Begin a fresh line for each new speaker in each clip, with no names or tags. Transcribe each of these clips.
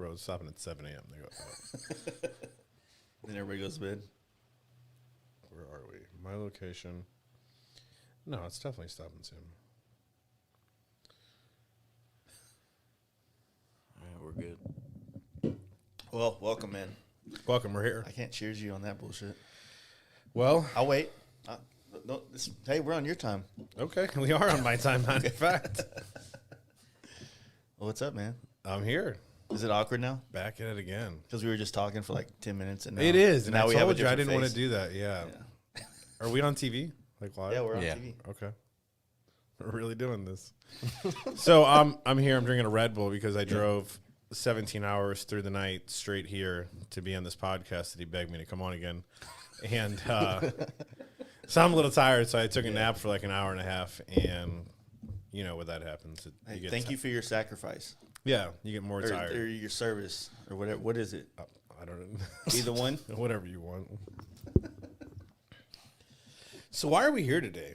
bro, it's stopping at 7 a.m. They go, oh.
Then everybody goes to bed.
Where are we? My location. No, it's definitely stopping soon.
All right, we're good. Well, welcome, man.
Welcome, we're here.
I can't cheers you on that bullshit.
Well,
I'll wait. Hey, we're on your time.
okay, we are on my time, matter of fact.
Well, what's up, man?
I'm here.
Is it awkward now?
Back at it again.
Because we were just talking for like 10 minutes. And now,
It is, and
now
I
we have a
told you I
different
didn't want
face.
to do that, yeah. Are we on TV? Like live?
Yeah, we're on TV.
Okay. We're really doing this. So I'm here. I'm drinking a Red Bull because I drove 17 hours through the night straight here to be on this podcast that he begged me to come on again. And so I'm a little tired, so I took a nap for like an hour and a half. And, you know, when that happens.
Hey, thank you for your sacrifice.
Yeah, you get more tired.
Or your service or whatever. What is it?
I don't know.
Either one?
Whatever you want. So why are we here today?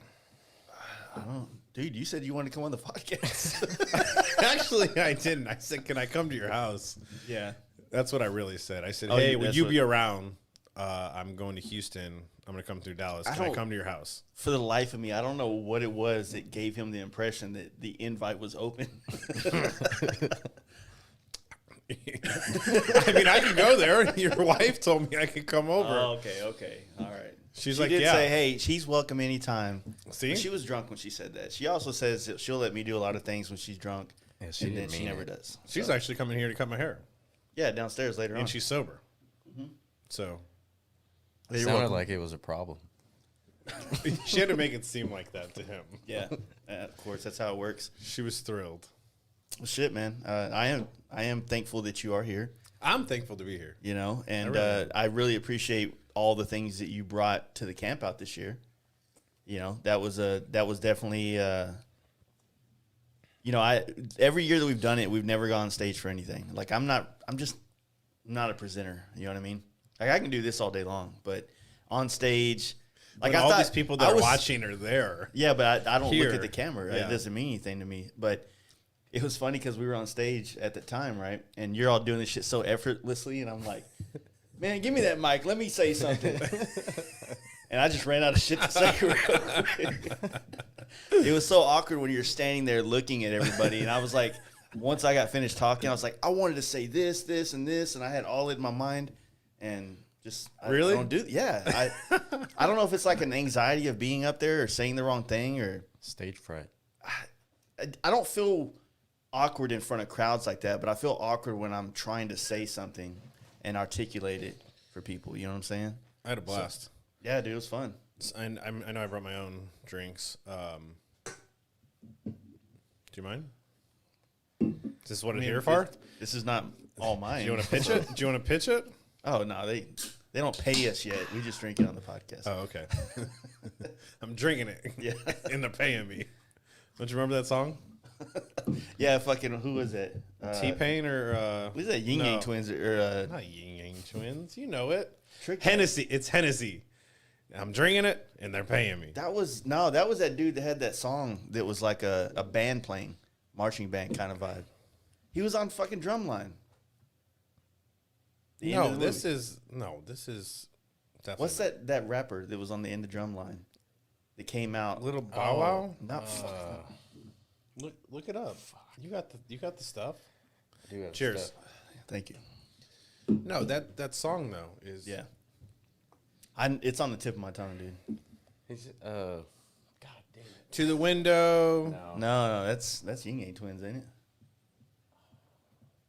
I don't know. Dude, you said you wanted to come on the podcast.
Actually, I didn't. I said, can I come to your house?
Yeah.
That's what I really said. I said,
Oh,
hey,
you-
would
that's
you
what-
be around? I'm going to Houston. I'm going to come through Dallas. Can I come to your house?
For the life of me, I don't know what it was that gave him the impression that the invite was open.
I mean, I can go there. Your wife told me I could come over.
Oh, okay. All right.
She
She did
yeah.
say, hey, she's welcome anytime.
See?
But she was drunk when she said that. She also says that she'll let me do a lot of things when she's drunk.
Yeah, she
and then
didn't
she
mean
never
it.
does.
She's
So,
actually coming here to cut my hair.
yeah, downstairs later on.
And she's sober. So
You're
Sounded
welcome.
like it was a problem.
she had to make it seem like that to him.
Yeah, of course. That's how it works.
She was thrilled.
Well, shit, man. I am thankful that you are here.
I'm thankful to be here.
You know, and
really
I really appreciate all the things that you brought to the Campout this year. You know, that was definitely you know, every year that we've done it, we've never gone on stage for anything. Like I'm just not a presenter. You know what I mean? Like I can do this all day long, but on stage, like
But
I
all
thought
these people that
I
are
was-
watching are there.
Yeah, but I don't
Here.
look at the camera.
Yeah.
It doesn't mean anything to me. But it was funny because we were on stage at the time, right? And you're all doing this shit so effortlessly, and I'm like, man, give me that mic. Let me say something. And I just ran out of shit to say real quick. It was so awkward when you're standing there looking at everybody. And I was like, once I got finished talking, I was like, I wanted to say this, this, and this. And I had all in my mind. And just,
Really?
I don't do, yeah. I don't know if it's like an anxiety of being up there or saying the wrong thing or
Stage fright.
I don't feel awkward in front of crowds like that, but I feel awkward when I'm trying to say something and articulate it for people. You know what I'm saying?
I had a blast.
Yeah, dude, it was fun.
And I know I brought my own drinks. Do you mind? Is this what it's here for?
This is not all mine.
Do you want to pitch it? Do you want to pitch it?
Oh no, they don't pay us yet. We just drink it on the podcast.
Oh, okay. I'm drinking it.
Yeah.
And they're paying me. Don't you remember that song?
Yeah, fucking who was it?
T-Pain or
Was that Ying Yang
no.
Twins or
Not Ying Yang Twins. You know it.
Trick?
Hennessy. It's Hennessy. I'm drinking it, and they're paying me.
That was that dude that had that song that was like a band playing, marching band kind of vibe. He was on fucking Drumline. The end
No,
of the
this
movie.
is definitely
What's that rapper that was on the end of Drumline that came out?
Little Bow Wow?
Not
Look it up. You got the stuff.
I do have
Cheers.
stuff.
Thank you.
No, that song though is
Yeah. It's on the tip of my tongue, dude.
He's, God damn it.
To the Window.
No, that's Ying Yang Twins, ain't it?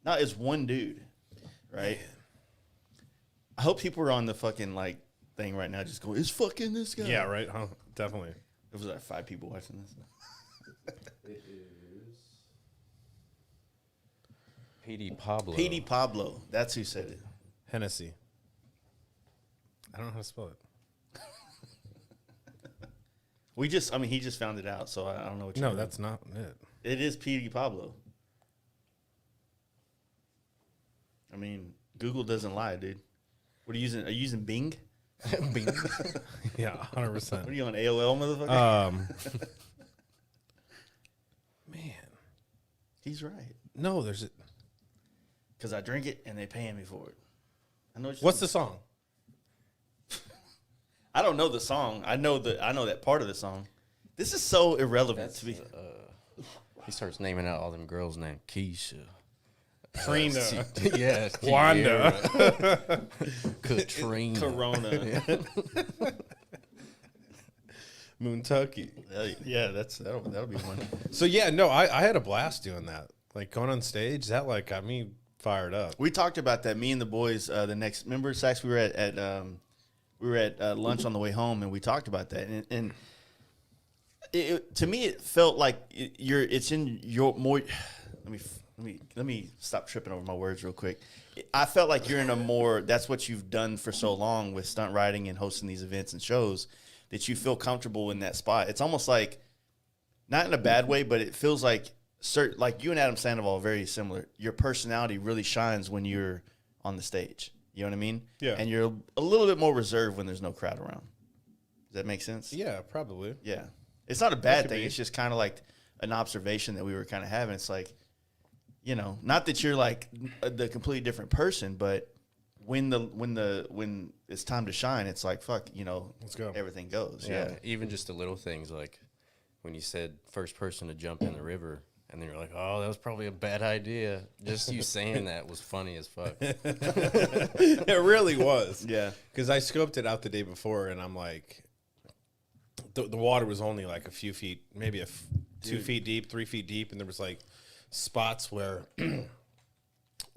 No, it's one dude, right? I hope people are on the fucking like thing right now, just going, "It's fucking this guy."
Yeah, right. Huh? Definitely.
There was like 5 people watching this.
It is P.D. Pablo.
P.D. Pablo, that's who said it.
Hennessy. I don't know how to spell it.
He just found it out, so I don't know what.
No, that's not it.
It is P.D. Pablo. I mean, Google doesn't lie, dude. What are you using? Are you using Bing?
Bing.
Yeah, 100%.
What are you on AOL, motherfucker?
Man,
He's right.
no, there's a
Because I drink it and they paying me for it. I know.
What's the song?
I don't know the song. I know that part of the song. This is so irrelevant to me.
He starts naming out all them girls' names. Keisha.
Trina.
Yes.
Wanda.
Katrina.
Corona.
Moontucky.
Yeah, that'll be fun.
So yeah, no, I had a blast doing that. Like going on stage, that like got me fired up.
We talked about that. Me and the boys. Remember, Sax? We were at lunch on the way home, and we talked about that. And to me, it felt like it's in your more. Let me stop tripping over my words real quick. I felt like you're in a more. That's what you've done for so long with stunt riding and hosting these events and shows, that you feel comfortable in that spot. It's almost like, not in a bad way, but it feels like like you and Adam Sandoval are very similar. Your personality really shines when you're on the stage. You know what I mean?
Yeah.
And you're a little bit more reserved when there's no crowd around. Does that make sense?
Yeah, probably.
Yeah. It's not a bad
could
thing.
be.
It's just kind of like an observation that we were kind of having. It's like, not that you're like the completely different person, but when it's time to shine, it's like, fuck,
Let's go.
Everything goes.
Yeah.
Yeah.
Even just the little things, like when you said first person to jump in the river, and then you're like, oh, that was probably a bad idea. Just you saying that was funny as fuck.
It really was.
Yeah.
Because I scoped it out the day before, and I'm like, the water was only like a few feet, maybe 2 feet deep, 3 feet deep, and there was like spots where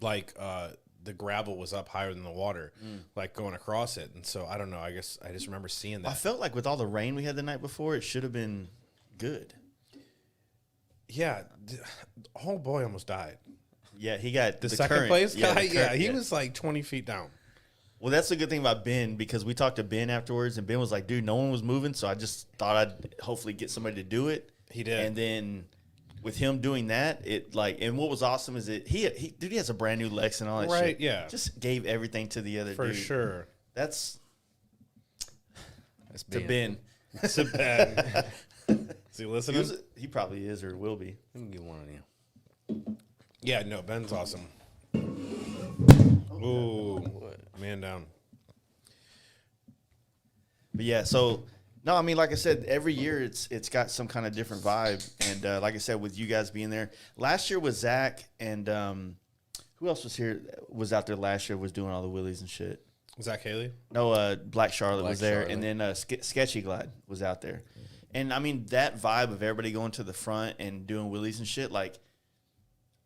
like the gravel was up higher than the water, like going across it. And so I don't know. I guess I just remember seeing that.
I felt like with all the rain we had the night before, it should have been good.
Yeah, oh boy, almost died.
Yeah, he got
The
the
second
current.
place
Yeah,
guy,
the
yeah,
current,
he was like 20 feet down.
Well, that's the good thing about Ben, because we talked to Ben afterwards, and Ben was like, dude, no one was moving, so I just thought I'd hopefully get somebody to do it.
He did.
And then with him doing that, and what was awesome is that he has a brand new Lex and all that shit.
Right, yeah.
Just gave everything to the other
For
dude.
sure.
That's
That's
to Ben.
It's a bad. Is he listening?
He probably is or will be.
Let me get one of you.
Yeah, no, Ben's awesome. Ooh, man down.
But yeah, so no, I mean, like I said, every year it's got some kind of different vibe, and like I said, with you guys being there, last year was Zach, and who else was out there last year, was doing all the wheelies and shit.
Zach Haley?
No, Black Charlotte
Black
was there,
Charlotte.
and then Sketchy Glide was out there, and I mean that vibe of everybody going to the front and doing wheelies and shit, like.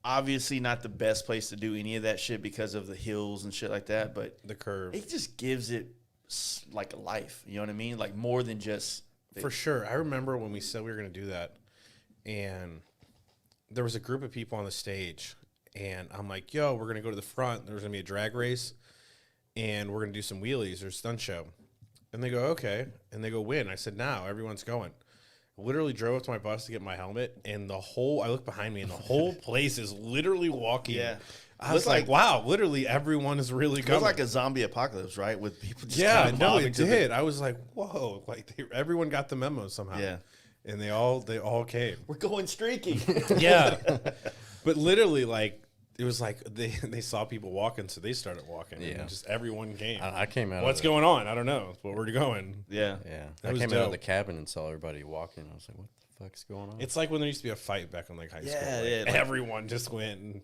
Obviously not the best place to do any of that shit because of the hills and shit like that, but
The curve.
it just gives it like a life. You know what I mean? Like more than just
For sure. I remember when we said we were going to do that, and there was a group of people on the stage, and I'm like, yo, we're going to go to the front. There's going to be a drag race, and we're going to do some wheelies or stunt show. And they go, okay. And they go, when? I said, now. Everyone's going. Literally drove up to my bus to get my helmet, and I look behind me, and the whole place is literally walking.
Yeah.
I was like, wow, literally everyone is really
it
going.
was like a zombie apocalypse, right? With people just
Yeah,
kind of
no,
mobbing
it
to the-
did. I was like, whoa, like everyone got the memo somehow.
Yeah.
And they all came.
We're going streaky.
Yeah. But literally, like, it was like they saw people walking, so they started walking.
Yeah.
And just everyone came.
I came out.
What's going on? I don't know. But we're going.
Yeah.
Yeah,
That
I
was
came out
dope.
of the cabin and saw everybody walking. I was like, "What the fuck's going on?"
It's like when there used to be a fight back in like high school.
Yeah,
Like,
yeah, like-
everyone just went. And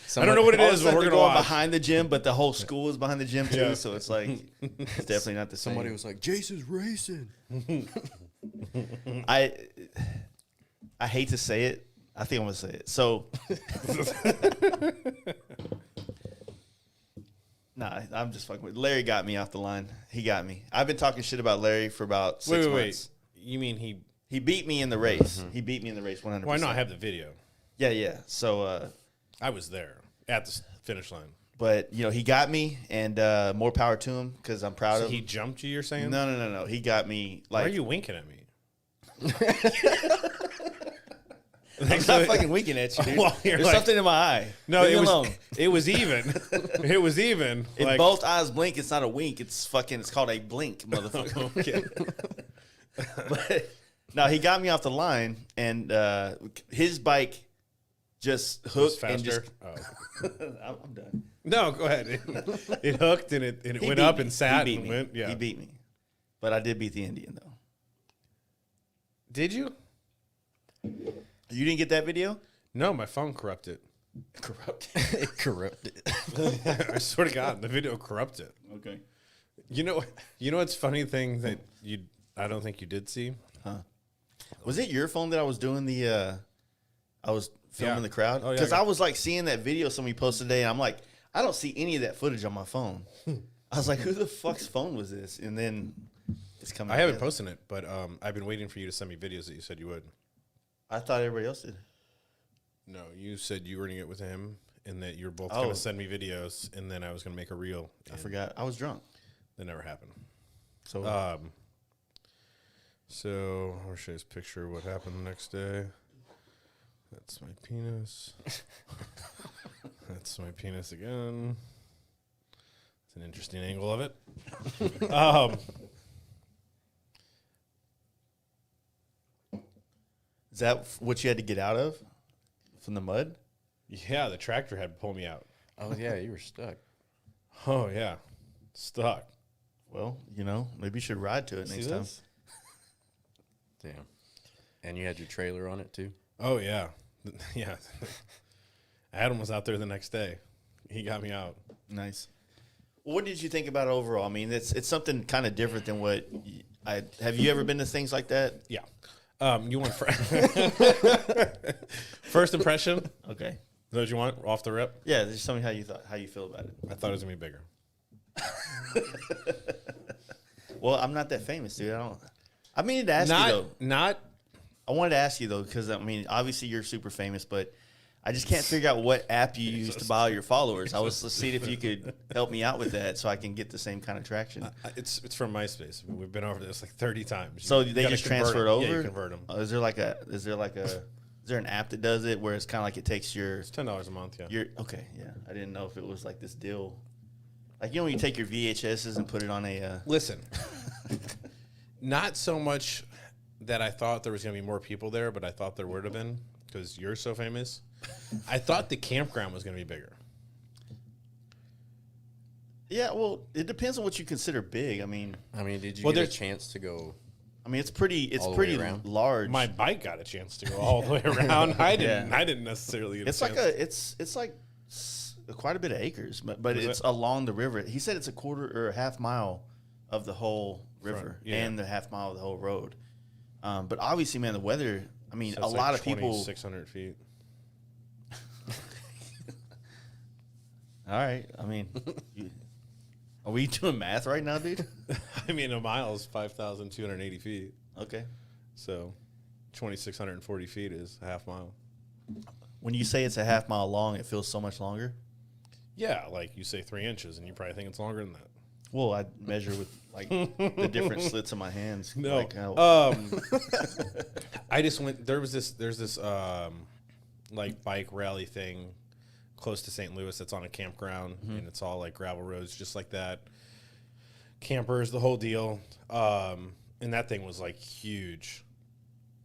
Somebody,
I don't know what it
All of a
is, but
sudden
we're
they're
gonna
going
watch.
behind the gym, but the whole school is behind the gym too.
Yeah.
So it's like it's definitely not the same.
Somebody was like, "Jason's racing."
I hate to say it. I think I'm gonna say it. So, nah, I'm just fucking with. Larry got me off the line. He got me. I've been talking shit about Larry for about 6
Wait.
months.
You mean he?
He beat me in the race. He beat me in the race 100%.
Why not have the video?
Yeah. So,
I was there at the finish line.
but he got me, and more power to him because I'm proud
So
of
he
him.
jumped you? You're saying?
No. He got me.
Why
Like
are you winking at me?
I'm not fucking winking at you, dude.
Well, you're
There's
like-
something in my eye.
No,
Leave
it
me
was.
alone.
It was even. It was even.
If
Like,
both eyes blink, it's not a wink. It's called a blink, motherfucker.
okay.
But no, he got me off the line, and his bike just
Just
hooked
faster.
and just.
Oh.
I'm done.
No, go ahead. It hooked and it
He
went
beat
up
me.
and sat
He beat
and
me.
went. Yeah.
He beat me, but I did beat the Indian though.
Did you?
You didn't get that video?
No, my phone corrupted.
Corrupted.
Corrupted.
I swear to God, the video corrupted.
Okay.
You know what's funny thing that I don't think you did see?
Was it your phone that I was doing the? I was filming
Yeah.
the crowd
Oh, yeah,
because
I
I
got-
was like seeing that video somebody posted today, and I'm like, I don't see any of that footage on my phone. I was like, who the fuck's phone was this? And then it's coming.
I haven't
together.
posted it, but I've been waiting for you to send me videos that you said you would.
I thought everybody else did.
No, you said you were going to get with him and that you're both
Oh.
going to send me videos and then I was going to make a reel.
I forgot. I was drunk.
That never happened.
So
So I'll show you this picture of what happened the next day. That's my penis. That's my penis again. It's an interesting angle of it.
is that what you had to get out of from the mud?
Yeah, the tractor had to pull me out.
Oh yeah, you were stuck.
Oh, yeah. Stuck.
Well, maybe you should ride to it next time.
Damn. And you had your trailer on it too.
Oh, yeah. Yeah. Adam was out there the next day. He got me out.
Nice. What did you think about it overall? I mean, it's something kind of different than what have you ever been to things like that?
Yeah. You want first impression?
Okay.
Those you want off the rip?
Yeah, just tell me how you feel about it.
I thought it was gonna be bigger.
Well, I'm not that famous, dude. I mean to ask you though.
Not.
I wanted to ask you though, because I mean, obviously you're super famous, but I just can't figure out what app you use to buy your followers. I was seeing if you could help me out with that, so I can get the same kind of traction.
It's from MySpace. We've been over this like 30 times.
So
You
they
gotta
just
convert
transfer it
'em.
over.
Yeah, you convert them.
Is there an app that does it where it's kind of like it takes your
It's $10 a month. Yeah.
okay? Yeah, I didn't know if it was like this deal. Like when you take your VHSs and put it on a.
Listen, not so much that I thought there was gonna be more people there, but I thought there would have been because you're so famous. I thought the campground was gonna be bigger.
Yeah, well, it depends on what you consider big. I mean,
Did you
Well,
get a
there's-
chance to go?
it's pretty
All the way around?
large.
My bike got a chance to go all the way around. I didn't.
Yeah.
I didn't necessarily. Get
It's
a
like
chance.
it's like quite a bit of acres, but
Is
it's
it?
along the river. He said it's a quarter or a half mile of the whole river
yeah.
and the half mile of the whole road. But obviously, man, the weather. I mean,
So
a
it's
lot
like
of people.
600 feet.
All right, I mean, are we doing math right now, dude?
I mean, a mile is 5,280 feet.
Okay.
So 2,640 feet is a half mile.
When you say it's a half mile long, it feels so much longer.
Yeah, like you say 3 inches, and you probably think it's longer than that.
Well, I measure with like the different slits of my hands.
No.
Like how,
I just went. There's this like bike rally thing close to St. Louis that's on a campground, and it's all like gravel roads, just like that. Campers, the whole deal. And that thing was like huge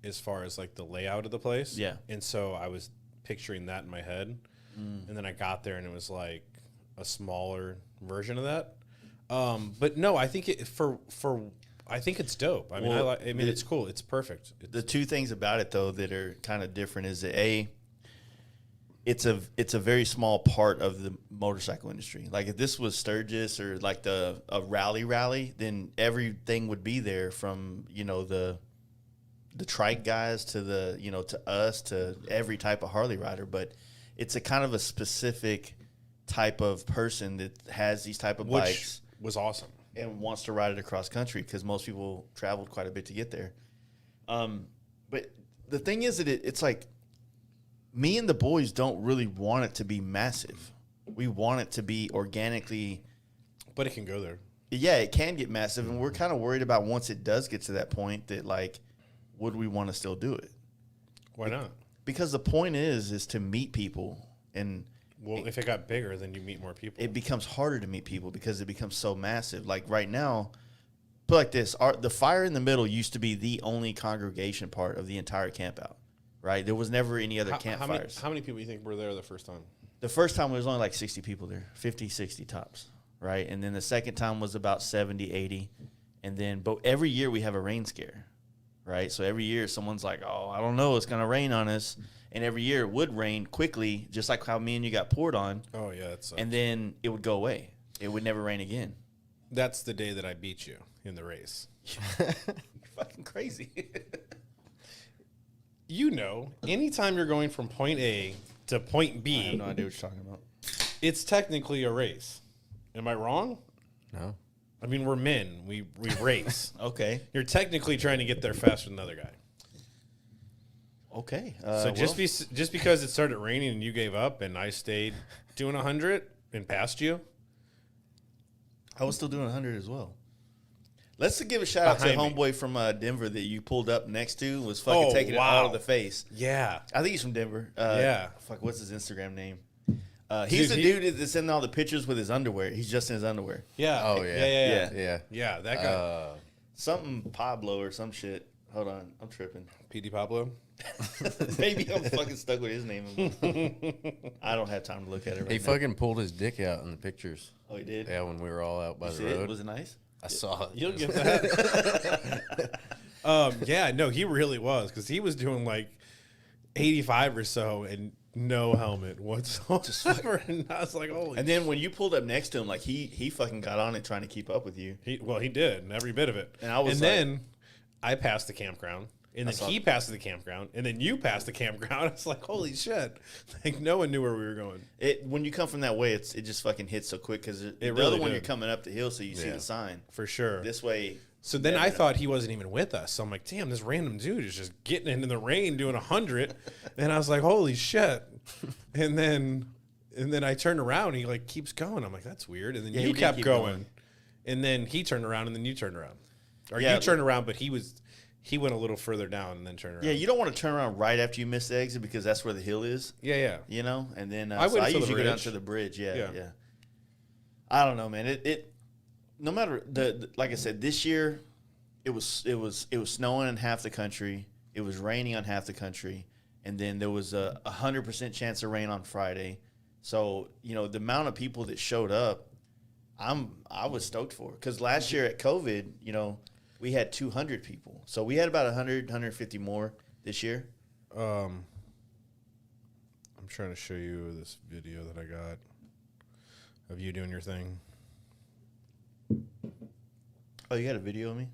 as far as like the layout of the place.
Yeah.
And so I was picturing that in my head. And then I got there and it was like a smaller version of that. But no, I think I think it's dope. I mean,
Well,
I mean, it's cool. It's perfect.
the two things about it though that are kind of different is that it's a very small part of the motorcycle industry. Like if this was Sturgis or like a rally, then everything would be there from the trike guys to to us to every type of Harley rider. But it's a kind of a specific type of person that has these type of
Which
bikes
was awesome.
and wants to ride it across country because most people traveled quite a bit to get there. But the thing is that it's like me and the boys don't really want it to be massive. We want it to be organically.
But it can go there.
Yeah, it can get massive, and we're kind of worried about once it does get to that point that like, would we want to still do it?
Why not?
Because the point is to meet people, and
Well, if it got bigger, then you meet more people.
it becomes harder to meet people because it becomes so massive. Like right now, put like this: the fire in the middle used to be the only congregation part of the entire campout. right? There was never any other campfires.
How many people do you think were there the first time?
The first time there was only like 60 people there, 50, 60 tops, right? And then the second time was about 70, 80. And then, but every year we have a rain scare, right? So every year someone's like, oh, I don't know, it's going to rain on us. And every year it would rain quickly, just like how me and you got poured on.
Oh, yeah. That sucks.
And then it would go away. It would never rain again.
That's the day that I beat you in the race.
You're fucking crazy.
You know, anytime you're going from point A to point B,
I have no idea what you're talking about.
it's technically a race. Am I wrong?
No.
I mean, we're men. We race.
Okay.
You're technically trying to get there faster than the other guy.
Okay.
So just because it started raining and you gave up and I stayed doing 100 and passed you,
I was still doing 100 as well. Let's give a shout out to
Behind me.
homeboy from Denver that you pulled up next to. Was fucking taking it all to the face.
yeah,
I think he's from Denver.
Yeah.
Fuck, what's his Instagram name? He's the dude that's in all the pictures with his underwear. He's just in his underwear.
yeah,
Oh, yeah.
Yeah.
Yeah.
That guy,
Something Pablo or some shit. Hold on, I'm tripping.
PD Pablo.
Maybe I'm fucking stuck with his name. I don't have time to look at it right
He
now.
fucking pulled his dick out in the pictures.
Oh, he did?
Yeah, when we were all out by
You
the
see it?
road.
Was it nice?
I saw it.
You'll get that. Yeah, no, he really was because he was doing like 85 or so and no helmet whatsoever. And I was like, holy.
And then when you pulled up next to him, like he fucking got on it trying to keep up with you.
He did every bit of it.
And I was
then I passed the campground, and then
saw
he
that.
passed the campground, and then you passed the campground. I was like, holy shit! Like no one knew where we were going.
When you come from that way, it just fucking hits so quick because the
really
other one
did.
you're coming up the hill, so you see
Yeah.
the sign.
For sure.
This way.
So then I thought he wasn't even with us. So I'm like, damn, this random dude is just getting into the rain doing 100. And I was like, holy shit. And then I turned around and he like keeps going. I'm like, that's weird. And then
Yeah, he
you
did
kept
keep
going.
going.
And then he turned around and then you turned around. Or
Yeah.
you turned around, but he went a little further down and then turned around.
Yeah, you don't want to turn around right after you miss the exit because that's where the hill is.
Yeah.
You know, and then
I
so
went
I
to the
usually go down
bridge.
to the bridge. Yeah.
Yeah.
I don't know, man. It no matter the like I said, this year it was snowing in half the country. It was raining on half the country, and then there was a 100% chance of rain on Friday. So you know the amount of people that showed up, I was stoked for because last year at COVID, you know, we had 200 people. So we had about 100, 150 more this year.
I'm trying to show you this video that I got of you doing your thing.
Oh, you got a video of me?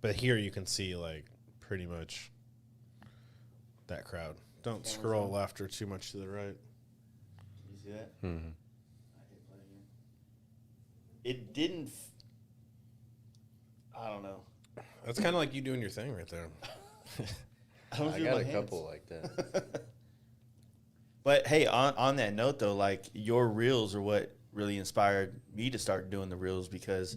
But here you can see like pretty much that crowd. Don't scroll left or too much to the right.
You see that?
Mhm.
It didn't. I don't know.
That's kind of like you doing your thing right there.
don't
I
do
got
my
a
hands.
couple like that.
But hey, on that note though, like your reels are what really inspired me to start doing the reels because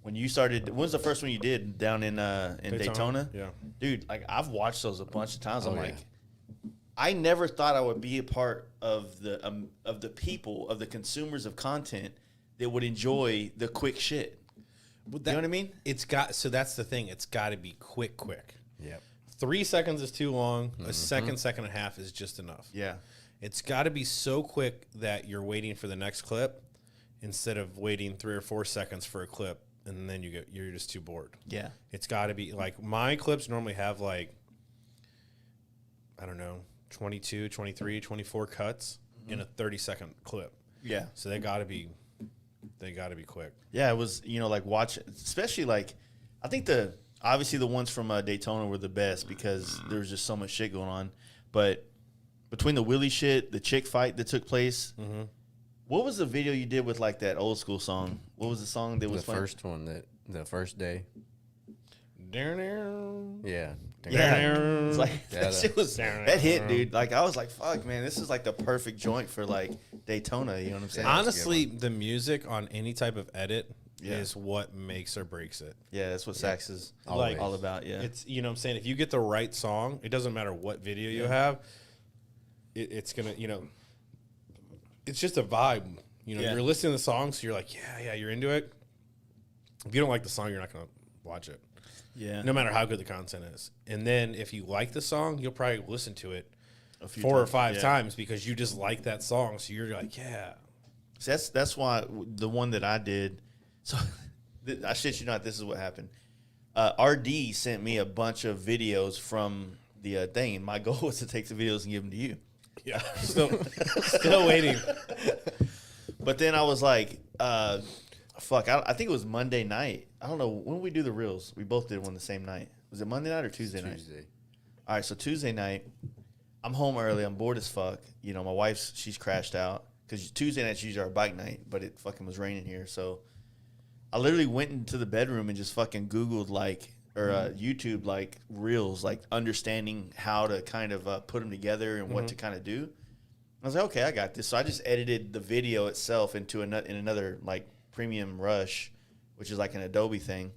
when you started, when was the first one you did down in Daytona?
Yeah.
Dude, like I've watched those a bunch of times. I'm
Oh,
like,
yeah.
I never thought I would be a part of the people, of the consumers of content that would enjoy the quick shit. You know what I mean?
So that's the thing. It's got to be quick.
Yep.
3 seconds is too long. A second and a half is just enough.
Yeah.
It's got to be so quick that you're waiting for the next clip instead of waiting 3 or 4 seconds for a clip and then you're just too bored.
Yeah.
It's got to be like my clips normally have like, I don't know, 22, 23, 24 cuts in a 30-second clip.
Yeah.
So they got to be quick.
Yeah, it was, you know, like watch, especially like, I think obviously the ones from Daytona were the best because there was just so much shit going on. But between the Willie shit, the chick fight that took place, what was the video you did with like that old school song? What was the song that was
The
playing?
first one, the first day.
Yeah.
Yeah.
Yeah, it's like
Yeah,
that shit was that hit, dude. Like I was like, "Fuck, man, this is like the perfect joint for like Daytona." You know what I'm saying?
Honestly, the music on any type of edit
Yeah.
is what makes or breaks it.
Yeah, that's what Sax is
Like-
all about. Yeah,
It's, you know what I'm saying? If you get the right song, it doesn't matter what video you have, it's going to, you know, it's just a vibe. You know,
Yeah.
you're listening to the song, so you're like, yeah, you're into it. If you don't like the song, you're not going to watch it.
Yeah.
No matter how good the content is. And then if you like the song, you'll probably listen to it
A few
4 or
times.
5
Yeah.
times because you just like that song. So you're like, yeah.
So that's why the one that I did. So I shit you not, this is what happened. RD sent me a bunch of videos from the thing, and my goal was to take the videos and give them to you.
Yeah. Still waiting.
But then I was like, fuck, I think it was Monday night. I don't know. When did we do the reels? We both did one the same night. Was it Monday night or Tuesday night?
Tuesday.
All right, so Tuesday night, I'm home early. I'm bored as fuck. You know, my wife's, she's crashed out. Because Tuesday night's usually our bike night, but it fucking was raining here. So I literally went into the bedroom and just fucking Googled, like, or YouTube, like, reels, like, understanding how to kind of put them together and what to kind of do. I was like, okay, I got this. So I just edited the video itself into another like Premium Rush, which is like an Adobe thing.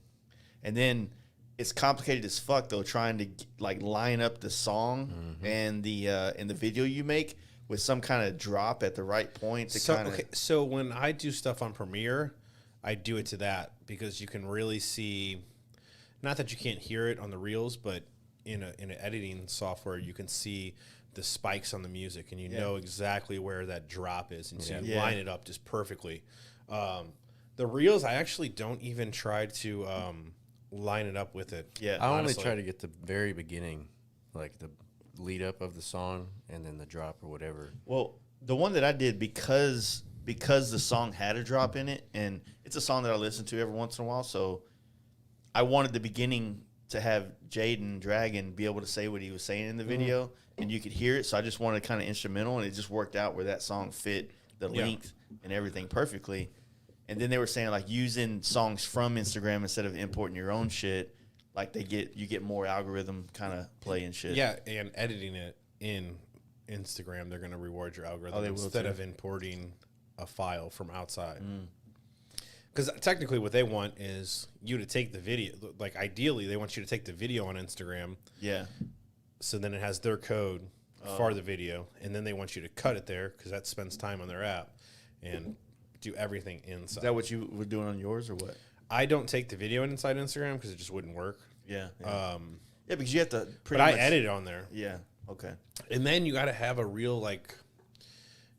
And then it's complicated as fuck though, trying to like line up the song and the video you make with some kind of drop at the right point to kind of.
Okay, so when I do stuff on Premiere, I do it to that because you can really see. Not that you can't hear it on the reels, but in an editing software, you can see the spikes on the music, and you know exactly where that drop is, and so you line it up just perfectly. The reels, I actually don't even try to line it up with it.
Yeah,
I only
honestly.
try to get the very beginning, like the lead up of the song, and then the drop or whatever.
Well, the one that I did because the song had a drop in it, and it's a song that I listen to every once in a while, so I wanted the beginning to have Jaden Dragon be able to say what he was saying in the video, and you could hear it. So I just wanted kind of instrumental, and it just worked out where that song fit the length and everything perfectly. And then they were saying like using songs from Instagram instead of importing your own shit, like you get more algorithm kind of play and shit.
Yeah, and editing it in Instagram, they're going to reward your algorithm
they will
instead
too.
of importing a file from outside. Because technically what they want is you to take the video. Like ideally, they want you to take the video on Instagram.
Yeah.
So then it has their code for the video. And then they want you to cut it there because that spends time on their app and do everything inside.
Is that what you were doing on yours or what?
I don't take the video inside Instagram because it just wouldn't work.
Yeah. Yeah, because you have to
But I edit it on there.
Yeah. Okay.
And then you got to have a real, like,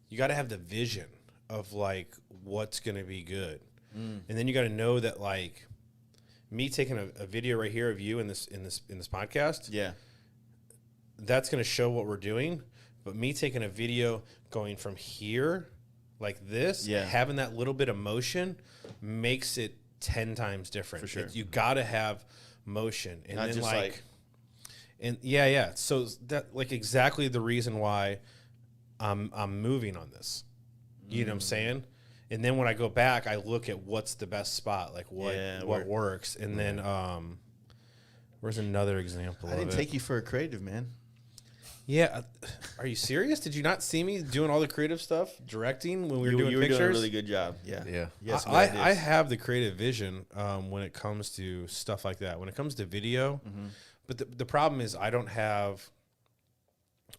you got to have the vision of, like, what's going to be good. And then you got to know that, like, me taking a video right here of you in this podcast,
Yeah.
that's going to show what we're doing. But me taking a video going from here, like this, having that little bit of motion makes it 10 times different.
For sure.
You got to have motion. And
Not
then,
just like
and yeah. So that, like, exactly the reason why I'm moving on this. You know what I'm saying? And then when I go back, I look at what's the best spot, like what works. And then where's another example?
I didn't take you for a creative, man.
Yeah, are you serious? Did you not see me doing all the creative stuff, directing when we were doing
you were
pictures?
doing a really good job. Yeah.
Yeah.
Yes,
I have the creative vision when it comes to stuff like that. When it comes to video, but the problem is I don't have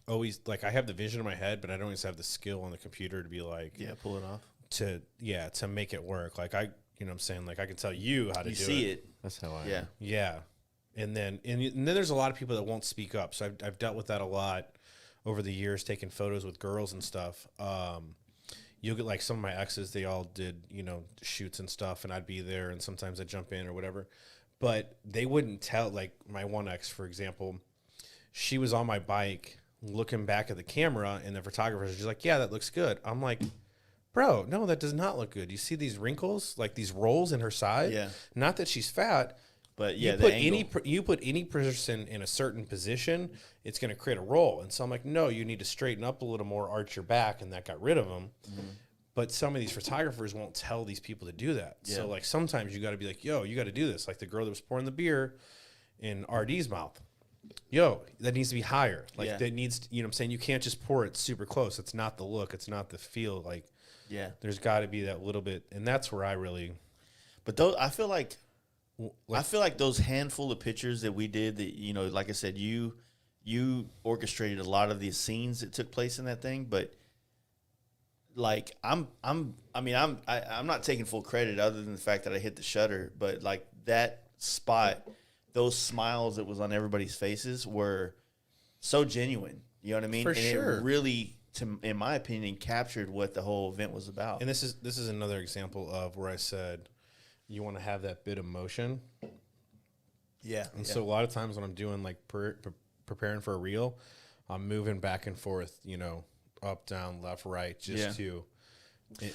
always, like, I have the vision in my head, but I don't always have the skill on the computer to be like,
pull it off.
to make it work. Like, you know what I'm saying? Like, I can tell you how to do it.
You see it.
That's how I
Yeah.
am.
Yeah. And then there's a lot of people that won't speak up. So I've dealt with that a lot over the years, taking photos with girls and stuff. You'll get, like, some of my exes, they all did, you know, shoots and stuff, and I'd be there, and sometimes I'd jump in or whatever. But they wouldn't tell, like, my one ex, for example, she was on my bike looking back at the camera, and the photographer was like, yeah, that looks good. I'm like, bro, no, that does not look good. You see these wrinkles, like these rolls in her side?
Yeah.
Not that she's fat.
But yeah,
you put any person in a certain position, it's going to create a roll. And so I'm like, no, you need to straighten up a little more, arch your back, and that got rid of them. But some of these photographers won't tell these people to do that.
Yeah.
So, like, sometimes you got to be like, yo, you got to do this. Like the girl that was pouring the beer in RD's mouth. Yo, that needs to be higher. Like, that needs, you know what I'm saying? You can't just pour it super close. It's not the look. It's not the feel. Like, there's got to be that little bit. And that's where I really.
But those, I feel like those handful of pictures that we did, that, you know, like I said, you orchestrated a lot of these scenes that took place in that thing. But like, I'm not taking full credit other than the fact that I hit the shutter. But like that spot, those smiles that was on everybody's faces were so genuine. You know what I mean?
For
and
sure.
It really, in my opinion, captured what the whole event was about.
And this is another example of where I said you want to have that bit of motion.
Yeah.
And so a lot of times when I'm doing like preparing for a reel, I'm moving back and forth, you know, up, down, left, right, just to.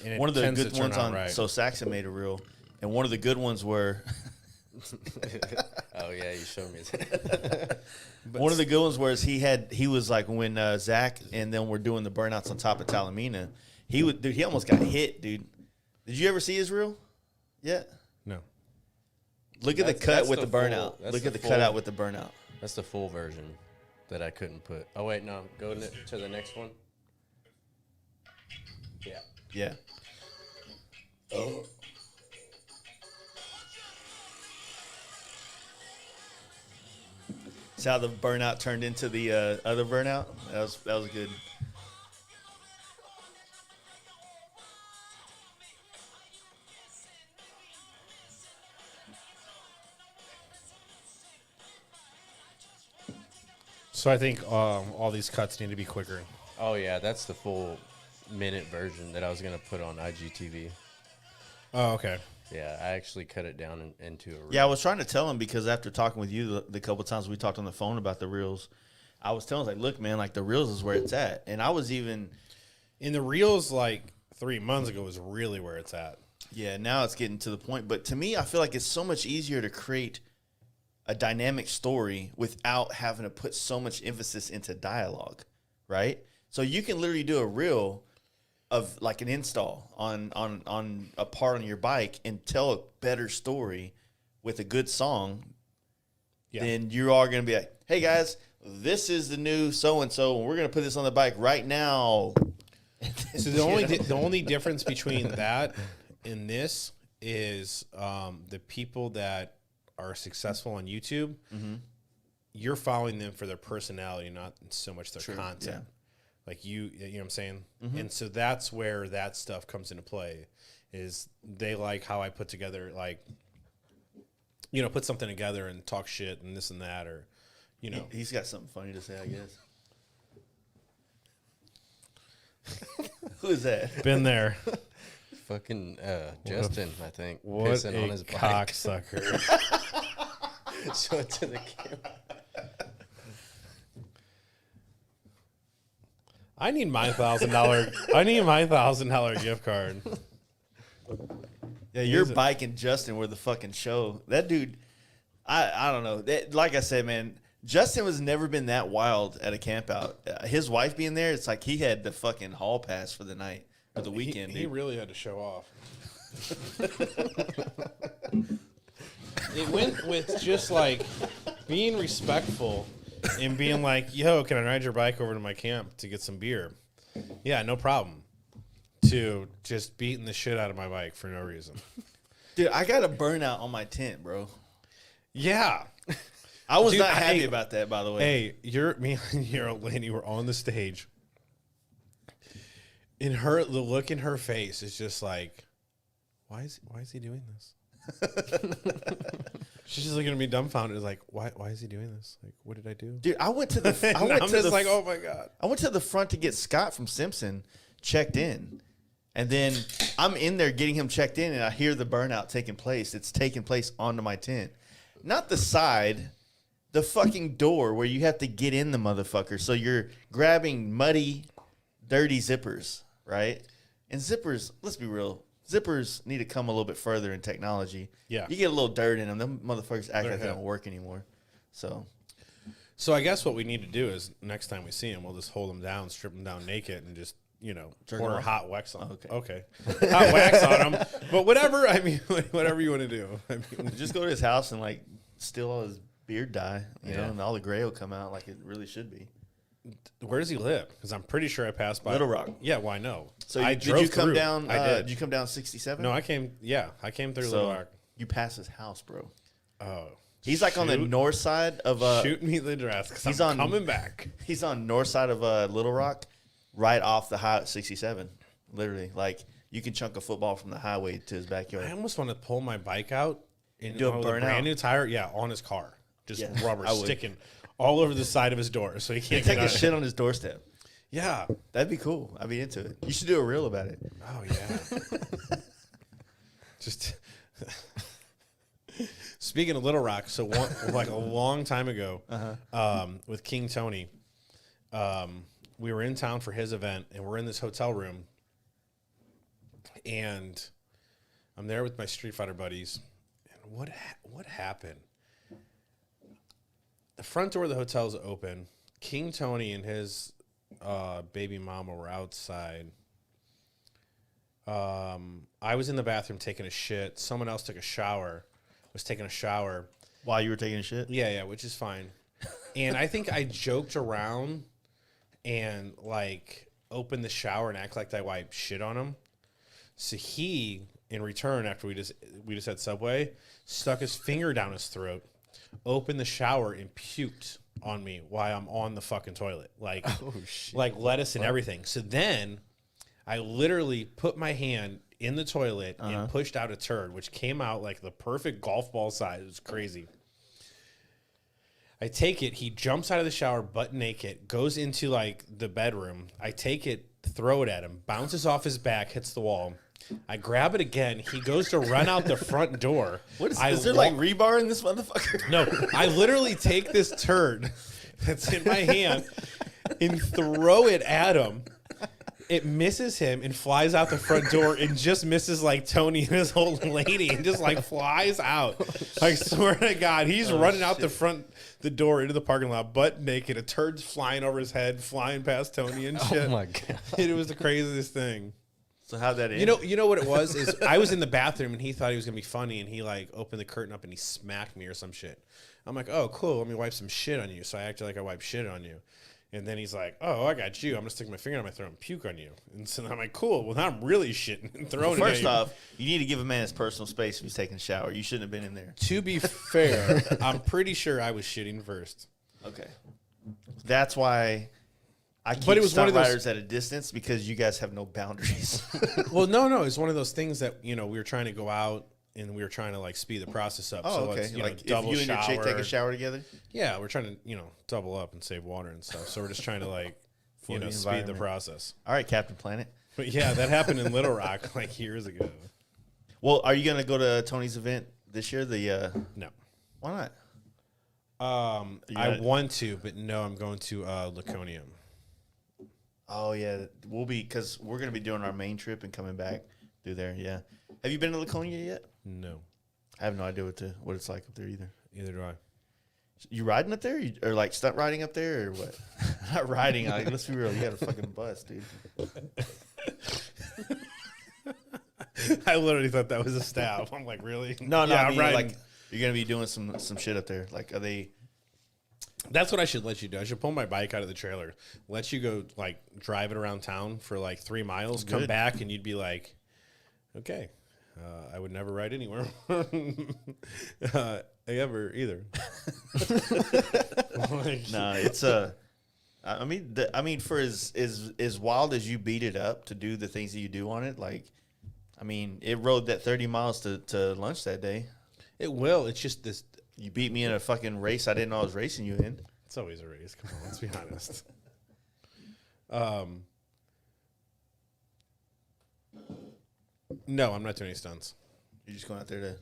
And
one of the
tends
good
to turn
ones
out
on.
right.
So Saxon made a reel, and one of the good ones were.
Oh yeah, you showed me that.
One of the good ones was he was like when Zach and then we're doing the burnouts on top of Talamina. He almost got hit, dude. Did you ever see his reel? Yeah.
No.
Look at the cut with the burnout. Look at the cutout with the burnout.
That's the full version that I couldn't put. Oh wait, no, go to the next one. Yeah.
Yeah. Oh. See how the burnout turned into the other burnout? That was good.
So I think all these cuts need to be quicker.
Oh yeah, that's the full minute version that I was gonna put on IGTV.
Oh, okay.
Yeah, I actually cut it down into a reel.
Yeah, I was trying to tell him because after talking with you the couple times we talked on the phone about the reels, I was telling him, like, look, man, like the reels is where it's at. And I was even
In the reels, like 3 months ago, was really where it's at.
yeah, now it's getting to the point. But to me, I feel like it's so much easier to create a dynamic story without having to put so much emphasis into dialogue, right? So you can literally do a reel of like an install on a part on your bike and tell a better story with a good song.
Yeah.
Then you are going to be like, hey guys, this is the new so-and-so, and we're going to put this on the bike right now.
So the only difference between that and this is the people that are successful on YouTube, you're following them for their personality, not so much their content.
yeah.
Like you know what I'm saying? And so that's where that stuff comes into play, is they like how I put together, like, you know, put something together and talk shit and this and that, or, you know.
He's got something funny to say, I guess. Who is that?
Been there.
Fucking Justin, I think,
What
pissing
a
on his bike.
cocksucker.
Show it to the camera.
I need my $1,000 gift card.
Yeah, your bike and Justin were the fucking show. That dude, I don't know. Like I said, man, Justin has never been that wild at a camp out. His wife being there, it's like he had the fucking hall pass for the night or the weekend.
He really had to show off. It went with just like being respectful and being like, yo, can I ride your bike over to my camp to get some beer? Yeah, no problem. To just beating the shit out of my bike for no reason.
Dude, I got a burnout on my tent, bro.
Yeah.
I was
Dude,
not happy about that, by the way.
Hey, me and your old lady were on the stage. And the look in her face is just like, why is he doing this? She's just looking at me dumbfounded, like, why is he doing this? Like, what did I do?
Dude, I went to the
like, oh my God.
I went to the front to get Scott from Simpson checked in. And then I'm in there getting him checked in, and I hear the burnout taking place. It's taking place onto my tent. Not the side, the fucking door where you have to get in the motherfucker. So you're grabbing muddy, dirty zippers, right? And zippers, let's be real, zippers need to come a little bit further in technology.
Yeah.
You get a little dirt in them, them motherfuckers act like they
Yeah.
don't work anymore. So
I guess what we need to do is next time we see him, we'll just hold him down, strip him down naked, and just, you know, pour hot wax on him. Okay. Hot wax on him. But whatever, I mean, whatever you want to do. I mean,
just go to his house and, like, steal all his beard dye, you know,
Yeah.
and all the gray will come out like it really should be.
where does he live? Because I'm pretty sure I passed by
Little Rock.
Yeah, well, I know.
So
I
did you come
through.
down?
I did.
Did you come down 67?
No, I came through
So
Little Rock.
you passed his house, bro.
Oh.
He's like on the north side of
shoot me the dress because
he's
I'm
on-
coming back.
He's on north side of Little Rock, right off the high 67. Literally, like you can chunk a football from the highway to his backyard.
I almost want to pull my bike out and
Do a
with
burnout?
brand new tire, on his car. just
Yeah,
rubber
I would.
sticking all over the side of his door, so he can't
Take
get
a
out.
shit on his doorstep.
Yeah.
That'd be cool. I'd be into it. You should do a reel about it.
Oh yeah. Just speaking of Little Rock, so like a long time ago, with King Tony, we were in town for his event, and we're in this hotel room, and I'm there with my Street Fighter buddies. And what happened? The front door of the hotel is open. King Tony and his baby mama were outside. I was in the bathroom taking a shit. Someone else took a shower. Was taking a shower.
While you were taking a shit?
Yeah, which is fine. And I think I joked around and like opened the shower and act like I wiped shit on him. So he, in return, after we just had Subway, stuck his finger down his throat, opened the shower and puked on me while I'm on the fucking toilet. Like, like lettuce and everything. So then I literally put my hand in the toilet and pushed out a turd, which came out like the perfect golf ball size. It was crazy. I take it. He jumps out of the shower butt naked, goes into like the bedroom. I take it, throw it at him, bounces off his back, hits the wall. I grab it again. He goes to run out the front door.
What is there like rebar in this motherfucker?
No, I literally take this turd that's in my hand and throw it at him. It misses him and flies out the front door and just misses like Tony and his old lady and just like flies out. I swear to God, he's running out the door into the parking lot, butt naked. A turd's flying over his head, flying past Tony and shit.
Oh my God.
It was the craziest thing.
So how'd that end?
You know what it was is I was in the bathroom and he thought he was gonna be funny and he like opened the curtain up and he smacked me or some shit. I'm like, oh cool, let me wipe some shit on you. So I acted like I wiped shit on you. And then he's like, oh, I got you. I'm going to stick my finger in my throat and puke on you. And so I'm like, cool. Well, now I'm really shitting and throwing it at
First
you.
off, you need to give a man his personal space if he's taking a shower. You shouldn't have been in there.
To be fair, I'm pretty sure I was shitting first.
Okay. That's why I keep
But it was one
stunt
of those-
riders at a distance because you guys have no boundaries.
Well, no. It's one of those things that, we were trying to go out and we were trying to, like, speed the process up.
Oh,
so
okay.
let's,
Like if
double
you and your chick
shower.
take a shower together?
Yeah, we're trying to, double up and save water and stuff. So we're just trying to, like,
For the
speed the
environment.
process.
All right, Captain Planet.
But, yeah, that happened in Little Rock, like, years ago.
Well, are you going to go to Tony's event this year?
No.
Why not?
I want to, but no, I'm going to Laconium.
Oh, yeah. Because we're going to be doing our main trip and coming back through there, yeah. Have you been to Laconia yet?
No.
I have no idea what it's like up there either.
Neither do I.
You riding up there? Or like stunt riding up there or what? Not riding. Like, let's be real. You got a fucking bus, dude.
I literally thought that was a stab. I'm like, really?
No,
Yeah,
I mean,
right.
like you're going to be doing some shit up there. Like, are they...
That's what I should let you do. I should pull my bike out of the trailer, let you go, like, drive it around town for, like, 3 miles, come
Good.
back, and you'd be like, okay, I would never ride anywhere ever either. Like,
No, it's I mean, for as wild as you beat it up to do the things that you do on it, like, I mean, it rode that 30 miles to lunch that day.
it will. It's just this.
You beat me in a fucking race I didn't know I was racing you in.
It's always a race. Come on, let's be honest. No, I'm not doing any stunts.
You're just going out there to.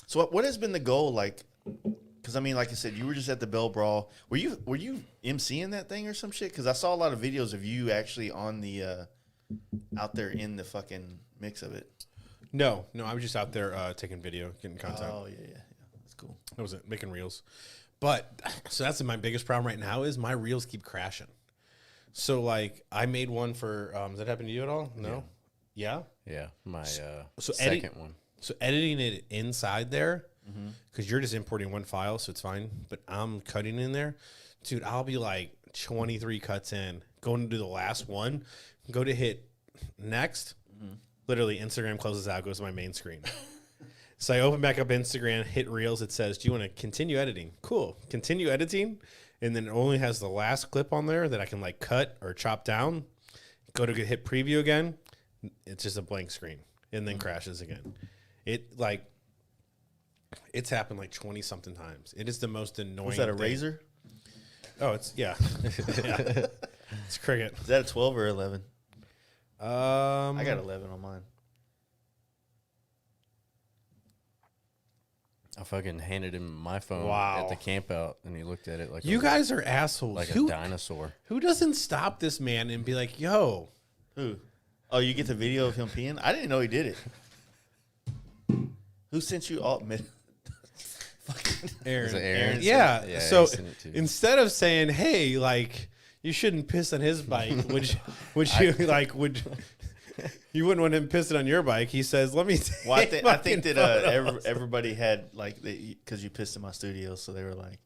So what has been the goal? Like, because I mean, like I said, you were just at the Bell Brawl. Were you emceeing that thing or some shit? Because I saw a lot of videos of you actually on the out there in the fucking mix of it.
No, I was just out there taking video, getting content.
Oh yeah, that's cool.
I wasn't making reels. But so that's my biggest problem right now is my reels keep crashing. So like I made one for does that happen to you at all? No? Yeah?
Yeah, my
so
second one.
So editing it inside there, because you're just importing one file, so it's fine. But I'm cutting in there. Dude, I'll be like 23 cuts in, going to do the last one, go to hit next. Literally, Instagram closes out, goes to my main screen. So I open back up Instagram, hit Reels. It says, do you want to continue editing? Cool. Continue editing. And then it only has the last clip on there that I can like cut or chop down. Go to hit preview again. It's just a blank screen and then crashes again. It like, It's happened like 20 something times. It is the most annoying.
Was that a
thing.
razor?
Oh, it's yeah. It's cricket.
Is that a 12 or 11? I got 11 on mine.
I fucking handed him my phone
Wow.
at the campout, and he looked at it like
You guys are assholes.
like a
who
dinosaur.
doesn't stop this man and be like, "Yo,
Who? Oh, you get the video of him peeing? I didn't know he did it. Who sent you all?
Aaron,
Is it Aaron?
Yeah.
Yeah,
So
he sent it to me.
instead of saying, "Hey, like you shouldn't piss on his bike," would you like would you wouldn't want him pissing on your bike? He says, "Let me."
Well, I think
take
that
photos."
everybody had like because you pissed in my studio, so they were like,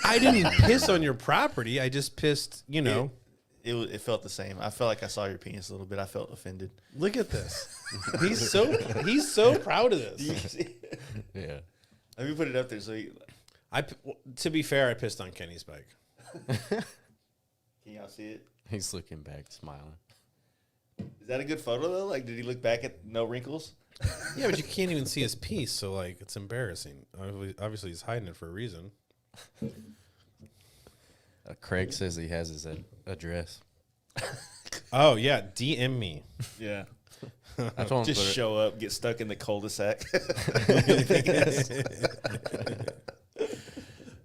I didn't piss on your property. I just pissed. You know.
it felt the same. I felt like I saw your penis a little bit. I felt offended.
Look at this. He's so proud of this.
Do you see it?
Yeah.
Let me put it up there. So
To be fair, I pissed on Kenny's bike.
can y'all see it?
He's looking back, smiling.
Is that a good photo though? Like, did he look back at no wrinkles?
Yeah, but you can't even see his piece, so like it's embarrassing. Obviously, he's hiding it for a reason.
Craig says he has his address.
Oh yeah, DM me.
Yeah.
I told him
Just
to put it-
show up, get stuck in the cul-de-sac.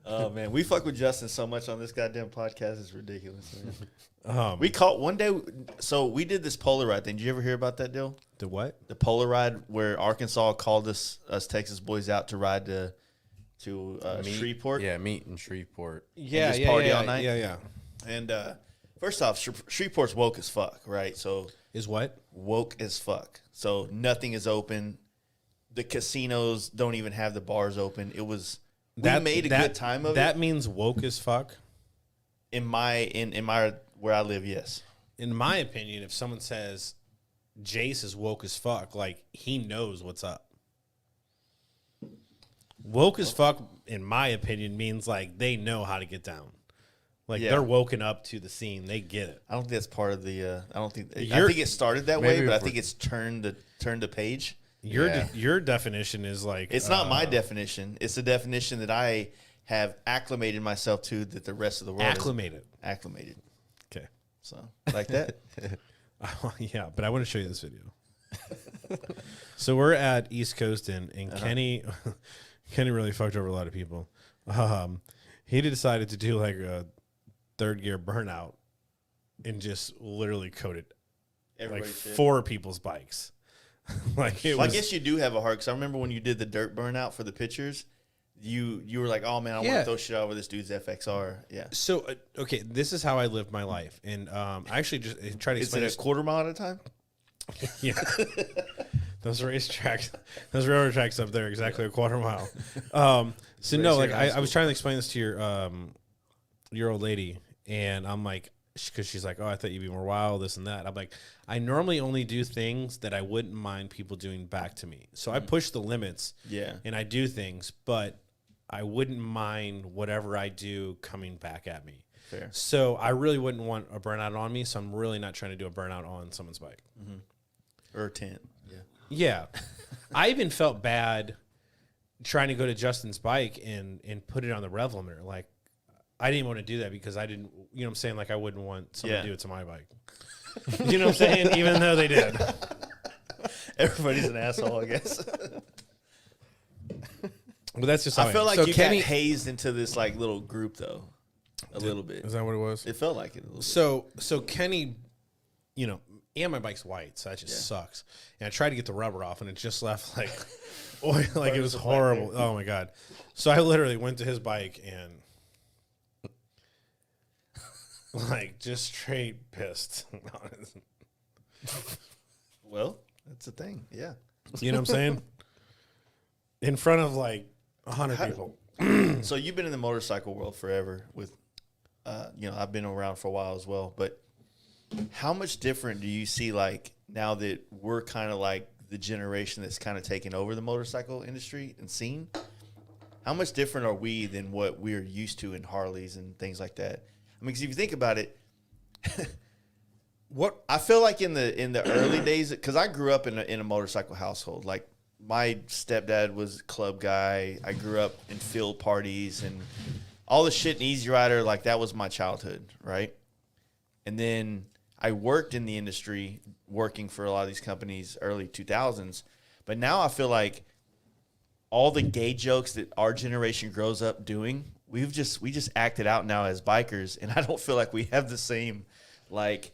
Oh man, we fuck with Justin so much on this goddamn podcast. It's ridiculous. Man. We caught one day. So we did this polar ride thing. Did you ever hear about that deal?
The what?
The polar ride where Arkansas called us Texas boys out to ride to Shreveport.
Yeah, meet in Shreveport.
Yeah,
just party
yeah,
all night?
Yeah.
And first off, Shreveport's woke as fuck, right? So
Is what?
woke as fuck. So nothing is open. The casinos don't even have the bars open. It was we made a good time of
That
it.
means woke as fuck.
In my where I live, yes.
In my opinion, if someone says Jace is woke as fuck, like he knows what's up. Woke as fuck, in my opinion, means like they know how to get down. Like
Yeah.
they're woken up to the scene. They get it.
I don't think that's part of the. I don't think. I
You're-
think it started that
Maybe
way, but I
if
think it's turned the page.
Your definition is like
It's not my definition. It's the definition that I have acclimated myself to. That the rest of the world
acclimated.
is acclimated.
Okay.
So like that.
Yeah, but I want to show you this video. So we're at East Coast and Kenny really fucked over a lot of people. He decided to do like a third gear burnout and just literally coated like
Everybody's shit.
4 people's bikes. Like it
Well,
was.
I guess you do have a heart because I remember when you did the dirt burnout for the pictures, you were like, "Oh man, I want
Yeah.
to throw shit over this dude's FXR." Yeah,
So okay, this is how I lived my life, and I actually just try to
is
explain
it
this.
a quarter mile at a time?
Yeah. Those racetracks, those railroad tracks up there, exactly a quarter mile. So no, like I was trying to explain this to your old lady, and I'm like, because she's like, "Oh, I thought you'd be more wild, this and that." I'm like, I normally only do things that I wouldn't mind people doing back to me. So I push the limits,
Yeah.
and I do things, but I wouldn't mind whatever I do coming back at me.
Fair.
So I really wouldn't want a burnout on me. So I'm really not trying to do a burnout on someone's bike.
Or a tent. Yeah.
Yeah. I even felt bad trying to go to Justin's bike and put it on the rev limiter. Like, I didn't want to do that because I didn't, you know what I'm saying? Like, I wouldn't want someone
Yeah.
to do it to my bike. You know what I'm saying? Even though they did.
Everybody's an asshole, I guess.
But that's just how
I felt like
so
you
Kenny,
got hazed into this like little group though, a little bit.
Is that what it was?
It felt like it a little bit.
So Kenny, you know, and my bike's white, so that just sucks. And I tried to get the rubber off, and it just left like oil, like it was horrible. Oh my god! So I literally went to his bike and like just straight pissed.
Well, that's the thing. Yeah.
You know what I'm saying? In front of like 100 people.
So you've been in the motorcycle world forever with, I've been around for a while as well, but how much different do you see like now that we're kind of like the generation that's kind of taking over the motorcycle industry and scene? How much different are we than what we're used to in Harleys and things like that? I mean, because if you think about it,
What?
I feel like in the early days, because I grew up in a motorcycle household. Like my stepdad was a club guy. I grew up in field parties and all the shit in Easy Rider. Like, that was my childhood, right? And then I worked in the industry, working for a lot of these companies early 2000s. But now I feel like all the gay jokes that our generation grows up doing, we just act it out now as bikers. And I don't feel like we have the same, like,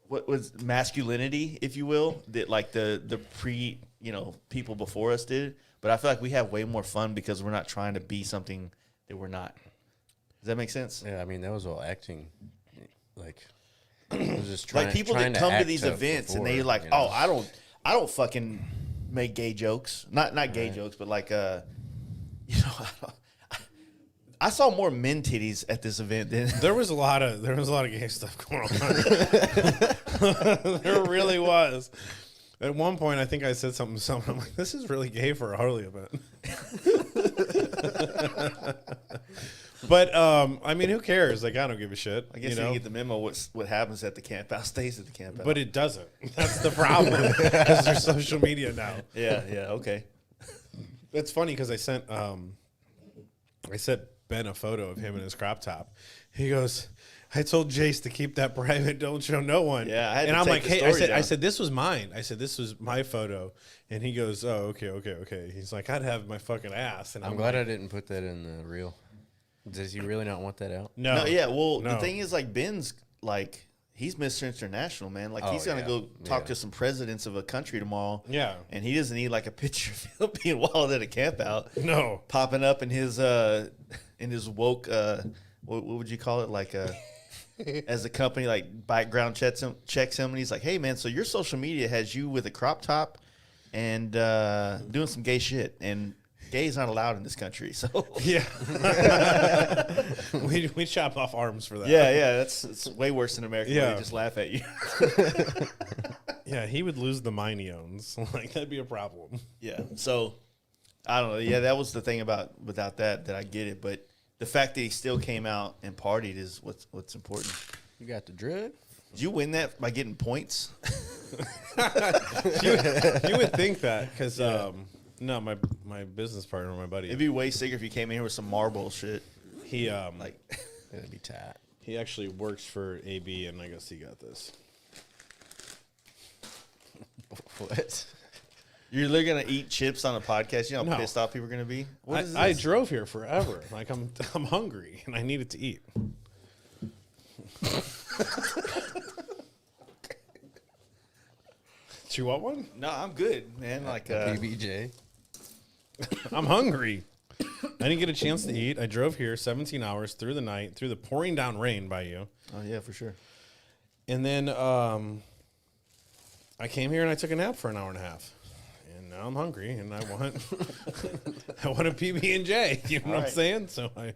what was masculinity, if you will, that like the pre, people before us did. But I feel like we have way more fun because we're not trying to be something that we're not. Does that make sense?
Yeah, I mean, that was all acting. Like, it was just trying,
like people
trying
that come to
act
these
tough
events
before,
and they're like,
you know?
oh, I don't fucking make gay jokes. Not gay jokes, but like, I saw more men titties at this event than
There was a lot of gay stuff going on. There really was. At one point, I think I said something to someone. I'm like, "This is really gay for a Harley event." But I mean, who cares? Like, I don't give a shit.
I guess you get the memo. What happens at the campout stays at the campout.
But it doesn't. That's the problem. Because there's social media now.
yeah, okay.
It's funny because I sent Ben a photo of him in his crop top. He goes, I told Jace to keep that private. Don't show no one.
Yeah, I had
and
to
I'm
take
like,
the
hey,
story
I
down.
said this was mine. I said this was my photo, and he goes, oh, okay. He's like, I'd have my fucking ass. And
I'm glad I didn't put that in the reel. Does he really not want that out?
No,
yeah. Well,
no.
the thing is, like, Ben's like, he's Mr. International, man. Like,
Oh,
he's gonna
yeah.
go talk
Yeah.
to some presidents of a country tomorrow.
Yeah.
And he doesn't need like a picture of him being wild at a campout.
No.
Popping up in his woke what would you call it, like as a company like background checks him and he's like, hey man, so your social media has you with a crop top and doing some gay shit, and gay is not allowed in this country. So
Yeah. we chop off arms for that.
yeah, it's way worse in America.
Yeah.
Where they just laugh at you.
Yeah, he would lose the mine he owns. Like, that'd be a problem.
Yeah. So I don't know. Yeah, that was the thing without that I get it, but the fact that he still came out and partied is what's important.
You got the drug?
Did you win that by getting points?
You would think that because no, my business partner, my buddy,
It'd be way sicker if you came in here with some marble shit.
he
Like,
That'd be tight.
he actually works for AB, and I guess he got this.
What?
you're literally gonna eat chips on a podcast. You know how
No.
pissed off people are gonna be. What is this?
I drove here forever. Like, I'm hungry and I needed to eat. Do you want one?
No, I'm good, man. Like,
PBJ.
I'm hungry. I didn't get a chance to eat. I drove here 17 hours through the night, through the pouring down rain by you.
oh yeah, for sure.
And then I came here and I took a nap for an hour and a half. And now I'm hungry and I want I want a PB&J. You know what I'm
right.
saying? So I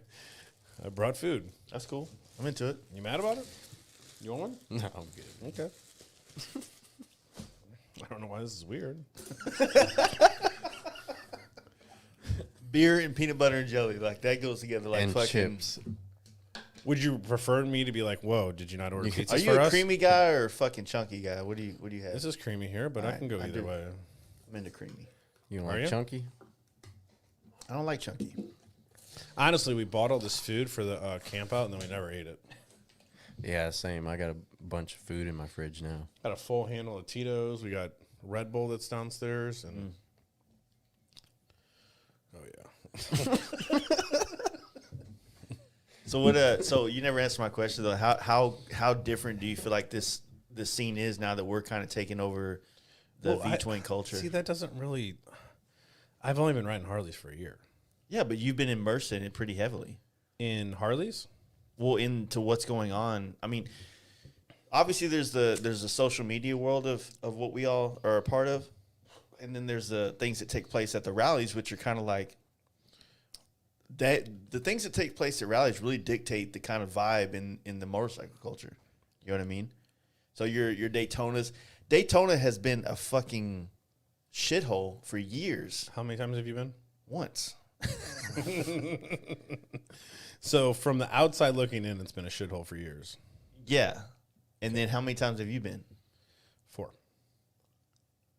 brought food.
That's cool. I'm into it.
You mad about it? You want one?
No, I'm good.
Okay. I don't know why this is weird.
Beer and peanut butter and jelly, like that goes together like
And
fucking.
chips.
Would you prefer me to be like, whoa, did you not order
You could-
pizzas
Are you
for
a
us?
creamy guy or a fucking chunky guy? What do you have?
This is creamy here, but I
Alright,
can go
I
either
do.
way.
I'm into creamy.
You don't
Are
like
you?
chunky?
I don't like chunky.
Honestly, we bought all this food for the Campout, and then we never ate it.
Yeah, same. I got a bunch of food in my fridge now.
Got a full handle of Tito's. We got Red Bull that's downstairs, and oh yeah.
So what? So you never answered my question though. How different do you feel like this scene is now that we're kind of taking over the
Well,
V-twin culture?
See, that doesn't really. I've only been riding Harleys for a year.
Yeah, but you've been immersed in it pretty heavily.
In Harleys,
Well, into what's going on. I mean, obviously there's a social media world of what we all are a part of, and then there's the things that take place at the rallies, which are kind of like that. The things that take place at rallies really dictate the kind of vibe in the motorcycle culture. You know what I mean? So your Daytona has been a fucking shithole for years.
how many times have you been?
Once.
So from the outside looking in, it's been a shithole for years.
Yeah. And then how many times have you been?
4.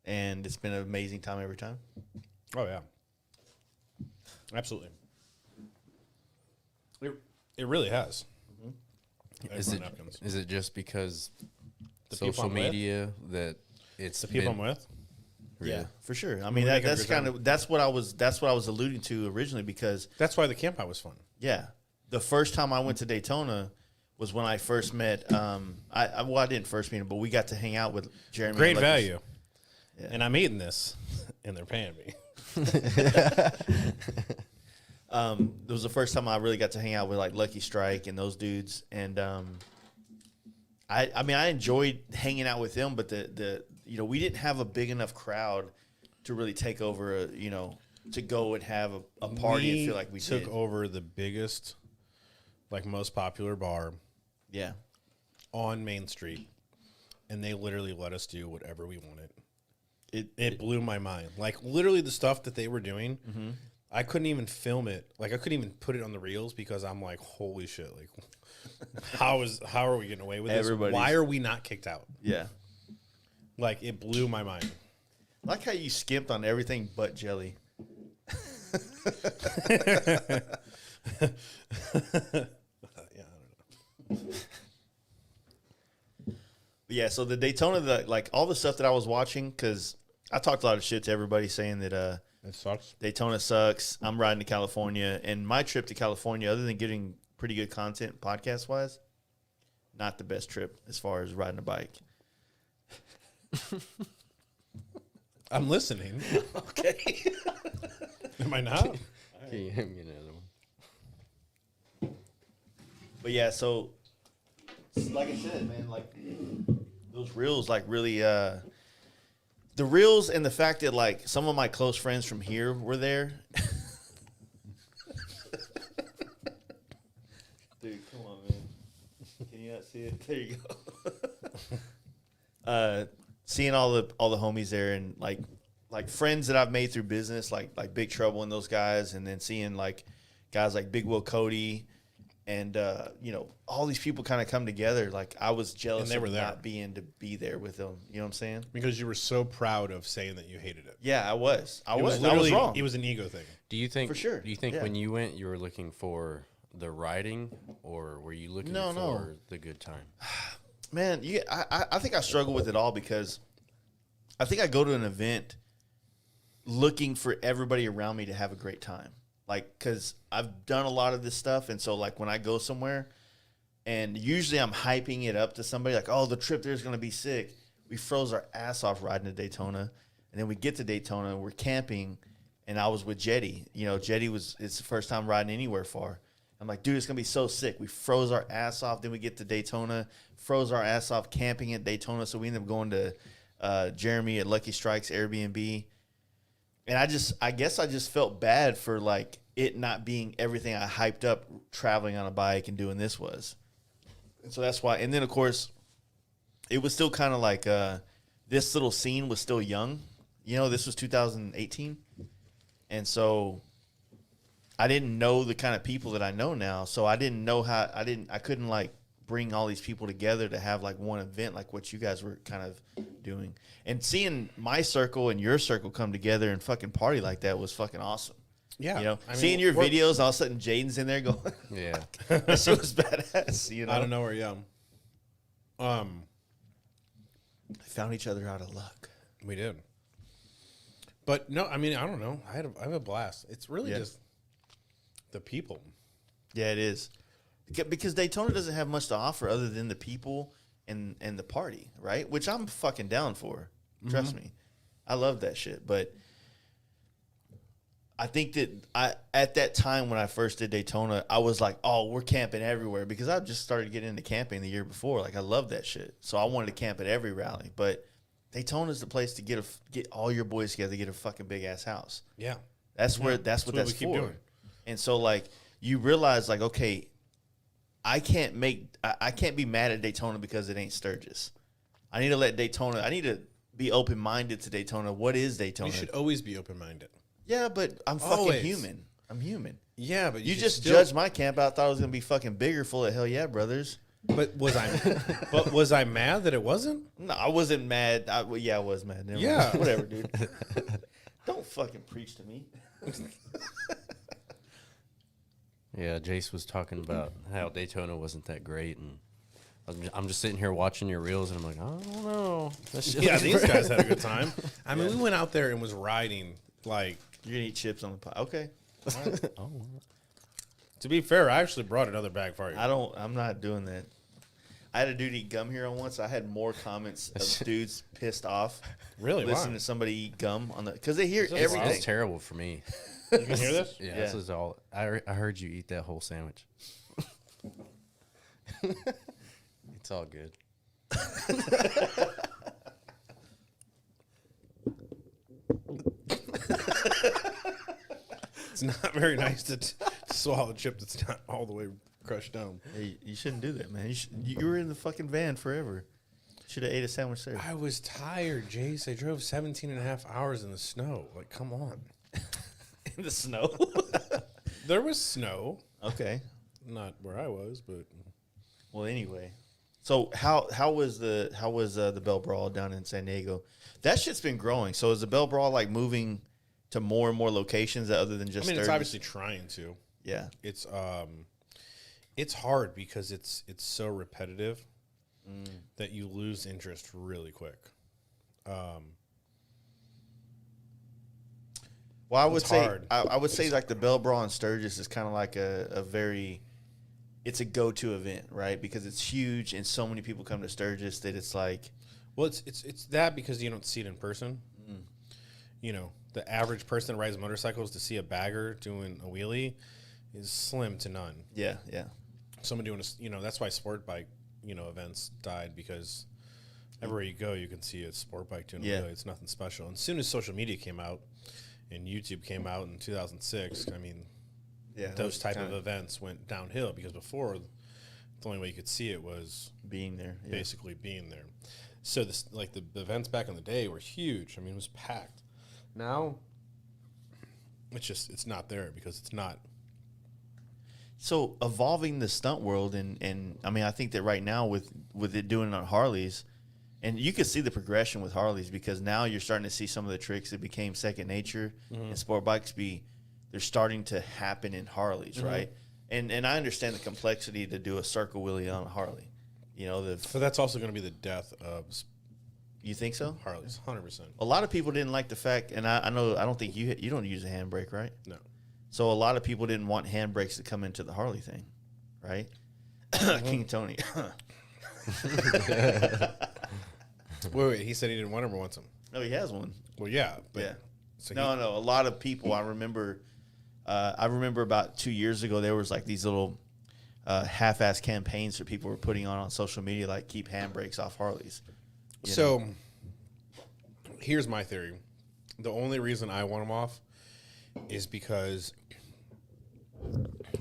and it's been an amazing time every time.
Oh yeah, absolutely. It really has.
Is it just because
The people
social
I'm with?
media that it's
The people
been,
I'm with.
Yeah, for sure. I mean,
making a
that's
good time.
kind of that's what I was alluding to originally because
That's why the Campout was fun.
yeah, the first time I went to Daytona was when I first met. I didn't first meet him, but we got to hang out with Jeremy.
Great
and
value.
Yeah.
And I'm eating this, and they're paying me.
It was the first time I really got to hang out with like Lucky Strike and those dudes, and I mean I enjoyed hanging out with them, but the we didn't have a big enough crowd to really take over to go and have a party and feel like we
took
did.
over the biggest, like most popular bar
Yeah,
on Main Street, and they literally let us do whatever we wanted.
it
It blew my mind. Like literally the stuff that they were doing,
Mm-hmm.
I couldn't even film it. Like I couldn't even put it on the reels because I'm like, holy shit! Like, how are we getting away with this?
Everybody's-
Why are we not kicked out?
yeah.
Like it blew my mind.
I like how you skimped on everything but jelly.
Yeah, I don't know.
But yeah, so the Daytona, like all the stuff that I was watching, because I talked a lot of shit to everybody saying that
It sucks.
Daytona sucks. I'm riding to California, and my trip to California, other than getting pretty good content podcast wise, not the best trip as far as riding a bike.
I'm listening.
Okay.
Am I not?
Can you hand me another one?
But yeah, so like I said, man, like those reels, like really, the reels and the fact that like some of my close friends from here were there. Dude, come on, man. Can you not see it? There you go. Seeing all the homies there and like friends that I've made through business, like Big Trouble and those guys, and then seeing like guys like Big Will Cody and all these people kind of come together. Like I was jealous
And they were
of
there.
not being to be there with them. You know what I'm saying?
Because you were so proud of saying that you hated it.
Yeah, I was. I was
literally
wrong.
It was an ego thing.
Do you think
For sure,
Do you think
yeah.
when you went, you were looking for the riding, or were you looking
No,
for
no.
the good time?
Man, I think I struggle with it all because I think I go to an event looking for everybody around me to have a great time. Like, because I've done a lot of this stuff. And so, like, when I go somewhere, and usually I'm hyping it up to somebody, like, oh, the trip there's going to be sick. We froze our ass off riding to Daytona. And then we get to Daytona, we're camping, and I was with Jetty. Jetty it's the first time riding anywhere far. I'm like, dude, it's going to be so sick. We froze our ass off. Then we get to Daytona, froze our ass off camping at Daytona. So we ended up going to Jeremy at Lucky Strike's Airbnb. And I guess I just felt bad for like it not being everything I hyped up traveling on a bike and doing this was. And so that's why. And then of course, it was still kind of like this little scene was still young. This was 2018. And so I didn't know the kind of people that I know now. So I didn't know I couldn't like bring all these people together to have like one event like what you guys were kind of doing. And seeing my circle and your circle come together and fucking party like that was fucking awesome.
Yeah.
Seeing your videos, all of a sudden Jaden's in there going,
Yeah.
that shit was badass,
I don't know where you
Found each other out of luck.
We did. But no, I mean, I don't know. I have a blast. It's really
Yeah.
just the people.
Yeah, it is. Because Daytona doesn't have much to offer other than the people and the party, right? Which I'm fucking down for. Trust me. I love that shit. But I think that at that time when I first did Daytona, I was like, oh, we're camping everywhere because I just started getting into camping the year before. Like, I love that shit. So I wanted to camp at every rally. But Daytona's the place to get all your boys together, get a fucking big-ass house.
Yeah.
That's what that's
what
for.
we keep doing.
And so, like, you realize, like, okay, I can't be mad at Daytona because it ain't Sturgis. I need to be open-minded to Daytona. What is Daytona?
You should always be open-minded.
Yeah, but I'm fucking
Always.
human. I'm human.
Yeah, but
You just
still
judged my camp out, thought it was going to be fucking bigger, full of hell yeah brothers.
But was I mad that it wasn't?
No, I wasn't mad. I was mad. Never
Yeah.
mind. Whatever, dude. Don't fucking preach to me.
Yeah, Jace was talking about how Daytona wasn't that great, and I'm just sitting here watching your reels, and I'm like, I don't know.
Yeah, these guys had a good time. I mean, we went out there and was riding like.
You're gonna eat chips on the pot. Okay.
Oh,
To be fair, I actually brought another bag for you.
I'm not doing that. I had a dude eat gum here on once. I had more comments of dudes pissed off.
Really?
Listening
Why?
to somebody eat gum on the because they hear
Is
everything.
That's terrible for me.
You can hear this?
Yeah,
Yeah.
this is all. I heard you eat that whole sandwich. It's all good.
It's not very nice to swallow a chip that's not all the way crushed down.
Hey, you shouldn't do that, man. You were in the fucking van forever. Should have ate a sandwich there.
I was tired, Jace. I drove 17 and a half hours in the snow. Like, come on.
In the snow.
There was snow.
Okay.
Not where I was, but
Well, anyway. So how was the Bell Brawl down in San Diego? That shit's been growing. So is the Bell Brawl like moving to more and more locations other than just?
I mean, it's
Sturgis?
obviously trying to.
Yeah.
It's hard because it's so repetitive that you lose interest really quick.
Well, I would
It's
say
hard.
I would say like the Bell Brawl in Sturgis is kind of like a very, it's a go-to event, right? Because it's huge and so many people come to Sturgis that it's like,
Well, it's that because you don't see it in person. You know, the average person that rides motorcycles to see a bagger doing a wheelie is slim to none.
yeah.
Someone doing that's why sport bike, events died because everywhere you go, you can see a sport bike doing a
Yeah.
wheelie. It's nothing special. And as soon as social media came out and YouTube came out in 2006, I mean,
Yeah.
those type of events went downhill because before the only way you could see it was
being there. Yeah.
basically being there. So this like the events back in the day were huge. I mean, it was packed. Now it's not there because it's not.
So evolving the stunt world and I mean I think that right now with it doing on Harleys, and you can see the progression with Harleys because now you're starting to see some of the tricks that became second nature and sport bikes they're starting to happen in Harleys, right? And I understand the complexity to do a circle wheelie on a Harley.
But that's also going to be the death of
You think so?
Harleys, 100%.
A lot of people didn't like the fact, and I don't think you don't use a handbrake, right?
No.
So a lot of people didn't want handbrakes to come into the Harley thing, right? King Tony.
Wait, he said he didn't want him or wants him.
No, he has one.
Well, yeah, but
Yeah.
so
No. A lot of people. I remember about 2 years ago there was like these little half-ass campaigns that people were putting on social media, like keep handbrakes off Harleys.
So here's my theory: the only reason I want them off is because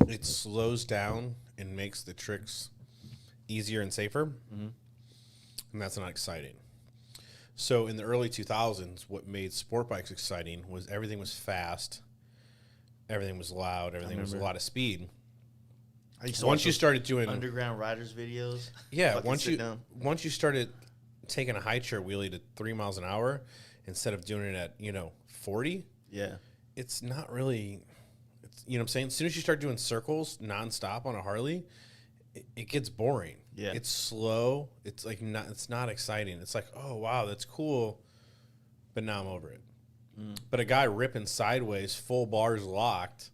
it slows down and makes the tricks easier and safer, and that's not exciting. So in the early 2000s, what made sport bikes exciting was everything was fast, everything was loud, everything was a lot of speed.
I used to
Once
watch
you
those
started doing
Underground Riders videos.
Yeah,
Fucking sit down.
once you started taking a high chair wheelie to 3 miles an hour instead of doing it at 40,
Yeah.
it's not really. It's, you know what I'm saying. As soon as you start doing circles nonstop on a Harley, it gets boring.
Yeah.
It's slow. It's like not. It's not exciting. It's like, oh wow, that's cool, but now I'm over it. But a guy ripping sideways, full bars locked.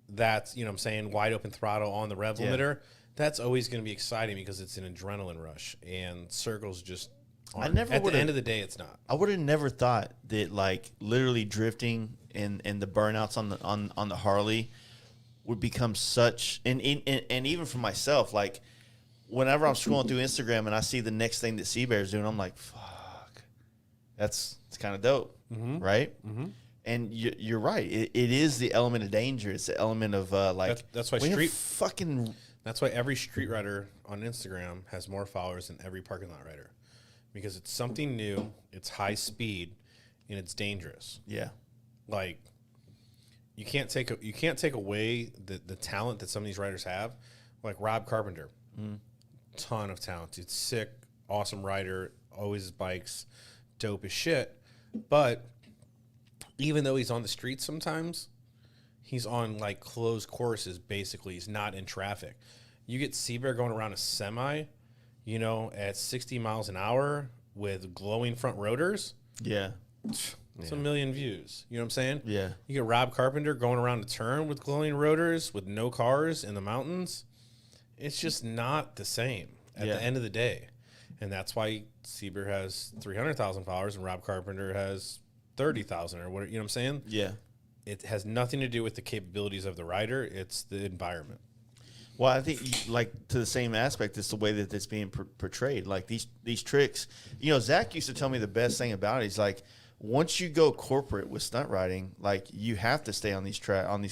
That's what I'm saying, wide open throttle on the rev limiter. That's always going to be exciting because it's an adrenaline rush, and circles just. Aren't. At the end of the day, it's not.
I would have never thought that like literally drifting and the burnouts on the Harley would become such and even for myself, like whenever I'm scrolling through Instagram and I see the next thing that Seabear's doing, I'm like, fuck, it's kind of dope, right? Mm-hmm. And you're right. It is the element of danger. It's the element of like
that's why
we have
fucking. That's why every street rider on Instagram has more followers than every parking lot rider, because it's something new, it's high speed, and it's dangerous.
Yeah.
Like you can't take away the talent that some of these riders have. Like Rob Carpenter, ton of talent. Dude, sick, awesome rider, always bikes, dope as shit. But even though he's on the streets sometimes, he's on like closed courses. Basically, he's not in traffic. You get Seabear going around a semi, you know, at 60 miles an hour with glowing front rotors.
Yeah.
It's a million views. You know what I'm saying?
Yeah.
You get Rob Carpenter going around a turn with glowing rotors with no cars in the mountains. It's just not the same at the end of the day. And that's why Seabear has 300,000 followers and Rob Carpenter has 30,000 or whatever. You know what I'm saying?
Yeah.
It has nothing to do with the capabilities of the rider. It's the environment.
Well, I think, like, to the same aspect, it's the way that it's being portrayed. Like, these tricks. You know, Zach used to tell me the best thing about it. He's like, once you go corporate with stunt riding, like, you have to stay on these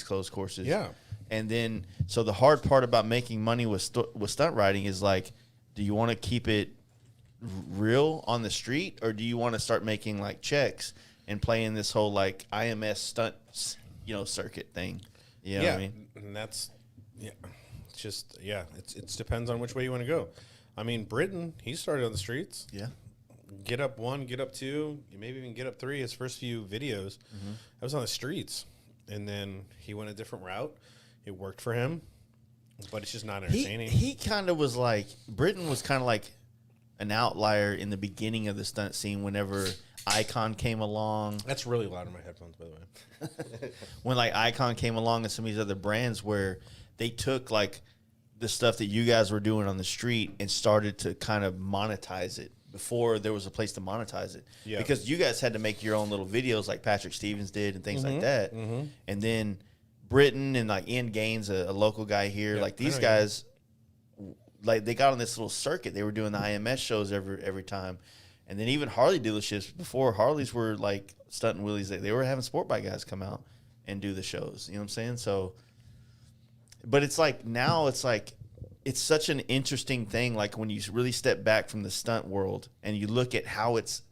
closed courses.
Yeah.
And then, so the hard part about making money with stunt riding is, like, do you want to keep it real on the street, or do you want to start making, like, checks and playing this whole, like, IMS stunt, you know, circuit thing? You know what I mean?
And that's, it's just, it depends on which way you want to go. I mean, Britain, he started on the streets.
Yeah.
Get Up 1, Get Up 2, maybe even Get Up 3, his first few videos, that was on the streets. And then he went a different route. It worked for him, but it's just not entertaining.
He kind of was like, Britain was kind of like an outlier in the beginning of the stunt scene whenever Icon came along.
That's really loud in my headphones, by the way.
When, like, Icon came along and some of these other brands where they took, like, the stuff that you guys were doing on the street and started to kind of monetize it before there was a place to monetize it.
Yeah.
Because you guys had to make your own little videos like Patrick Stevens did and things like that. And then Britain and, like, Ian Gaines, a local guy here, like, these guys, like, they got on this little circuit. They were doing the IMS shows every time. And then even Harley dealerships, before Harleys were, like, stunting wheelies, they were having sport bike guys come out and do the shows. You know what I'm saying? So, but it's like, now it's like, it's such an interesting thing. Like, when you really step back from the stunt world and you look at how it's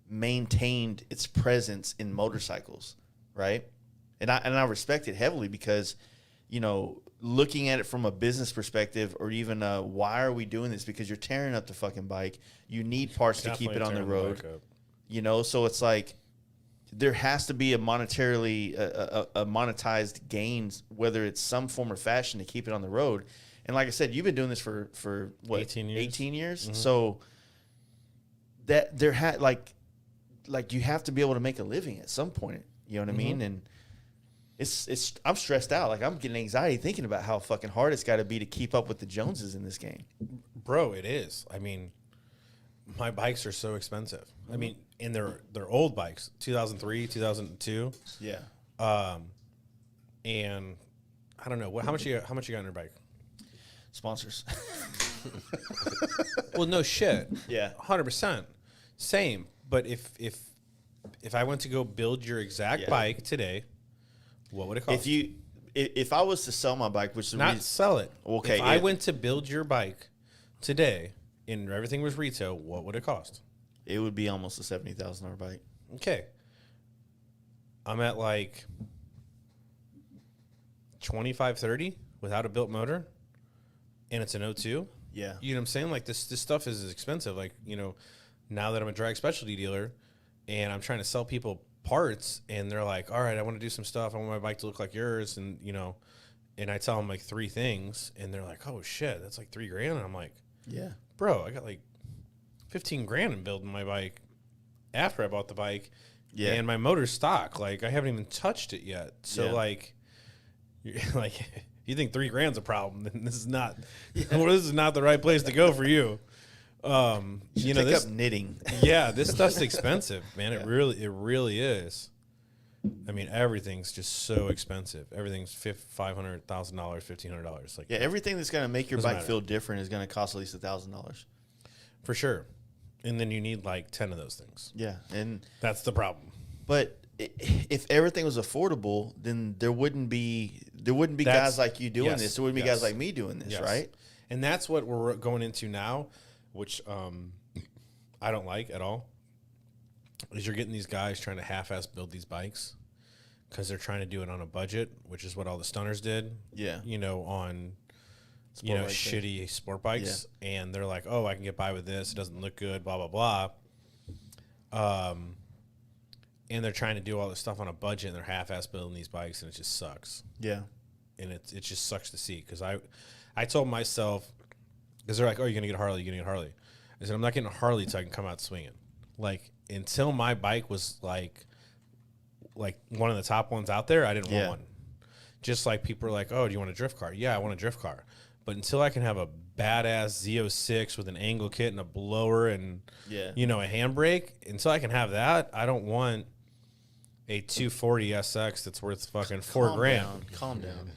maintained its presence in motorcycles, right? And I respect it heavily because, you know, looking at it from a business perspective, or even why are we doing this? Because you're tearing up the fucking bike. You need parts to keep it on the road. You know, so it's like there has to be a monetarily a monetized gains, whether it's some form or fashion, to keep it on the road. And like I said, you've been doing this for what, 18 years? 18 years? So that there had like you have to be able to make a living at some point. You know what I mean? And it's I'm stressed out. Like, I'm getting anxiety thinking about how fucking hard it's got to be to keep up with the Joneses in this game.
Bro, it is. I mean, my bikes are so expensive. I mean, and they're old bikes, 2003, 2002.
Yeah.
And I don't know how much you got on your bike?
Sponsors.
Well, no shit.
Yeah.
100%. Same. But if I went to go build your exact bike today, what would it cost?
If I was to sell my bike, which is
not sell it.
Okay.
If I went to build your bike today and everything was retail, what would it cost?
It would be almost a $70,000 bike.
Okay. I'm at like 25, 30 without a built motor, and it's an 02.
Yeah.
You know what I'm saying? Like, this stuff is expensive. Like, you know, now that I'm a drag specialty dealer and I'm trying to sell people parts, and they're like, all right, I want to do some stuff. I want my bike to look like yours. And, you know, and I tell them like 3 things, and they're like, oh shit, that's like $3,000. And I'm like,
yeah,
bro, I got like 15 grand in building my bike after I bought the bike. Yeah. And my motor's stock. Like, I haven't even touched it yet. So like, you're like, you think $3,000's a problem, then this is not, well, this is not the right place to go for you. You know,
this up knitting.
Yeah, this stuff's expensive, man. It really is. I mean, everything's just so expensive. Everything's $500,000, $1,500. Like,
yeah, everything that's gonna make your bike feel different is gonna cost at least $1,000
for sure. And then you need like 10 of those things.
Yeah, and
that's the problem.
But if everything was affordable, then there wouldn't be guys like you doing this. There wouldn't be guys like me doing this, right?
And that's what we're going into now, which I don't like at all, is you're getting these guys trying to half-ass build these bikes because they're trying to do it on a budget, which is what all the stunners did.
Yeah.
You know, on shitty sport bikes, and they're like, oh, I can get by with this. It doesn't look good, blah, blah, blah. And they're trying to do all this stuff on a budget, and they're half-ass building these bikes, and it just sucks.
Yeah.
And it just sucks to see, because I told myself, because they're like, oh, you're going to get a Harley, you're going to get a Harley. I said, I'm not getting a Harley until I can come out swinging. Like, until my bike was like one of the top ones out there, I didn't want one. Just like people are like, oh, do you want a drift car? Yeah, I want a drift car. But until I can have a badass Z06 with an angle kit and a blower and, a handbrake, until I can have that, I don't want a 240 SX that's worth fucking $4,000.
Calm down.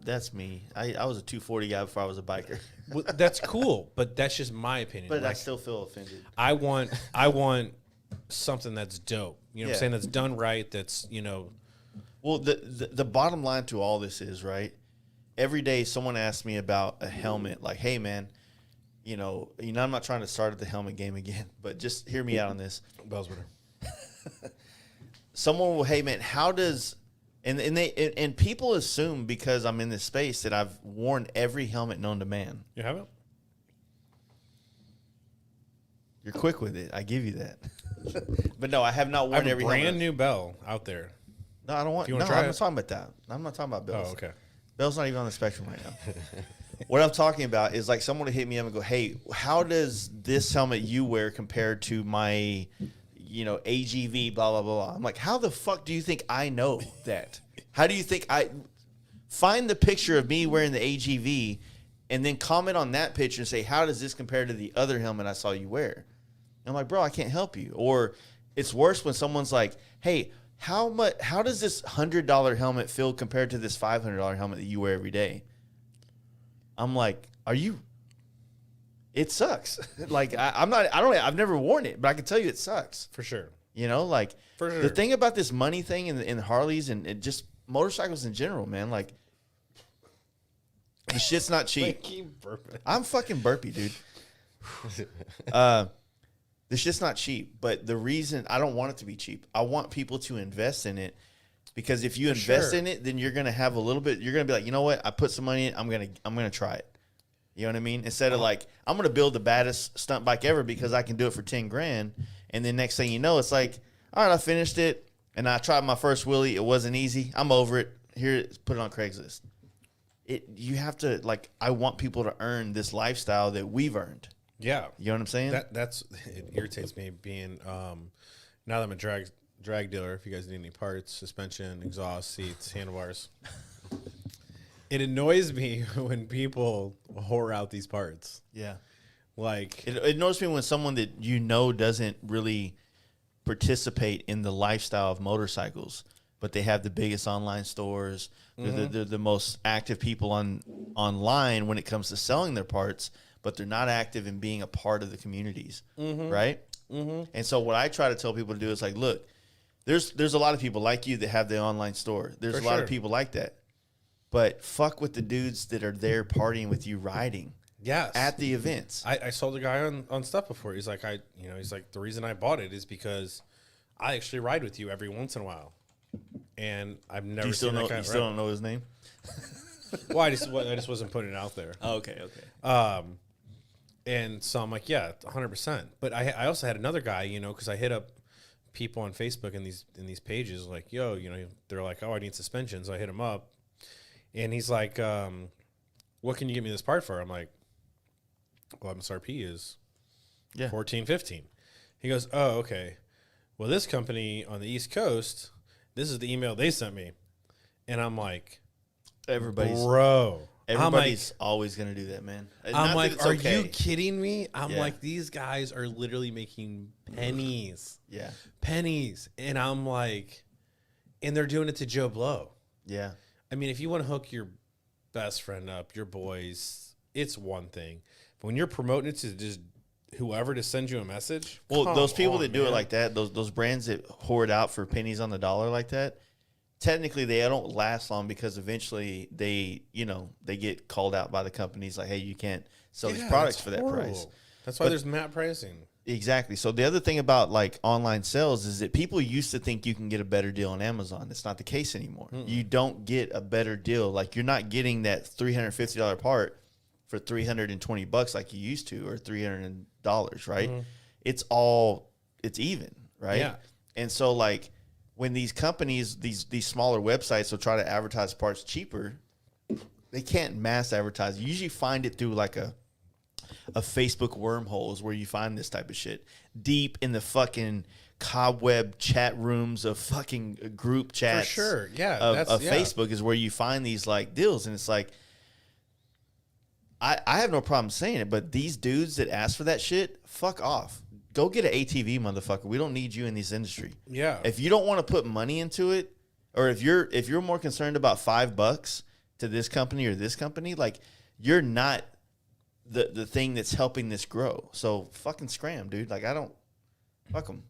That's me. I was a 240 guy before I was a biker.
Well, that's cool, but that's just my opinion.
But I still feel offended.
I want something that's dope. You know what I'm saying? That's done right. That's,
Well, the bottom line to all this is, right, every day someone asks me about a helmet, like, hey, man, I'm not trying to start at the helmet game again, but just hear me out on this.
Bells with her.
Someone will, hey, man, how does and people assume because I'm in this space that I've worn every helmet known to man.
You haven't?
You're quick with it. I give you that. But no, I have not worn every helmet.
Brand new Bell out there.
No, I don't want. No, I'm not talking about that. I'm not talking about Bells.
Oh, okay.
Bell's not even on the spectrum right now. What I'm talking about is like someone to hit me up and go, hey, how does this helmet you wear compare to my, AGV, blah, blah, blah, blah. I'm like, how the fuck do you think I know that? How do you think find the picture of me wearing the AGV and then comment on that picture and say, how does this compare to the other helmet I saw you wear? And I'm like, bro, I can't help you. Or it's worse when someone's like, hey, how does this $100 helmet feel compared to this $500 helmet that you wear every day? I'm like, it sucks. Like I've never worn it, but I can tell you it sucks.
For sure.
For sure. The thing about this money thing in Harleys and just motorcycles in general, man, like the shit's not cheap.
Keep burping.
I'm fucking burpy, dude. This shit's not cheap, but the reason I don't want it to be cheap, I want people to invest in it, because if you invest in it, then you're gonna have a little bit. You're gonna be like, you know what? I put some money in. I'm gonna try it. You know what I mean? Instead of like, I'm gonna build the baddest stunt bike ever because I can do it for $10,000, and then next thing you know, it's like, all right, I finished it, and I tried my first wheelie. It wasn't easy. I'm over it. Here, put it on Craigslist. You have to, like, I want people to earn this lifestyle that we've earned.
Yeah.
You know what I'm saying?
It irritates me being, now that I'm a drag dealer, if you guys need any parts, suspension, exhaust, seats, handlebars. It annoys me when people whore out these parts.
Yeah.
Like,
it annoys me when someone that doesn't really participate in the lifestyle of motorcycles, but they have the biggest online stores. Mm-hmm. They're the most active people online when it comes to selling their parts, but they're not active in being a part of the communities, right? Mm-hmm. And so what I try to tell people to do is like, look, there's a lot of people like you that have the online store. There's a lot of people like that. But fuck with the dudes that are there partying with you riding.
Yes.
At the events.
I sold a guy on stuff before. He's like, the reason I bought it is because I actually ride with you every once in a while. And I've never seen that guy.
You still don't know his name?
Well, I just wasn't putting it out there.
Oh, okay.
And so I'm like, yeah, 100%. But I also had another guy, because I hit up people on Facebook in these pages like, yo, they're like, oh, I need suspensions. So I hit him up. And he's like, what can you get me this part for? I'm like, well, MSRP is $14.15. He goes, oh, okay. Well, this company on the East Coast, this is the email they sent me. And I'm like,
everybody's always going to do that, man.
I'm like, are you kidding me? I'm like, these guys are literally making pennies.
Yeah.
Pennies. And I'm like, and they're doing it to Joe Blow.
Yeah.
I mean, if you want to hook your best friend up, your boys, it's one thing. But when you're promoting it to just whoever to send you a message.
Well, those people that do it like that, those brands that hoard out for pennies on the dollar like that, technically they don't last long because eventually they get called out by the companies like, hey, you can't sell these products for that price.
That's why there's MAP pricing.
Exactly. So the other thing about like online sales is that people used to think you can get a better deal on Amazon. It's not the case anymore. You don't get a better deal. Like you're not getting that $350 part for $320 like you used to, or $300, right? It's even, right?
Yeah.
And so like when these companies, these smaller websites will try to advertise parts cheaper, they can't mass advertise. You usually find it through like a Facebook wormholes where you find this type of shit deep in the fucking cobweb chat rooms of fucking group chats.
For sure. Yeah.
Of Facebook is where you find these like deals. And it's like, I have no problem saying it, but these dudes that ask for that shit, fuck off. Go get an ATV, motherfucker. We don't need you in this industry.
Yeah.
If you don't want to put money into it, or if you're more concerned about $5 to this company or this company, like you're not the thing that's helping this grow. So fucking scram, dude. Like fuck them.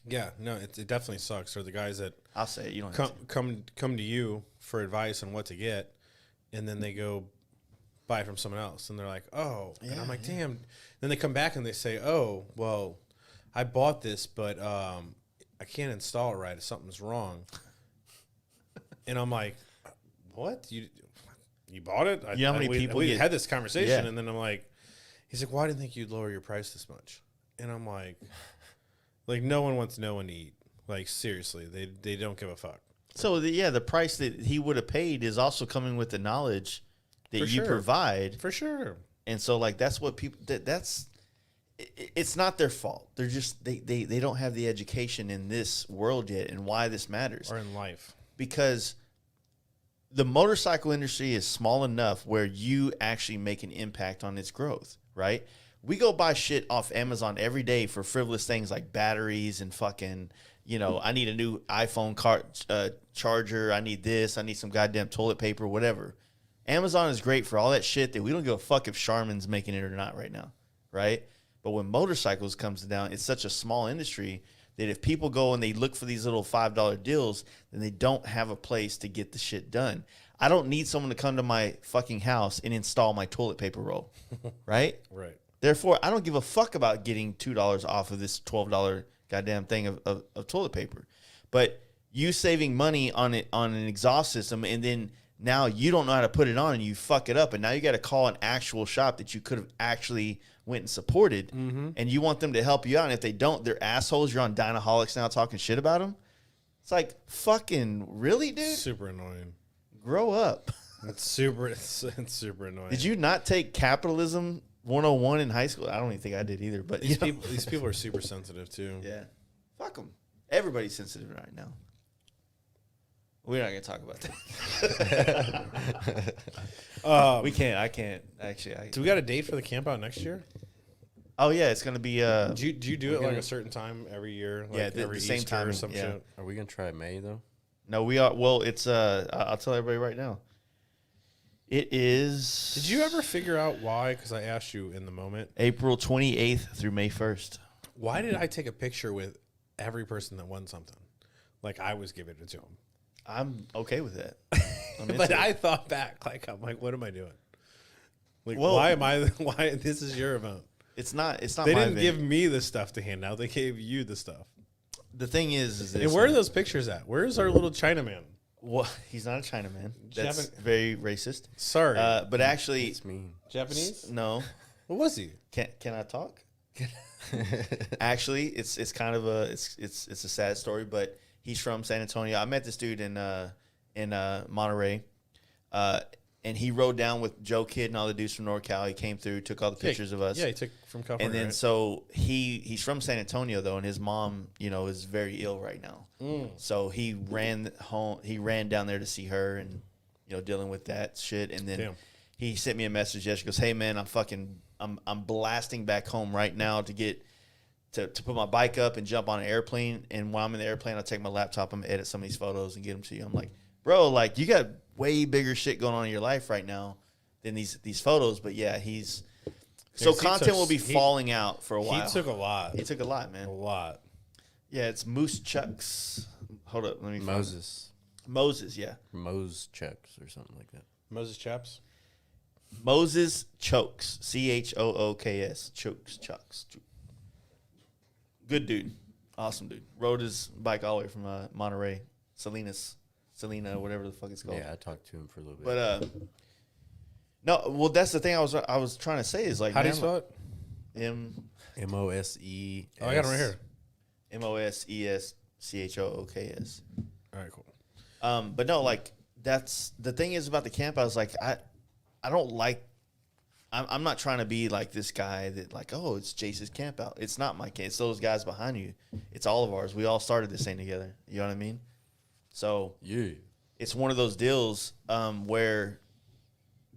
Yeah, no, it definitely sucks. Or the guys that
I'll say it. You don't have to.
come to you for advice on what to get, and then they go buy from someone else, and they're like, oh, and I'm like, damn. Then they come back and they say, oh, well, I bought this, but I can't install it right. Something's wrong. And I'm like, what? You bought it?
You know how many people
we had this conversation,
Yeah.
and then I'm like, he's like, well, I didn't think you'd lower your price this much. And I'm like no one wants no one to eat. Like, seriously, they don't give a fuck.
So, the price that he would have paid is also coming with the knowledge that you provide.
For sure.
And so, like, that's what people, it's not their fault. They're just, they don't have the education in this world yet and why this matters.
Or in life.
Because the motorcycle industry is small enough where you actually make an impact on its growth, right? We go buy shit off Amazon every day for frivolous things like batteries and fucking, I need a new iPhone charger. I need this. I need some goddamn toilet paper, whatever. Amazon is great for all that shit that we don't give a fuck if Charmin's making it or not right now, right? But when motorcycles comes down, it's such a small industry that if people go and they look for these little $5 deals, then they don't have a place to get the shit done. I don't need someone to come to my fucking house and install my toilet paper roll, right?
Right.
Therefore, I don't give a fuck about getting $2 off of this $12 goddamn thing of toilet paper. But you saving money on an exhaust system, and then now you don't know how to put it on and you fuck it up, and now you got to call an actual shop that you could have actually went and supported, and you want them to help you out. And if they don't, they're assholes. You're on Dynaholics now talking shit about them. It's like, fucking really, dude?
Super annoying.
Grow up.
It's super annoying.
Did you not take capitalism 101 in high school? I don't even think I did either. But
these people are super sensitive too.
Yeah. Fuck them. Everybody's sensitive right now. We're not going to talk about that. We can't. I can't. Actually.
Do we got a date for the Campout next year?
Oh, yeah. It's going to be...
Do you do it like a certain time every year? Like
the same
Easter
time
or some shit?
Are we going to try May, though?
No, we are... Well, it's... I'll tell everybody right now. It is...
Did you ever figure out why? Because I asked you in the moment.
April 28th through May 1st.
Why did I take a picture with every person that won something? Like I was giving it to them.
I'm okay with that.
But I thought back, I'm like, what am I doing? Like,
Well,
why this is your event?
It's not
They
my
didn't
event.
give me the stuff to hand out. They gave you the stuff.
The thing is
And where are those pictures at? Where's our little Chinaman?
Well, he's not a Chinaman. That's
Japan-
very racist.
Sorry.
But actually,
It's mean.
Japanese?
no.
What was he?
Can I talk? Actually, it's kind of it's a sad story, but he's from San Antonio. I met this dude in Monterey, and he rode down with Joe Kidd and all the dudes from NorCal. He came through, took all the pictures of us.
Yeah, he took from California.
And then
right?
so he's from San Antonio though, and his mom, is very ill right now. So he ran home. He ran down there to see her, and dealing with that shit. And then he sent me a message yesterday. He goes, "Hey man, I'm blasting back home right now to get to put my bike up and jump on an airplane. And while I'm in the airplane, I'll take my laptop and edit some of these photos and get them to you." I'm like, bro, like you got way bigger shit going on in your life right now than these photos. But yeah, so content will be falling out for a while.
He took a lot.
He took a lot, man.
A lot.
Yeah, it's Moose Chucks. Hold up, let me find
Moses.
Moses, yeah.
Mose checks or something like that.
Moses Chaps.
Moses Chokes. CHOOKS. Chokes. Chucks. Good dude. Awesome dude. Rode his bike all the way from Monterey. Selena, whatever the fuck it's called.
Yeah, I talked to him for a little bit.
But no, well, that's the thing I was trying to say is like,
How do you spell it?
Mose.
Oh, I got it right here.
Moseschooks.
All right, cool.
But no, like that's the thing is about the camp. I was like, I don't like. I'm not trying to be like this guy that like, oh, it's Jace's Campout. It's not my camp. It's those guys behind you. It's all of ours. We all started this thing together. You know what I mean? So
Yeah.
it's one of those deals where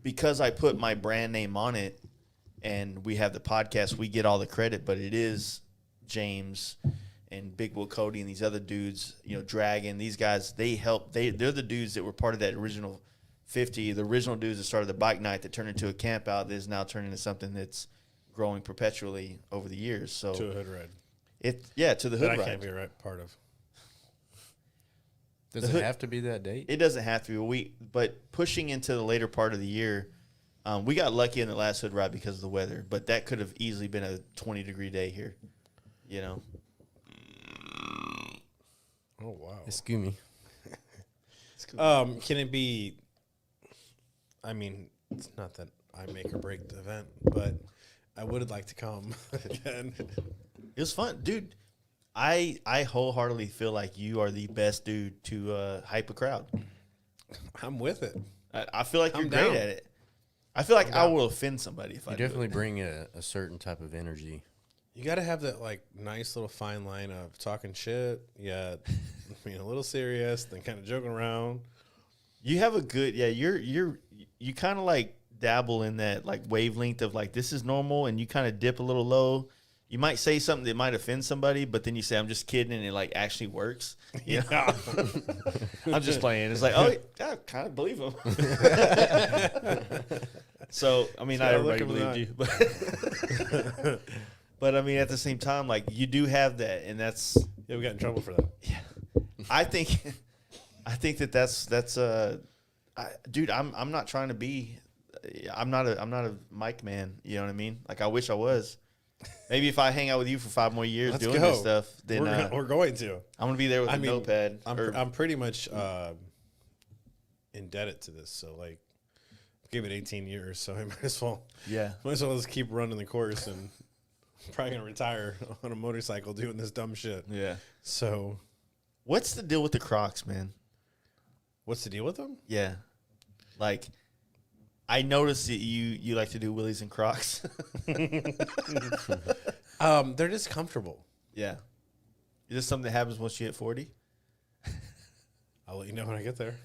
because I put my brand name on it and we have the podcast, we get all the credit, but it is James and Big Will Cody and these other dudes, you know, Dragon, these guys, they help. They're the dudes that were part of that original 50, the original dudes that started the bike night that turned into a camp out that is now turned into something that's growing perpetually over the years. So
To a hood ride.
To the hood
That I
ride.
can't be a part of.
Does it have to be that date?
It doesn't have to be. But pushing into the later part of the year, we got lucky in the last hood ride because of the weather. But that could have easily been a 20-degree day here. You know.
Oh, wow.
Excuse me.
Can it be? I mean, it's not that I make or break the event, but I would like to come again.
It was fun, dude. I wholeheartedly feel like you are the best dude to hype a crowd.
I'm with it.
I feel like you're
I'm
great
down.
at it. I feel like I will offend somebody if I
You
do
definitely
it.
bring a certain type of energy.
You got to have that like nice little fine line of talking shit, yeah, being a little serious, then kind of joking around.
You have a good you kind of like dabble in that like wavelength of like this is normal, and you kind of dip a little low. You might say something that might offend somebody, but then you say I'm just kidding, and it like actually works. You know?
Yeah.
I'm just playing. It's like, oh, I kind of believe him. So I mean, not everybody believed you, but but I mean, at the same time, like you do have that, and that's
Yeah, we got in trouble for that.
I think that's dude. I'm not trying to be. I'm not a mic man. You know what I mean? Like I wish I was. Maybe if I hang out with you for 5 more years
Let's
doing
go.
this stuff, then
We're going to.
I'm gonna be there with a notepad.
I'm pretty much indebted to this. So like, gave it 18 years, so I might as well just keep running the course, and I'm probably gonna retire on a motorcycle doing this dumb shit.
Yeah.
So,
What's the deal with the Crocs, man?
what's the deal with them?
Yeah. Like, I noticed that you like to do wheelies and Crocs.
They're just comfortable.
Yeah. Is this something that happens once you hit 40?
I'll let you know when I get there.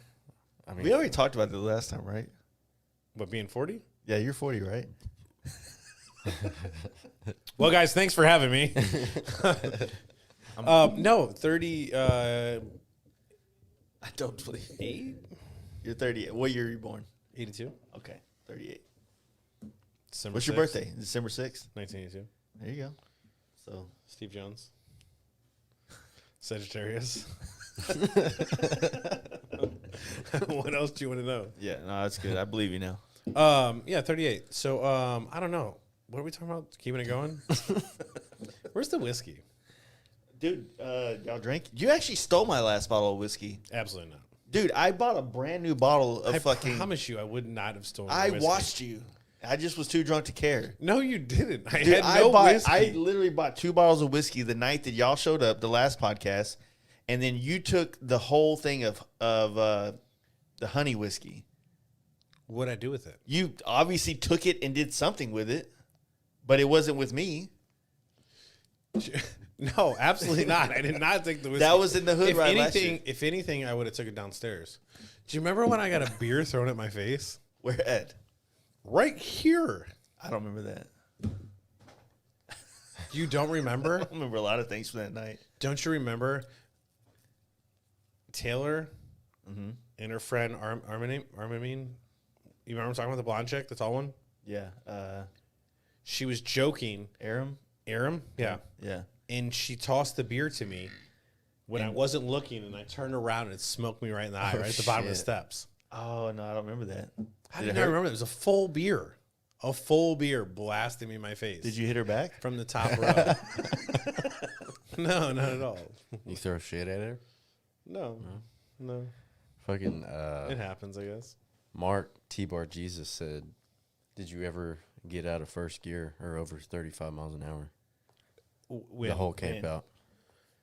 I mean,
We already talked about this last time, right?
But being 40?
Yeah, you're 40, right?
Well, guys, thanks for having me. No, 30.
I don't believe
8?
You're 38. What year are you born?
82.
Okay, 38.
December
What's your
6th,
birthday? December 6th?
1982.
There you go. So,
Steve Jones. Sagittarius. What else do you want to know?
yeah, no, that's good. I believe you now.
Yeah, 38. So, I don't know. What are we talking about? Keeping it going? Where's the whiskey?
Dude, y'all drink? You actually stole my last bottle of whiskey.
Absolutely not.
Dude, I bought a brand new bottle of
I
fucking...
promise you, I would not have stolen
I
your whiskey.
watched you. I just was too drunk to care.
No, you didn't. I
Dude,
had no whiskey.
I literally bought 2 bottles of whiskey the night that y'all showed up, the last podcast, and then you took the whole thing of the honey whiskey.
What'd I do with it?
You obviously took it and did something with it, but it wasn't with me.
No, absolutely not. I did not take the whiskey.
That was in the hood right last year.
If anything, I would have took it downstairs. Do you remember when I got a beer thrown at my face?
Where at?
Right here.
I don't remember that.
You don't remember?
I don't remember a lot of things from that night.
Don't you remember Taylor and her friend Armin? You remember I'm talking about the blonde chick, the tall one?
Yeah.
She was joking.
Aram?
Yeah.
Yeah.
And she tossed the beer to me when I wasn't looking, and I turned around and it smoked me right in the eye, right at the bottom of the
shit.
steps.
Oh, no, I don't remember that.
How
Did
did
it
I
hurt?
remember? It was a full beer. A full beer blasting me in my face.
Did you hit her back?
From the top row. No, not at all.
You throw shit at her?
No.
Fucking
It happens, I guess.
Mark T-Bar Jesus said, "Did you ever get out of first gear or over 35 miles an hour?" The whole camp out.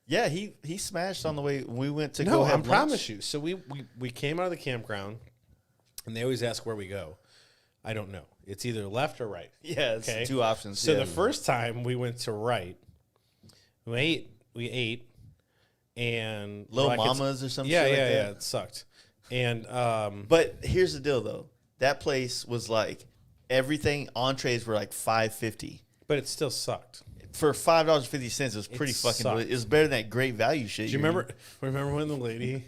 Yeah, he smashed on the way we went to
No,
go
I
have lunch.
promise you. So we came out of the campground, and they always ask where we go. I don't know. It's either left or right.
Yeah, it's
Okay.
2 options.
So
yeah.
the first time we went to right, we ate, and
Little
we're like, it's-
Mamas or something.
Yeah,
like
yeah,
that.
yeah. It sucked. And
But here's the deal, though. That place was like everything. Entrees were like $5.50
but it still sucked.
for $5.50. It was pretty fucking.
sucked.
It was better than that great value shit.
Do you remember when the lady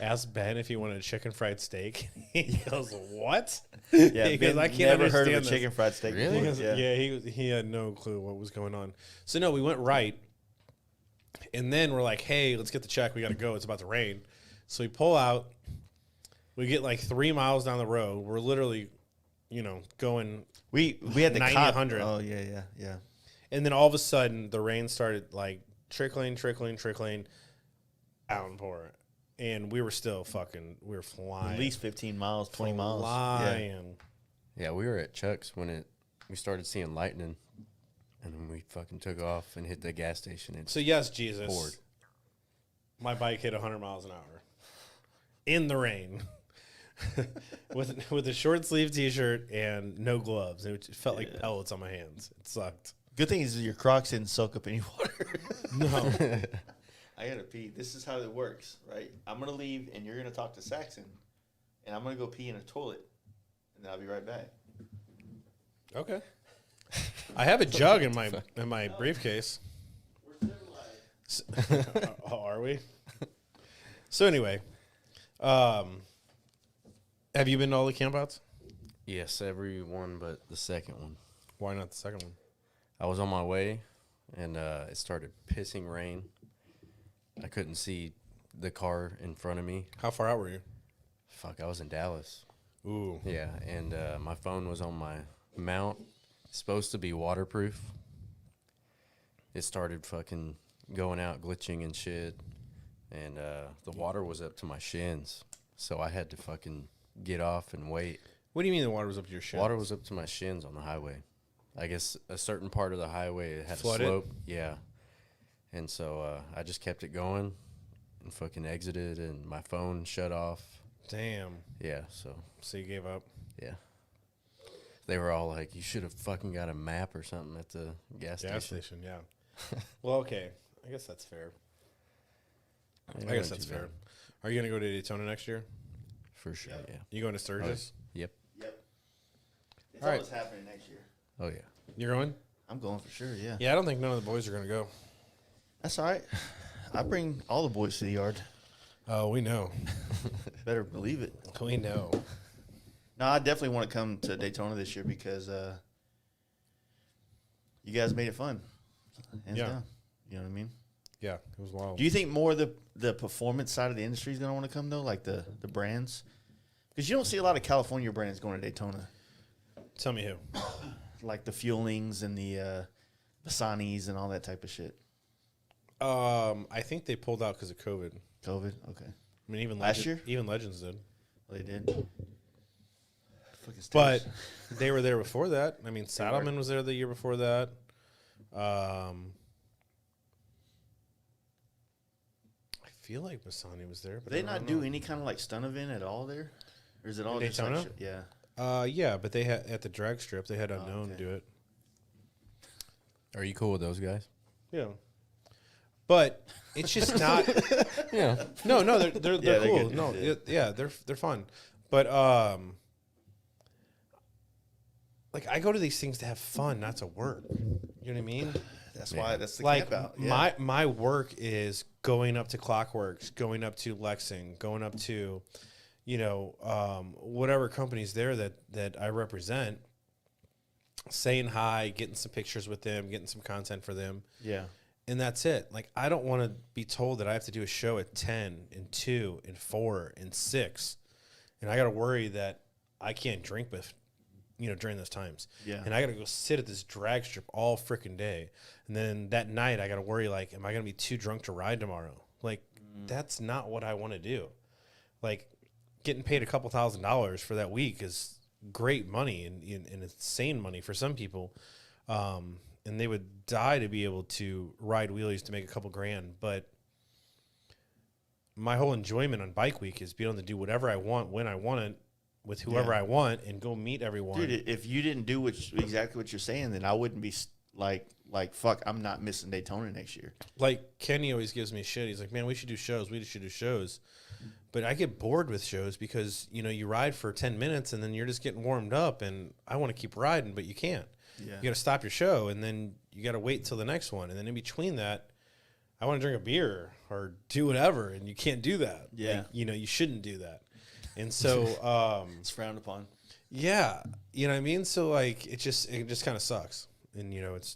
asked Ben if he wanted a chicken fried steak? He goes, "What?"
Yeah,
he goes,
Ben
"I can't
never heard of a
understand this."
chicken fried steak.
Really?
before.
Because,
Yeah.
he had no clue what was going on. So no, we went right, and then we're like, "Hey, let's get the check. We got to go. It's about to rain." So we pull out. We get like 3 miles down the road. We're literally, going,
We had the
90,
cop.
100.
Oh yeah.
and then all of a sudden the rain started like trickling, downpour, and we were still we were flying.
At least 15 miles, 20 miles. Yeah.
Flying.
Yeah, we were at Chuck's when we started seeing lightning, and then we fucking took off and hit the gas station. And
So yes, Jesus,
poured.
my bike hit 100 miles an hour in the rain. with a short sleeve T-shirt and no gloves. It felt like pellets on my hands. It sucked.
Good thing is your Crocs didn't soak up any water.
No.
I gotta pee. This is how it works, right? I'm gonna leave, and you're gonna talk to Saxon, and I'm gonna go pee in a toilet, and then I'll be right back.
Okay. I have a jug in my briefcase.
We're civilized.
Oh, are we? So anyway, have you been to all the campouts?
yes, every one but the second one.
Why not the second one?
I was on my way, and it started pissing rain. I couldn't see the car in front of me.
How far out were you?
Fuck, I was in Dallas.
Ooh.
Yeah, and my phone was on my mount. It's supposed to be waterproof. It started fucking going out, glitching and shit. And the water was up to my shins. So I had to fucking get off and wait.
What do you mean the water was up to your shins?
Water was up to my shins on the highway. I guess a certain part of the highway had
Flooded?
a slope. Yeah. And so I just kept it going and fucking exited, and my phone shut off.
Damn.
Yeah, so,
So you gave up.
yeah. They were all like, you should have fucking got a map or something at the gas
Gas
station.
station, yeah. Well, okay. I guess that's fair.
Yeah,
I guess
not
that's
too
fair.
bad.
Are you going to go to Daytona next year?
For sure,
Yep.
yeah.
You going to Sturgis?
Yep.
Yep. It's
All right.
always happening next year.
Oh, yeah.
You're going?
I'm going for sure, yeah.
Yeah, I don't think none of the boys are going to go.
That's all right. I bring all the boys to the yard.
Oh, we know.
Better believe it.
We know.
No, I definitely want to come to Daytona this year because you guys made it fun. Hands
Yeah.
down. You know what I mean?
Yeah, it was wild.
Do you think more of the performance side of the industry is going to want to come, though, like the brands? Because you don't see a lot of California brands going to Daytona,
Tell me who.
like the Fuelings and the Basanis and all that type of shit.
I think they pulled out because of COVID.
COVID? Okay.
I mean, even
Last year?
Even Legends did.
Well, they did. Fucking
But
stinks.
they were there before that. I mean,
were.
Saddleman was there the year before that. I feel like Bassani was there. But
They
I
not
don't
do
know.
any kind of like stunt event at all there? Or is it all
In
just like
Daytona?
yeah.
Yeah, but they had at the drag strip. They had Unknown
okay.
do it.
Are you cool with those guys?
Yeah, but it's just not.
Yeah.
No, they're
they're
cool.
good.
No,
Yeah.
yeah, they're fun. But like I go to these things to have fun, not to work. You know what I mean?
That's why that's the
Like
camp out. Yeah.
my work is going up to Clockworks, going up to Lexin, going up to, whatever companies there that I represent, saying hi, getting some pictures with them, getting some content for them.
Yeah.
And that's it. Like, I don't want to be told that I have to do a show at 10 and 2 and 4 and 6. And I got to worry that I can't drink during those times.
Yeah.
And I got to go sit at this drag strip all freaking day. And then that night I got to worry, like, am I going to be too drunk to ride tomorrow? Like, that's not what I want to do. Like, getting paid a couple $1,000s for that week is great money and insane money for some people. And they would die to be able to ride wheelies to make a couple grand. But my whole enjoyment on bike week is being able to do whatever I want, when I want it, with whoever I want, and go meet everyone.
Dude, if you didn't do exactly what you're saying, then I wouldn't be like, fuck, I'm not missing Daytona next year.
Like, Kenny always gives me shit. He's like, man, we should do shows. We should do shows. But I get bored with shows because, you ride for 10 minutes and then you're just getting warmed up, and I want to keep riding, but you can't.
Yeah.
You got to stop your show, and then you got to wait till the next one. And then in between that, I want to drink a beer or do whatever, and you can't do that.
Yeah.
Like, you shouldn't do that. And so,
it's frowned upon.
Yeah, you know what I mean? So, like, it just kind of sucks. And, it's,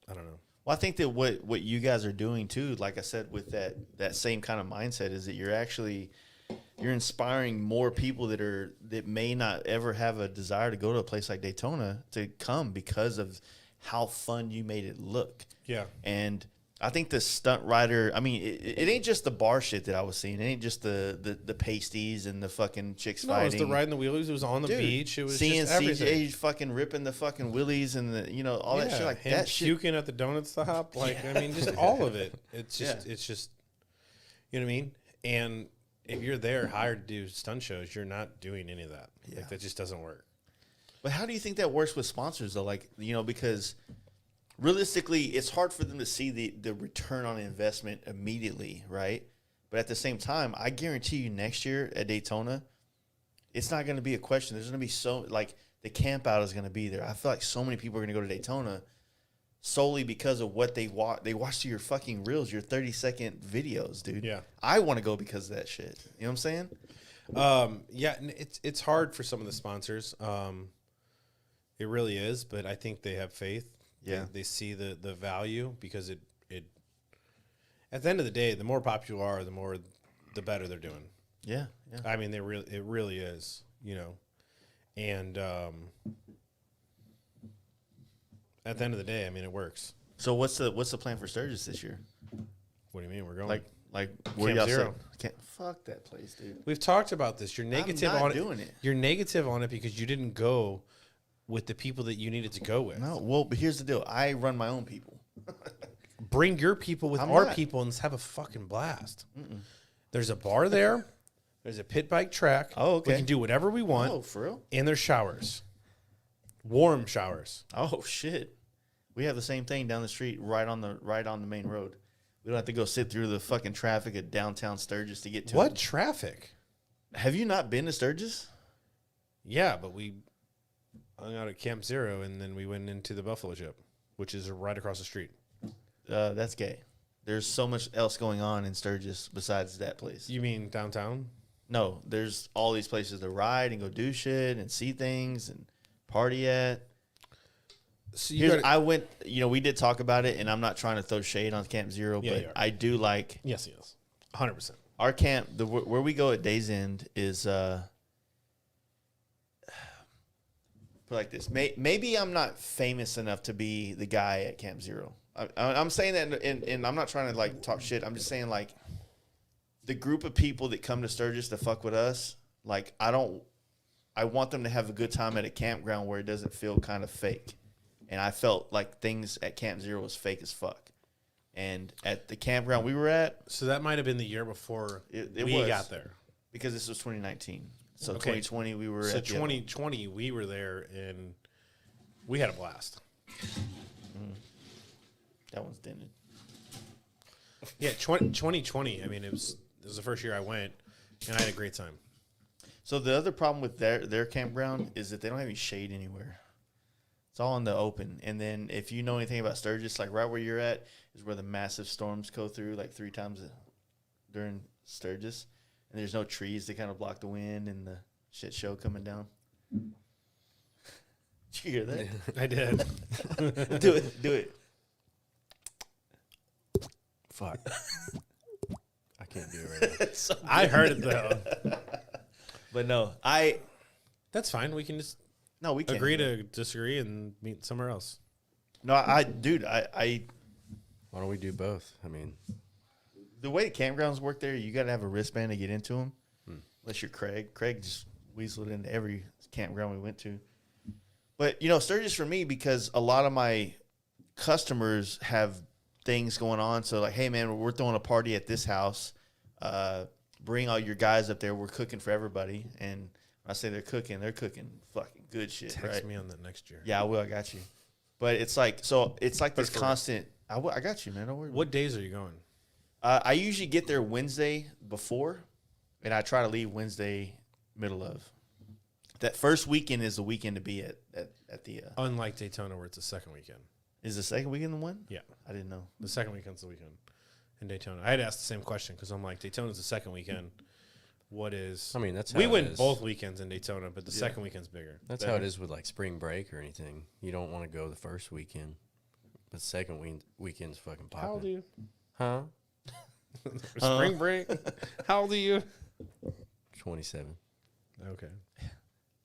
I don't know.
Well, I think that what you guys are doing too, like I said, with that same kind of mindset, is that you're inspiring more people that may not ever have a desire to go to a place like Daytona to come because of how fun you made it look.
Yeah.
And I think the stunt rider, I mean, it ain't just the bar shit that I was seeing. It ain't just the pasties and the fucking chicks fighting.
No, it was the riding the wheelies. It was on the beach. It was
seeing
just everything.
CJ fucking ripping the fucking willies and all that shit, like
him
that shit.
puking at the donut stop. Like, I mean, just all of it. It's just, you know what I mean? And if you're there hired to do stunt shows, you're not doing any of that.
Yeah.
Like, that just doesn't work.
But how do you think that works with sponsors though? Like, because realistically, it's hard for them to see the return on investment immediately, right? But at the same time, I guarantee you next year at Daytona, it's not going to be a question. There's going to be the Campout is going to be there. I feel like so many people are going to go to Daytona solely because of what they watch. They watch your fucking reels, your 30-second videos, dude.
Yeah.
I want to go because of that shit. You know what I'm saying?
Yeah, and it's hard for some of the sponsors. It really is, but I think they have faith.
Yeah.
They see the value, because it at the end of the day, the more popular you are, the better they're doing.
Yeah.
I mean, it really is, and at the end of the day, I mean, it works.
So what's the plan for Sturgis this year?
What do you mean we're going?
Like where
Camp
y'all
Zero.
Fuck that place, dude.
We've talked about this. You're negative
not
on
doing it.
You're negative on it because you didn't go with the people that you needed to go with.
No, well, but here's the deal. I run my own people.
Bring your people with
I'm
our
not.
people and let's have a fucking blast. There's a bar there. There's a pit bike track.
Oh, okay.
We can do whatever we want.
Oh, for real?
And there's showers. Warm showers.
Oh shit. We have the same thing down the street, right on the main road. We don't have to go sit through the fucking traffic at downtown Sturgis to get to
What
it.
traffic?
Have you not been to Sturgis?
Yeah, but we hung out at Camp Zero and then we went into the Buffalo Ship, which is right across the street.
That's gay. There's so much else going on in Sturgis besides that place.
You mean downtown?
No, there's all these places to ride and go do shit and see things and party at.
So
I went, we did talk about it, and I'm not trying to throw shade on Camp Zero,
Yeah, you
but
are.
I do like
Yes, 100%.
our camp. Where we go at Days End is put like this. Maybe I'm not famous enough to be the guy at Camp Zero. I'm saying that, and I'm not trying to like talk shit. I'm just saying like the group of people that come to Sturgis to fuck with us. Like I want them to have a good time at a campground where it doesn't feel kind of fake. And I felt like things at Camp Zero was fake as fuck. And at the campground we were at,
So that might have been the year before
it
we
was,
got there.
because this was 2019. So
Okay.
2020 we were
So
at the other one.
2020, we were there and we had a blast.
That one's dented.
Yeah, 2020. I mean, it was the first year I went, and I had a great time.
So the other problem with their campground is that they don't have any shade anywhere. It's all in the open. And then if you know anything about Sturgis, like right where you're at is where the massive storms go through like 3 times during Sturgis. And there's no trees to kind of block the wind and the shit show coming down. Did you hear that?
I did.
Do it.
Fuck. I can't do it right now.
I heard it though.
But no,
That's fine. We can just.
No, we can't
agree to disagree and meet somewhere else.
No, dude, I
Why don't we do both? I mean,
the way campgrounds work there, you got to have a wristband to get into them. Unless you're Craig. Craig just weaseled into every campground we went to. But, Sturgis for me, because a lot of my customers have things going on. So, like, hey, man, we're throwing a party at this house. Bring all your guys up there. We're cooking for everybody. And when I say they're cooking fucking good shit,
Text me on that next year.
Yeah, I will. I got you. But it's like this constant. I got you, man. Don't worry.
What days are you going?
I usually get there Wednesday before, and I try to leave Wednesday middle of. That first weekend is the weekend to be at the.
Unlike Daytona, where it's the second weekend.
Is the second weekend the one?
Yeah,
I didn't know.
the second weekend's the weekend in Daytona. I had asked the same question because I'm like, Daytona's the second weekend. What is?
I mean, that's how
we
it
win
is.
both weekends in Daytona, but the second weekend's bigger.
That's how it is with like spring break or anything. You don't want to go the first weekend, but second weekend's fucking popping.
How old are you?
Huh?
Spring break. How old are you?
27.
Okay.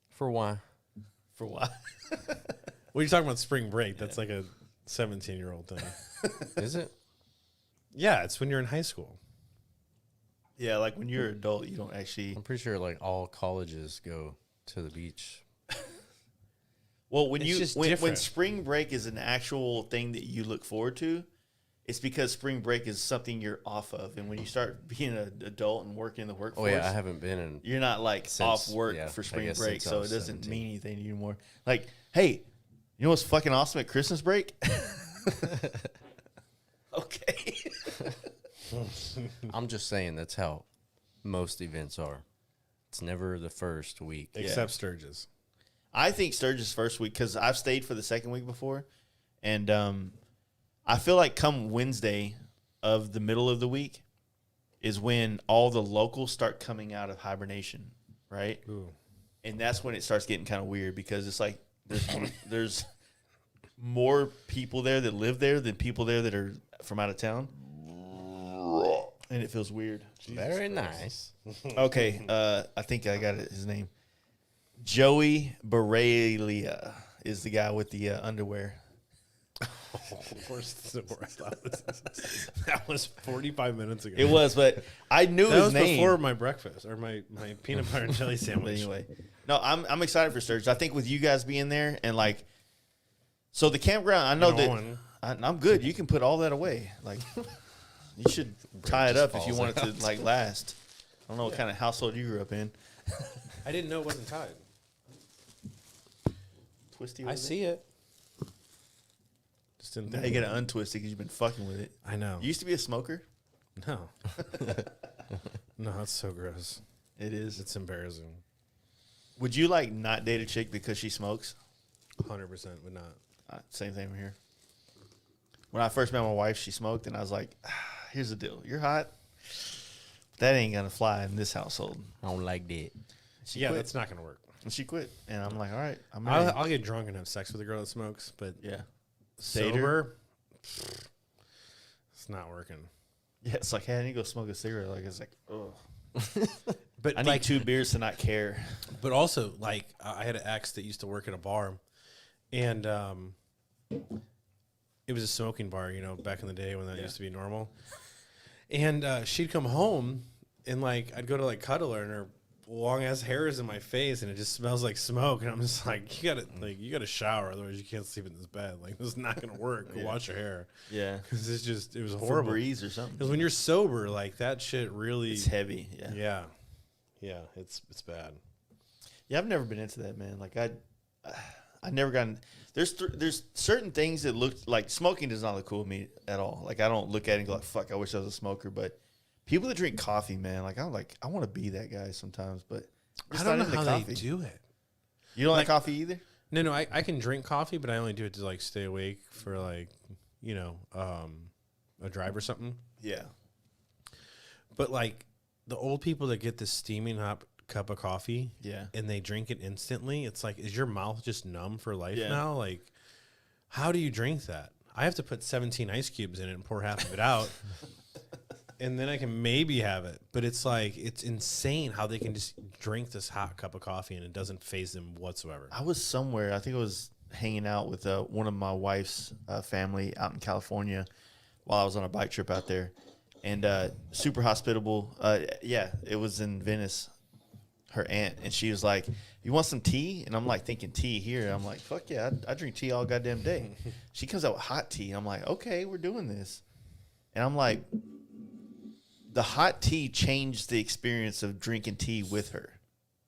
For why?
For what?
What are you talking about? Spring break? That's like a 17-year-old thing.
Is it?
Yeah, it's when you're in high school.
Yeah, like when you're an adult, you don't actually.
I'm pretty sure like all colleges go to the beach.
Well, when
It's just
when
different.
spring break is an actual thing that you look forward to, it's because spring break is something you're off of, and when you start being an adult and working in the
Oh
workforce,
yeah, I haven't been in.
you're not like
Since-
off work
yeah,
for
I
spring
guess
break,
since I
so it
was
doesn't
17.
mean anything anymore. Like, hey, you know what's fucking awesome at Christmas break? Okay.
I'm just saying that's how most events are. It's never the first week.
Except Sturgis.
I think Sturgis first week because I've stayed for the second week before, and I feel like come Wednesday of the middle of the week is when all the locals start coming out of hibernation, right?
Ooh.
And that's when it starts getting kind of weird because it's like there's more people there that live there than people there that are from out of town, and it feels weird.
Very nice.
Okay, I think I got his name. Joey Barelia is the guy with the underwear.
That was 45 minutes ago.
It was, but I knew
That
his
was
name.
before my breakfast or my peanut butter and jelly
But
sandwich.
anyway, no, I'm excited for Sturgis. I think with you guys being there and like, so the campground. I know that I'm good. You can put all that away. Like, you should tie it up if you want it to like last. I don't know what kind of household you grew up in.
I didn't know it wasn't tied.
Twisty.
I see it. Just didn't
Now
think
you
of
got to untwist it because you've been fucking with it.
I know.
You used to be a smoker.
No. No, that's so gross.
It is.
It's embarrassing.
Would you like not date a chick because she smokes?
100% would not.
Same thing here. When I first met my wife, she smoked, and I was like, here's the deal. You're hot. That ain't going to fly in this household.
I don't like that.
She
Yeah,
quit.
that's not going to work.
And she quit. And I'm like, all right. I'm married.
I'll get drunk and have sex with a girl that smokes, but
Yeah.
sober, it's not working.
Yeah, it's like, hey, I need to go smoke a cigarette. Like, it's like, oh.
But
I need 2 beers to not care.
But also, like, I had an ex that used to work at a bar, and it was a smoking bar, you know, back in the day when that used to be normal. And she'd come home, and, like, I'd go to, like, cuddle her, and her long-ass hair is in my face, and it just smells like smoke. And I'm just like, you gotta shower, otherwise you can't sleep in this bed. Like, this is not going to work. Go wash your hair.
Yeah.
Because it was horrible.
Febreze or something.
Because when you're sober, like, that shit really...
It's heavy. Yeah.
Yeah. Yeah, it's bad.
Yeah, I've never been into that, man. Like, I never gotten. There's certain things that look like smoking does not look cool to me at all. Like, I don't look at it and go like, "Fuck, I wish I was a smoker." But people that drink coffee, man, like I want to be that guy sometimes. But I'm
I
just
don't know
not into
how
coffee.
they do it.
You don't like coffee either?
No, I can drink coffee, but I only do it to, like, stay awake for, like, you know, a drive or something.
Yeah.
But, like, the old people that get this steaming hot cup of coffee,
Yeah.
and they drink it instantly, it's like, is your mouth just numb for life
Yeah.
now? Like, how do you drink that? I have to put 17 ice cubes in it and pour half of it out. and then I can maybe have it. But it's like, it's insane how they can just drink this hot cup of coffee and it doesn't faze them whatsoever.
I was somewhere, I think I was hanging out with one of my wife's family out in California while I was on a bike trip out there. And super hospitable. Yeah, it was in Venice, her aunt. And she was like, you want some tea? And I'm like thinking tea here. I'm like, fuck yeah, I drink tea all goddamn day. She comes out with hot tea. And I'm like, okay, we're doing this. And I'm like, the hot tea changed the experience of drinking tea with her,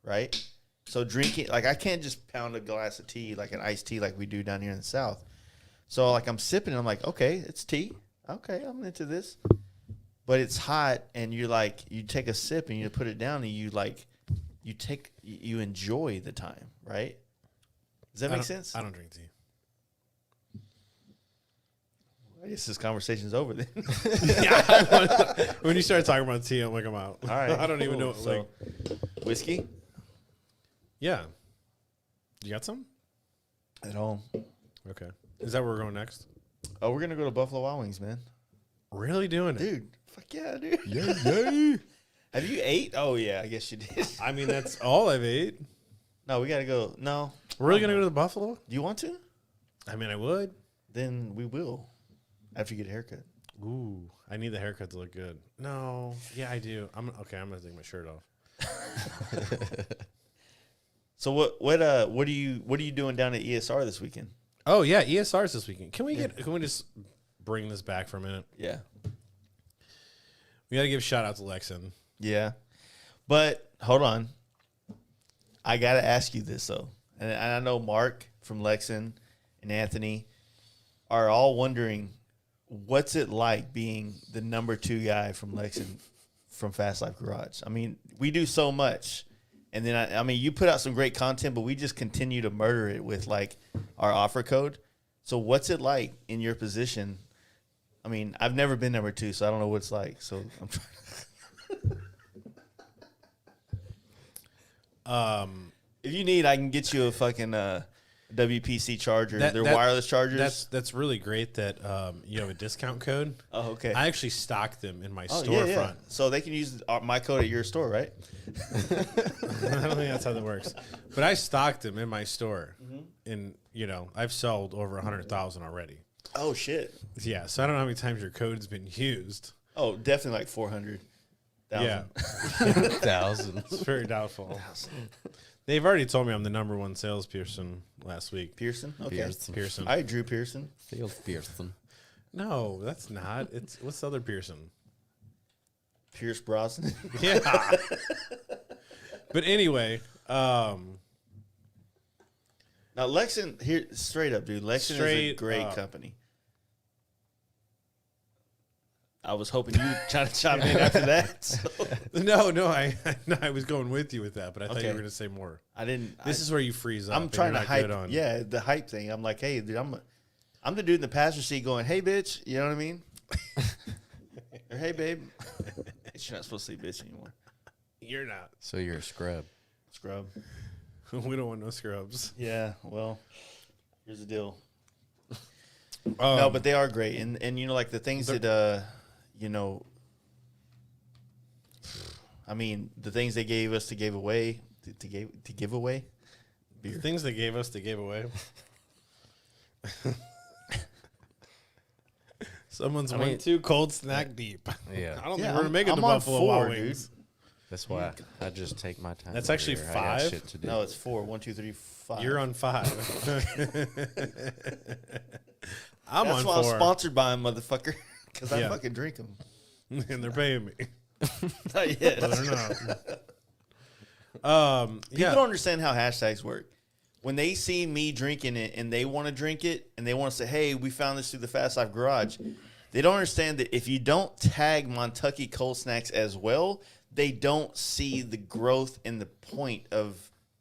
right? So drinking, like I can't just pound a glass of tea, like an iced tea like we do down here in the South. So like I'm sipping and I'm like, okay, it's tea. Okay, I'm into this. But it's hot and you're like, you take a sip and you put it down and you like, you enjoy the time, right? Does that make sense?
I don't drink tea.
I guess this conversation's over then.
Yeah, when you start talking about tea, I'm like, I'm out.
All right.
I don't even know.
So, whiskey?
Yeah. You got some?
At all.
Okay. Is that where we're going next?
Oh, we're going to go to Buffalo Wild Wings, man.
Really doing it?
Dude, fuck yeah, dude.
Yeah.
Have you ate? Oh, yeah, I guess you did.
I mean, that's all I've ate.
No, we got to go. No.
We're really going to go to the Buffalo?
Do you want to?
I mean, I would.
Then we will. After you get a haircut.
Ooh, I need the haircut to look good. No. Yeah, I do. I'm going to take my shirt off.
So what are you doing down at ESR this weekend?
Oh, yeah, ESR's this weekend. Can we just bring this back for a minute?
Yeah.
We got to give a shout out to Lexin.
Yeah. But hold on. I got to ask you this, though. And I know Mark from Lexin and Anthony are all wondering, what's it like being the number 2 guy from Lexin from Fast Life Garage? I mean, we do so much. And then, I mean, you put out some great content, but we just continue to murder it with, like, our offer code. So what's it like in your position? I mean, I've never been number 2, so I don't know what it's like. So I'm trying. If you need, I can get you a fucking WPC charger. They're wireless chargers.
That's really great that you have a discount code.
Oh, okay.
I actually stock them in my storefront.
Yeah. So they can use my code at your store, right?
I don't think that's how that works. But I stocked them in my store. And, I've sold over 100,000 already.
Oh, shit.
Yeah, so I don't know how many times your code's been used.
Oh, definitely like 400,000.
Yeah.
1,000.
It's very doubtful. They've already told me I'm the number 1 salesperson last week.
Pearson? Okay.
Pearson.
I Drew Pearson.
Sales Pearson.
No, that's not. What's the other Pearson?
Pierce Brosnan.
Yeah. But anyway,
now Lexin, here straight up, dude. Lexin is a great company. I was hoping you try to chime in after that. So.
No, I was going with you with that, but I thought you were going to say more.
I didn't.
This is where you freeze up.
I'm trying to hype. Yeah, the hype thing. I'm like, hey, dude, I'm the dude in the passenger seat going, hey, bitch. You know what I mean? Or hey, babe. You're not supposed to say bitch anymore.
You're not.
So you're a scrub.
Scrub.
We don't want no scrubs.
Yeah, well, here's the deal. No, but they are great. And like the things that, I mean, the things they gave us to give away, to give away beer.
The things they gave us to give away. Someone's went too cold snack deep.
Yeah.
I don't think we're going to make it to Buffalo Wild Wings.
Dude.
That's why I just take my time.
That's actually
here. I got
5?
shit to do.
No, it's 4. 1, 2, 3, 5.
You're on 5. I'm
That's
on
why
4.
I'm sponsored by them, motherfucker. Because I
Yeah.
fucking drink them.
And they're paying me.
Not yet.
But they're not.
People don't understand how hashtags work. When they see me drinking it and they want to drink it and they want to say, hey, we found this through the Fast Life Garage, they don't understand that if you don't tag Montucky Cold Snacks as well, they don't see the growth and the point of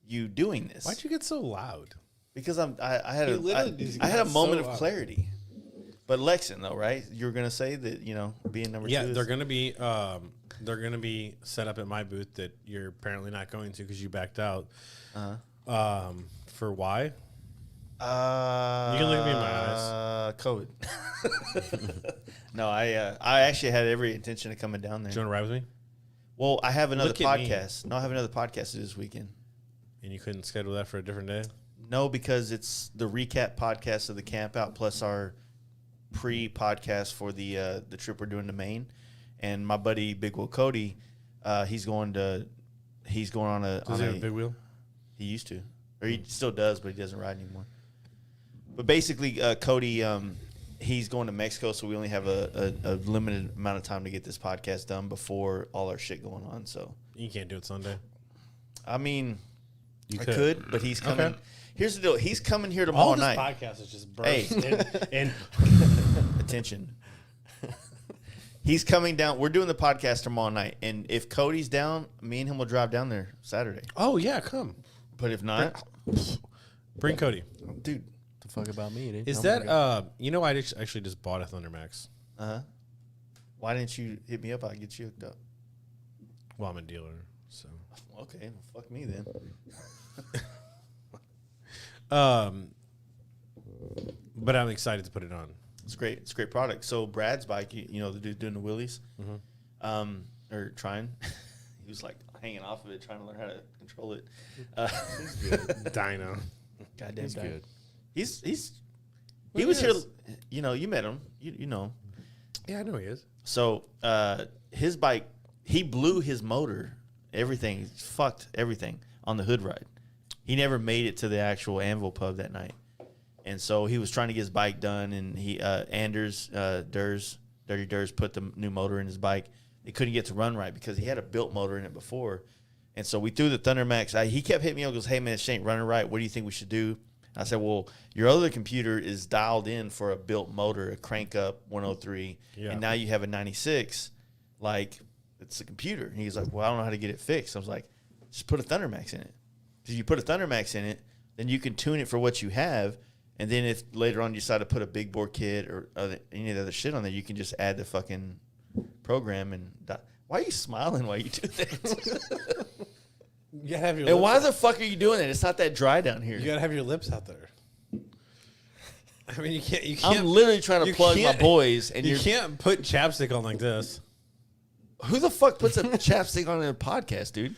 you doing this.
Why'd you get so loud?
Because I had a moment of clarity. But Lexin, though, right? You were gonna say that being number 2.
Yeah, they're gonna be set up at my booth that you're apparently not going to because you backed out. For why?
You
can look at me in my eyes.
COVID. No, I actually had every intention of coming down there.
Do you want to ride with me?
Well, I have another
Look at me.
podcast. No, I have another podcast this weekend.
And you couldn't schedule that for a different day?
No, because it's the recap podcast of the Campout plus our pre-podcast for the trip we're doing to Maine. And my buddy Big Will Cody, he's going on a.
Does he have a big wheel?
He used to, or he still does, but he doesn't ride anymore. But basically, Cody, he's going to Mexico, so we only have a limited amount of time to get this podcast done before all our shit going on. So
You can't do it Sunday.
I mean,
You
I could, but he's coming.
Okay.
Here's the deal: he's coming here tomorrow
All this
night.
podcast is just
Hey.
burst. And
Attention. He's coming down. We're doing the podcast tomorrow night, and if Cody's down, me and him will drive down there Saturday.
oh, yeah, come.
But if not,
Bring Cody.
dude,
The fuck about me, dude?
Is
I'm
that,
gonna go.
I actually just bought a thundermax.
why didn't you hit me up? I'll get you hooked up.
Well, I'm a dealer, so.
Okay, well, fuck me then.
But I'm excited to put it on.
It's great. It's a great product. So Brad's bike, you know, the dude doing the wheelies, or trying. He was like hanging off of it, trying to learn how to control it.
Dino.
Goddamn,
He's good.
He was here. You know, you met him. You know him.
Yeah, I know he is.
So his bike, he blew his motor, everything, fucked everything on the hood ride. He never made it to the actual Anvil pub that night. And so he was trying to get his bike done, and he Anders Dirty Durs put the new motor in his bike. It couldn't get to run right because he had a built motor in it before. And so we threw the thundermax. He kept hitting me up and goes, "Hey, man, this ain't running right. What do you think we should do?" I said, "Well, your other computer is dialed in for a built motor, a crank up 103,
Yeah.
and now you have a 96. Like, it's a computer." And he's like, "Well, I don't know how to get it fixed." I was like, "Just put a thundermax in it. If you put a thundermax in it, then you can tune it for what you have. And then if later on you decide to put a big bore kit or any of the other shit on there, you can just add the fucking program and." Why are you smiling while you do that?
You gotta have your
And
lips
why
out.
the fuck are you doing that? It's not that dry down here.
You gotta have your lips out there. I mean, you can't.
I'm literally trying to
you
plug my
can't-
boys, and
You
you're
can't put chapstick on like this.
who the fuck puts a chapstick on a podcast, dude?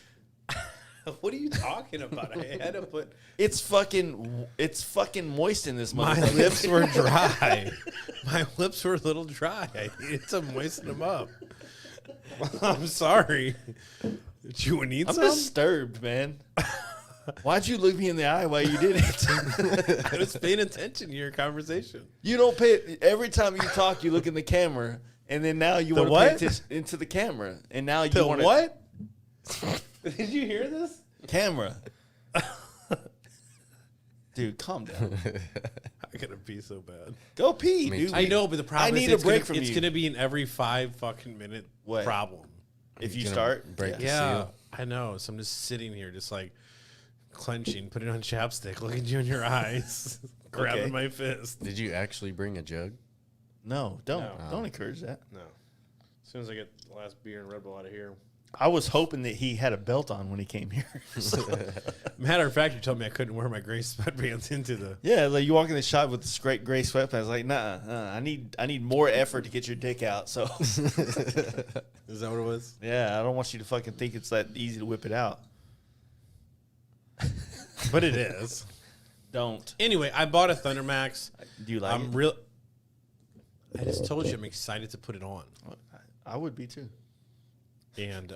What are you talking about? I had to put.
It's fucking moist in this
My
motherfucker.
lips were dry. My lips were a little dry. I needed to moisten them up. I'm sorry. Did you need
I'm
some?
disturbed, man. Why'd you look me in the eye while you did it?
I was paying attention to your conversation.
You don't pay every time you talk. You look in the camera, and then now you
The
want to
what?
pay attention into the camera, and now you
The
want
what? Did you hear this?
camera. Dude, calm down.
I gotta pee so bad.
Go pee,
Me
dude.
too.
I know, but the problem
I
is
need a
it's
break
gonna,
from
it's
you.
gonna be in every 5 fucking minute
What?
problem.
If you
Gonna
start,
break the
Yeah,
seal.
I know. So I'm just sitting here, just like clenching, putting on chapstick, looking at you in your eyes, grabbing
Okay.
my fist.
Did you actually bring a jug?
No, don't encourage that.
No. As soon as I get the last beer and Red Bull out of here.
I was hoping that he had a belt on when he came here.
Matter of fact, you told me I couldn't wear my gray sweatpants into the.
Yeah, like you walk in the shop with this great gray sweatpants. I was like, nah, I need more effort to get your dick out. So,
Is that what it was?
yeah, I don't want you to fucking think it's that easy to whip it out.
But it is.
Don't.
Anyway, I bought a thundermax.
Do you like
I'm
it?
real. I just told you I'm excited to put it on.
I would be too.
And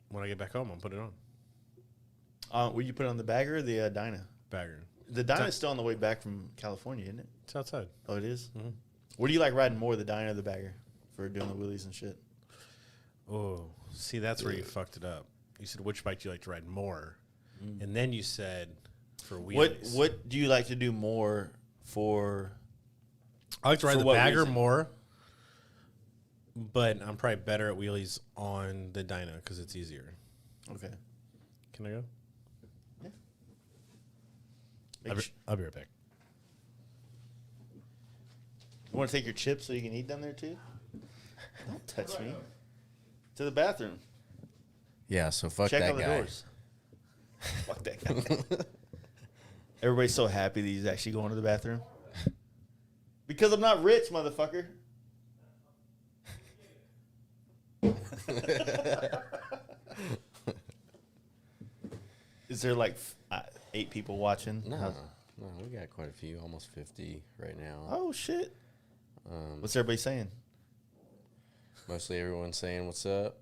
when I get back home, I'll put it on.
Will you put it on the bagger or the Dyna?
Bagger.
The Dyna's still on the way back from California, isn't it?
It's outside.
Oh, it is? Mm-hmm. What do you like riding more, the Dyna or the bagger for doing the wheelies and shit?
Oh, see, that's where you fucked it up. You said, which bike do you like to ride more? And then you said, for wheelies.
What do you like to do more for?
I like to ride
for
the
what
bagger
reason?
more, but I'm probably better at wheelies on the Dyna because it's easier.
Okay.
Can I go?
Yeah.
I'll be right back.
You want to take your chips so you can eat down there too? Don't touch me. To the bathroom.
Yeah, so fuck
Check
that
out the
guy.
doors. Fuck that guy. Everybody's so happy that he's actually going to the bathroom. Because I'm not rich, motherfucker. Is there like 8 people watching?
No, we got quite a few, almost 50 right now.
Oh shit! What's everybody saying?
Mostly everyone's saying what's up.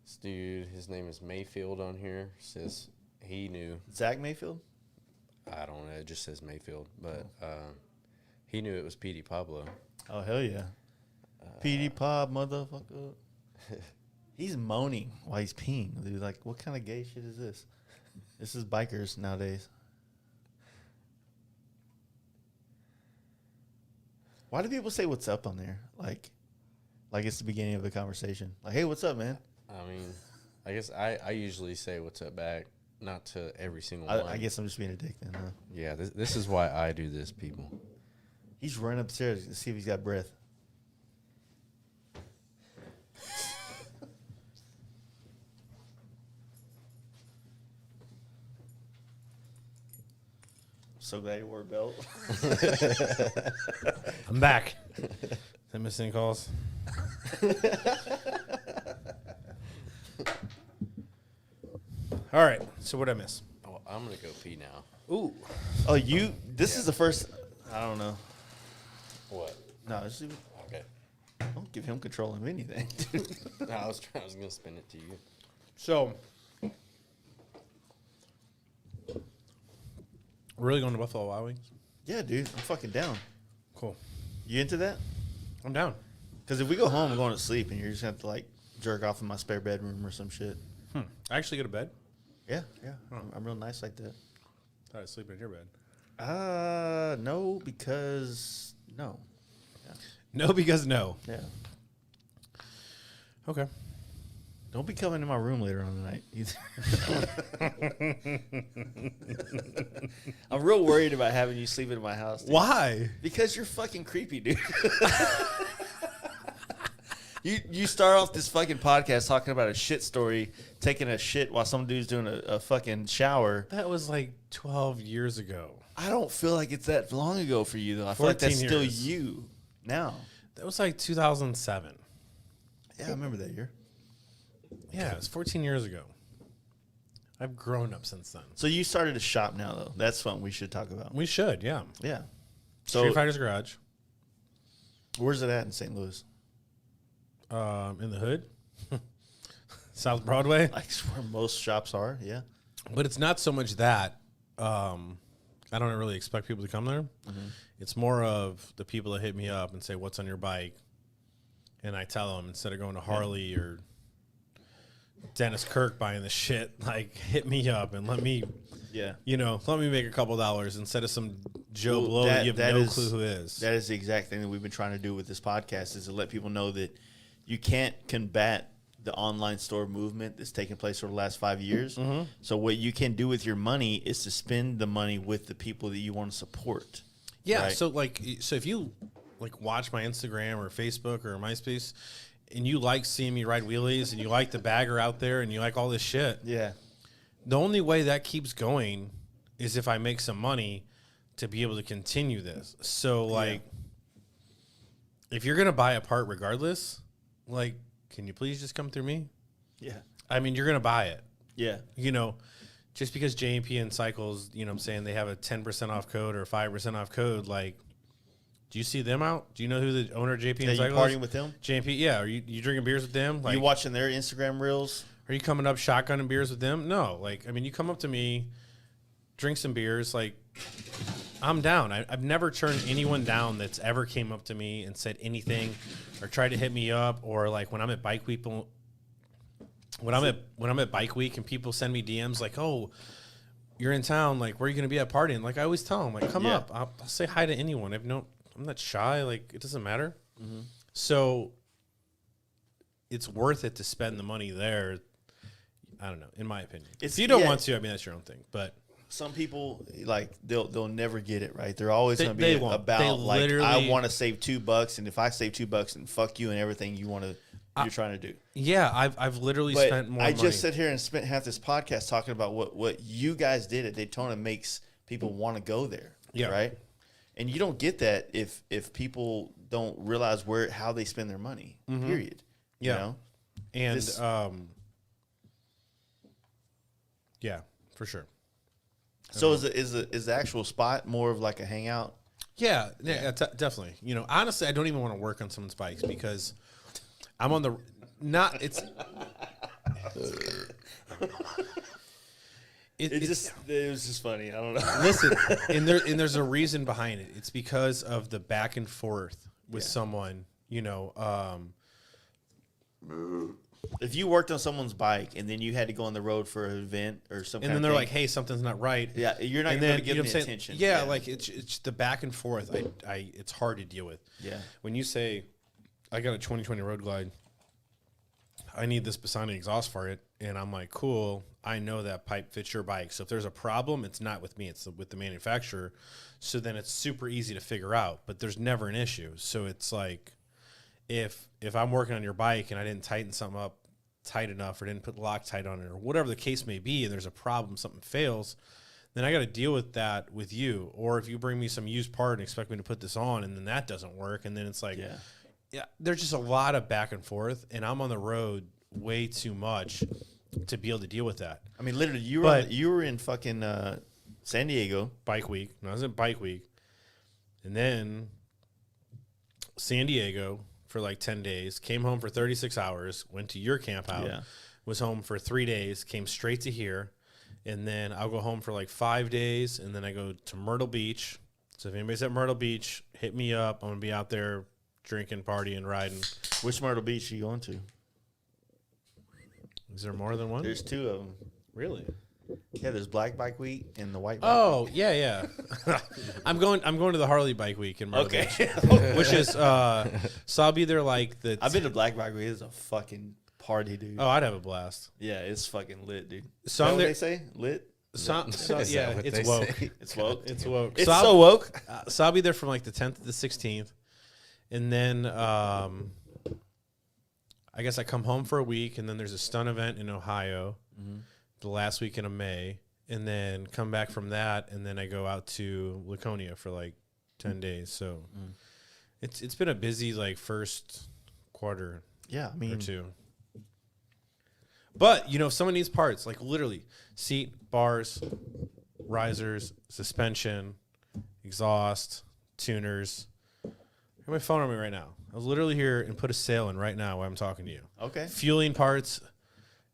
This dude, his name is Mayfield on here, says he knew.
Zach Mayfield?
I don't know, it just says Mayfield, but he knew it was Petey Pablo.
Oh hell yeah! Petey Pop, motherfucker. He's moaning while he's peeing, dude. Like, what kind of gay shit is this? This is bikers nowadays. Why do people say what's up on there? Like it's the beginning of the conversation. Like, hey, what's up, man?
I mean, I guess I usually say what's up back, not to every single one.
I guess I'm just being a dick then, huh?
Yeah, this is why I do this, people.
He's running upstairs to see if he's got breath. So glad you wore a belt.
I'm back. Did I miss any calls? All right. So what did I miss?
Oh, I'm gonna go pee now.
Ooh.
Oh, this is the first. I don't know.
What?
No,
Okay.
don't give him control of anything.
No, I was gonna spin it to you.
So we're really going to Buffalo Wild Wings?
Yeah, dude, I'm fucking down.
Cool.
You into that?
I'm down.
Because if we go home, I'm going to sleep, and you're just gonna have to like jerk off in my spare bedroom or some shit.
I actually go to bed.
Yeah. I'm real nice like that.
Thought I was sleeping in your bed.
No, because no.
No, because no.
Yeah.
Okay.
Don't be coming to my room later on tonight either. I'm real worried about having you sleep in my house. Dude.
Why?
Because you're fucking creepy, dude. You start off this fucking podcast talking about a shit story, taking a shit while some dude's doing a fucking shower.
That was like 12 years ago.
I don't feel like it's that long ago for you, though. I feel like that's
14
still
years.
you now.
That was like 2007.
Yeah, I remember that year.
Yeah, it was 14 years ago. I've grown up since then.
So you started a shop now, though. That's something we should talk about.
We should, yeah.
Yeah.
Street
So
Fighter's Garage.
where's it at in St. Louis?
In the hood. South Broadway.
Like where most shops are, yeah.
But it's not so much that. I don't really expect people to come there. It's more of the people that hit me up and say, what's on your bike? And I tell them, instead of going to Harley or Dennis Kirk buying the shit, like, hit me up and let me, let me make a couple dollars instead of some Joe Blow that you have no clue who is.
That is the exact thing that we've been trying to do with this podcast, is to let people know that you can't combat the online store movement that's taken place over the last 5 years. So what you can do with your money is to spend the money with the people that you want to support.
Yeah.
Right?
So if you like watch my Instagram or Facebook or MySpace and you like seeing me ride wheelies and you like the bagger out there and you like all this shit.
Yeah.
The only way that keeps going is if I make some money to be able to continue this. So like, if you're going to buy a part regardless, like, can you please just come through me?
Yeah.
I mean, you're going to buy it.
Yeah.
Just because J&P and Cycles, you know what I'm saying, they have a 10% off code or 5% off code, like, do you see them out? Do you know who the owner of JP and Cycles is?
Are you partying with them?
J&P, yeah. Are you drinking beers with them? Like,
you watching their Instagram reels?
Are you coming up shotgunning beers with them? No. Like, I mean, you come up to me, drink some beers, like, I'm down. I've never turned anyone down that's ever came up to me and said anything or tried to hit me up, or like when I'm at Bike Week, when I'm at Bike Week and people send me DMs like, "Oh, you're in town. Like, where are you going to be at partying?" Like, I always tell them, like, "Come up. I'll say hi to anyone. I'm not shy. Like, it doesn't matter." So it's worth it to spend the money there. I don't know, in my opinion. If you don't want to, I mean, that's your own thing. But
some people, like, they'll never get it, right? They're always going to be about, like,
literally,
I want to save $2, and if I save $2, and fuck you and everything you're trying to do.
Yeah, I've literally spent more money.
I just sit here and spent half this podcast talking about what you guys did at Daytona makes people want to go there.
Yeah.
Right. And you don't get that if people don't realize how they spend their money. Period.
Yeah.
You know?
And yeah, for sure.
So is the actual spot more of like a hangout?
Yeah, definitely. You know, honestly, I don't even want to work on someone's bikes because I'm on the not. It's
It was just funny. I don't know.
listen, and there's a reason behind it. It's because of the back and forth with someone. You know,
If you worked on someone's bike and then you had to go on the road for an event or something,
and then they're like, "Hey, something's not right."
yeah, you're not
And
going to
then,
give
you know
them
what
the
I'm saying?
attention.
Yeah, like it's the back and forth. It's hard to deal with.
Yeah.
When you say, I got a 2020 Road Glide, I need this Bassani exhaust for it, and I'm like, cool, I know that pipe fits your bike. So if there's a problem, it's not with me, it's with the manufacturer. So then it's super easy to figure out, but there's never an issue. So it's like, if I'm working on your bike and I didn't tighten something up tight enough or didn't put Loctite on it or whatever the case may be, and there's a problem, something fails, then I got to deal with that with you. Or if you bring me some used part and expect me to put this on and then that doesn't work, and then it's like, yeah, there's just a lot of back and forth, and I'm on the road way too much to be able to deal with that.
I mean, literally, you were in fucking San Diego.
Bike week. No, I was in bike week. And then San Diego for like 10 days, came home for 36 hours, went to your Campout, was home for 3 days, came straight to here, and then I'll go home for like 5 days, and then I go to Myrtle Beach. So if anybody's at Myrtle Beach, hit me up. I'm going to be out there drinking, partying, riding.
Which Myrtle Beach are you going to?
Is there more than one?
There's two of them.
Really?
Yeah, there's Black Bike Week and the White Bike
Oh, yeah. I'm going to the Harley Bike Week in Myrtle Beach, which is so I'll be there like the.
I've been to Black Bike Week. It's a fucking party, dude.
Oh, I'd have a blast.
Yeah, it's fucking lit, dude.
So
Is that
I'm
what
there.
they say? Lit?
Yeah, it's woke.
It's woke.
It's woke.
It's
so
so woke.
So I'll be there from like the 10th to the 16th, and then I guess I come home for a week, and then there's a stunt event in Ohio, the last weekend of May, and then come back from that, and then I go out to Laconia for like 10 days. So it's been a busy like first quarter.
Yeah, I mean,
or two. But, you know, if someone needs parts, like literally seat, bars, risers, suspension, exhaust, tuners. I have my phone on me right now. I was literally here and put a sale in right now while I'm talking to you.
okay.
Fueling parts,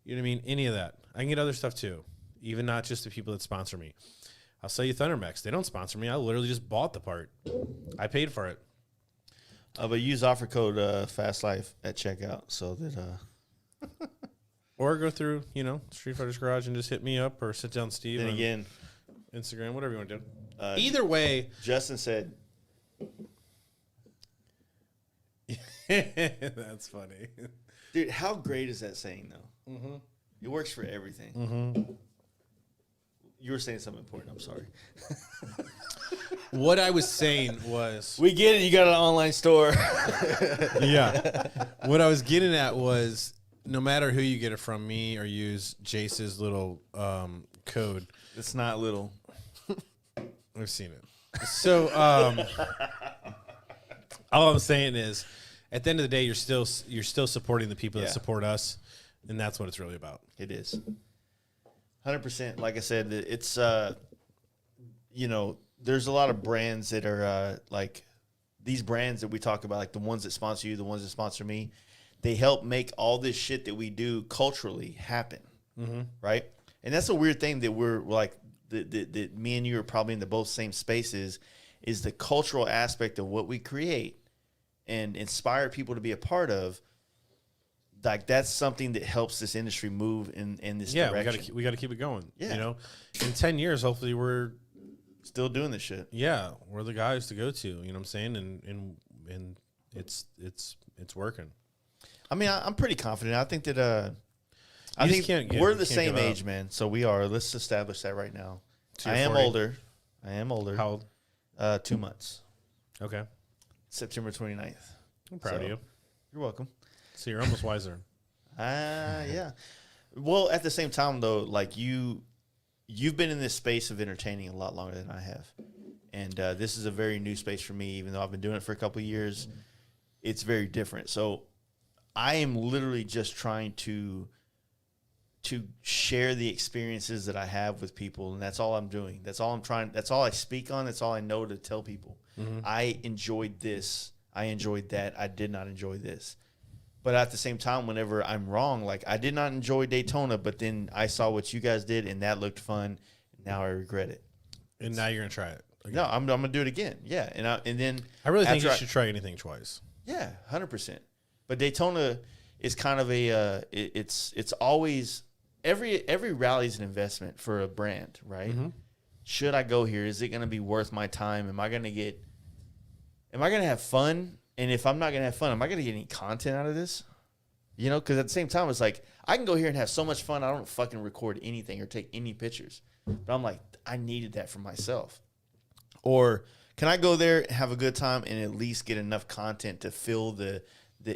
you know what I mean? Any of that. I can get other stuff too, even not just the people that sponsor me. I'll sell you thundermax. They don't sponsor me. I literally just bought the part. I paid for it.
But use offer code FastLife at checkout so that
Or go through, you know, Street Fighter's Garage and just hit me up or sit down Steve
then
on
again,
Instagram, whatever you want to do. Either way.
Justin said,
That's funny.
dude, how great is that saying though? Mm-hmm. It works for everything.
Mm-hmm.
You were saying something important. I'm sorry.
What I was saying was...
We get it. You got an online store.
Yeah. What I was getting at was no matter who you get it from, me or use Jace's little code.
It's not little.
I've seen it. So all I'm saying is at the end of the day, you're still supporting the people that support us, and that's what it's really about.
It is 100%. Like I said, it's you know, there's a lot of brands that are like these brands that we talk about, like the ones that sponsor you, the ones that sponsor me. They help make all this shit that we do culturally happen, right? And that's a weird thing that we're like that me and you are probably in the both same spaces is the cultural aspect of what we create and inspire people to be a part of. Like that's something that helps this industry move in this direction.
we got to keep it going.
Yeah.
You know, in 10 years, hopefully we're
still doing this shit.
Yeah, we're the guys to go to. You know what I'm saying? And it's working.
I mean, I'm pretty confident. I think that I think we're the same age, man. So we are. Let's establish that right now.
So
I am
40?
older. I am older.
How old?
2 months.
Okay.
September 29th.
I'm proud of you.
You're welcome.
So you're almost wiser.
Yeah. Well, at the same time, though, like you've been in this space of entertaining a lot longer than I have. And this is a very new space for me, even though I've been doing it for a couple of years. It's very different. So I am literally just trying to share the experiences that I have with people, and that's all I'm doing. That's all I'm trying. That's all I speak on. That's all I know to tell people. I enjoyed this. I enjoyed that. I did not enjoy this. But at the same time, whenever I'm wrong, like I did not enjoy Daytona, but then I saw what you guys did, and that looked fun. Now I regret it.
And now you're gonna try it.
Okay. No, I'm gonna do it again. Yeah, and then
I really think you should try anything twice.
Yeah, 100%. But Daytona is kind of a it's always every rally is an investment for a brand, right? Should I go here? Is it going to be worth my time? Am I going to have fun? And if I'm not going to have fun, am I going to get any content out of this? You know, because at the same time, it's like I can go here and have so much fun. I don't fucking record anything or take any pictures. But I'm like, I needed that for myself. Or can I go there, have a good time, and at least get enough content to fill the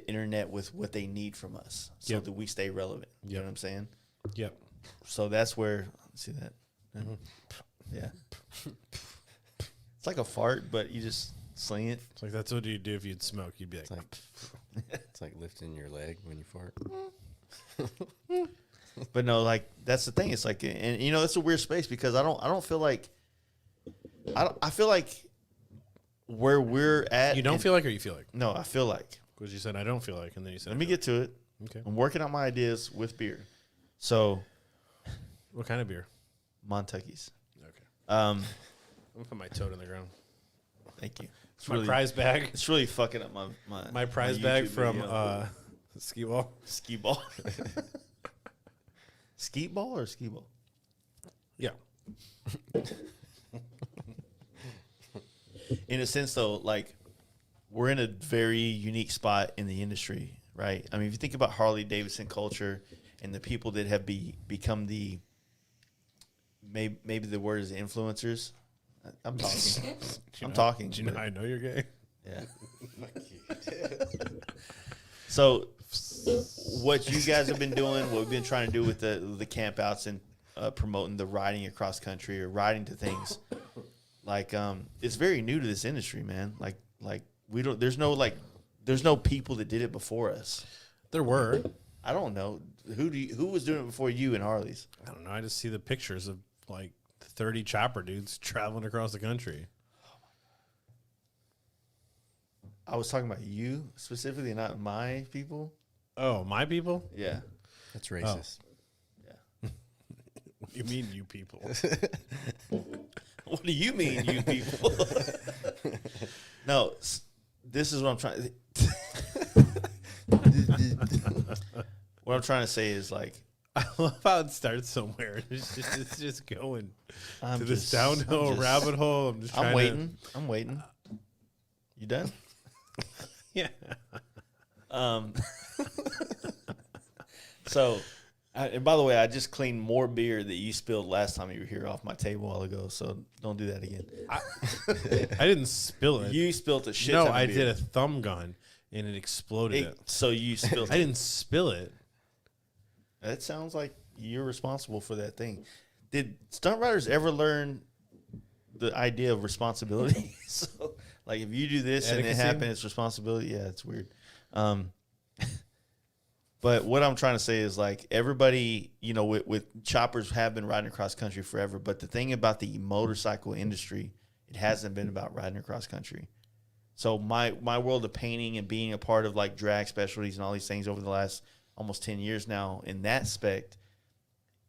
internet with what they need from us so that we stay relevant? You know what I'm saying?
Yep.
So that's where, see that? Yeah. It's like a fart, but you just sling it.
It's like that's what you'd do if you'd smoke. You'd be like,
it's like lifting your leg when you fart.
But no, like that's the thing. It's like, and you know, it's a weird space because I don't feel like, I feel like where we're at.
You don't feel like, or you feel like?
No, I feel like.
Because you said I don't feel like, and then you said.
Let me get to it.
Okay.
I'm working out my ideas with beer. So.
What kind of beer?
Montucky's.
Okay. I'm gonna put my toad in the ground.
Thank you.
It's my prize bag.
It's really fucking up
my prize bag from skee ball.
Skee ball. Skeet ball or skee ball?
Yeah.
In a sense, though, like we're in a very unique spot in the industry, right? I mean, if you think about Harley Davidson culture and the people that have become the maybe the word is influencers. I'm talking. I'm talking.
Do you know I know you're gay?
Yeah. So what you guys have been doing, what we've been trying to do with the campouts and promoting the riding across country or riding to things, like it's very new to this industry, man. Like we don't. There's no people that did it before us.
There were.
I don't know who was doing it before you in Harleys.
I don't know. I just see the pictures of like 30 chopper dudes traveling across the country.
I was talking about you specifically, not my people.
Oh, my people?
Yeah.
That's racist.
Yeah.
What do you mean, you people?
What do you mean, you people? No, this is what I'm trying. What I'm trying to say is like,
I love how it starts somewhere. It's just going to this
just
downhill rabbit hole. I'm just trying
I'm waiting. You done?
Yeah.
So, and by the way, I just cleaned more beer that you spilled last time you were here off my table a while ago. So don't do that again.
I didn't spill it.
You spilled a shit.
No,
ton of
I
beer.
did a thumb gun and it exploded it.
So you spilled.
I didn't spill it.
That sounds like you're responsible for that thing. Did stunt riders ever learn the idea of responsibility? So, like, if you do this and it happens, it's responsibility. Yeah, it's weird. But what I'm trying to say is, like, everybody, you know, with choppers have been riding across country forever. But the thing about the motorcycle industry, it hasn't been about riding across country. So my world of painting and being a part of, like, drag specialties and all these things over the last almost 10 years now, in that aspect,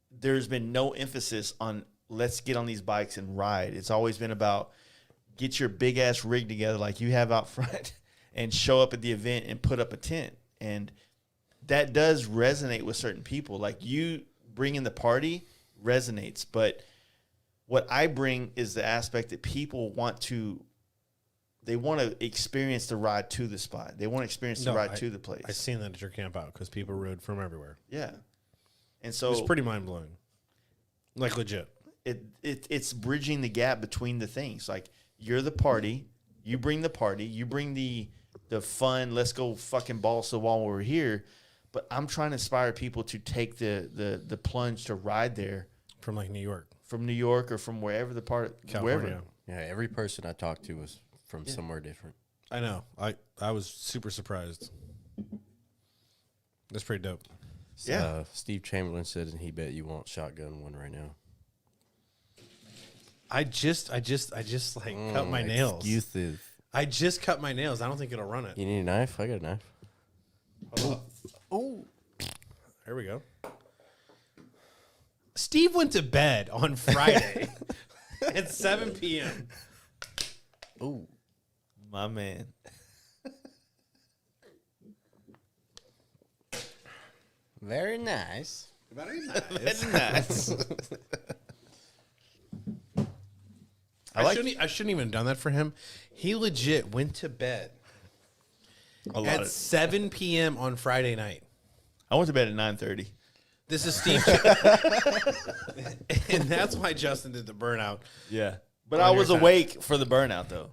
there's been no emphasis on let's get on these bikes and ride. It's always been about get your big ass rig together like you have out front and show up at the event and put up a tent. And that does resonate with certain people. Like, you bringing the party resonates, but what I bring is the aspect that people want to experience the ride to the spot. They want to experience the ride to the place.
I seen that at your camp out because people rode from everywhere.
Yeah. And so
it's pretty mind blowing. Like, legit.
It's bridging the gap between the things. Like, you're the party, you bring the party, you bring the fun, let's go fucking balls to the wall while we're here. But I'm trying to inspire people to take the plunge to ride there.
From like New York.
From New York or from wherever
California.
wherever.
Yeah, every person I talked to was from somewhere different.
I know. I was super surprised. That's pretty dope.
Yeah.
Steve Chamberlain said he bet you want shotgun one right now.
I just like cut my nails.
Excuses.
I just cut my nails. I don't think it'll run it.
You need a knife? I got a knife.
Oh, there we go. Steve went to bed on Friday at 7 p.m.
Ooh, my man.
Very nice.
Very nice.
That's nice.
I shouldn't even have done that for him. He legit went to bed at 7 p.m. on Friday night.
I went to bed at 9:30.
This is Steve. And that's why Justin did the burnout.
Yeah. But
On
I
your
was
time.
awake for the burnout, though.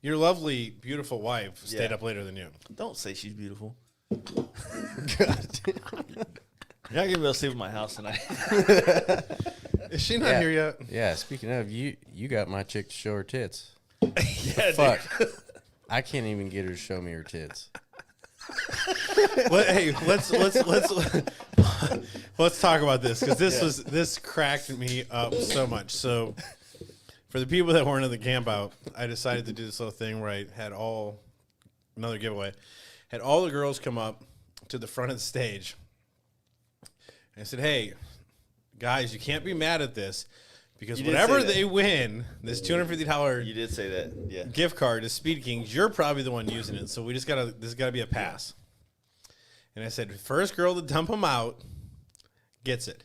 Your lovely, beautiful wife stayed
Yeah.
up later than you.
Don't say she's beautiful. God. You're not going to be able to sleep in my house tonight.
Is she not here yet?
Yeah, speaking of, you got my chick to show her tits.
Yeah,
Fuck. I can't even get her to show me her tits.
Hey, let's talk about this because this cracked me up so much. So, for the people that weren't in the Campout, I decided to do this little thing where I had another giveaway, had all the girls come up to the front of the stage, and I said, "Hey, guys, you can't be mad at this because
You did
whatever
say that.
they win, this $250
You did say that. Yeah.
gift card to Speed Kings, you're probably the one using it. So this gotta be a pass." And I said, first girl to dump him out gets it.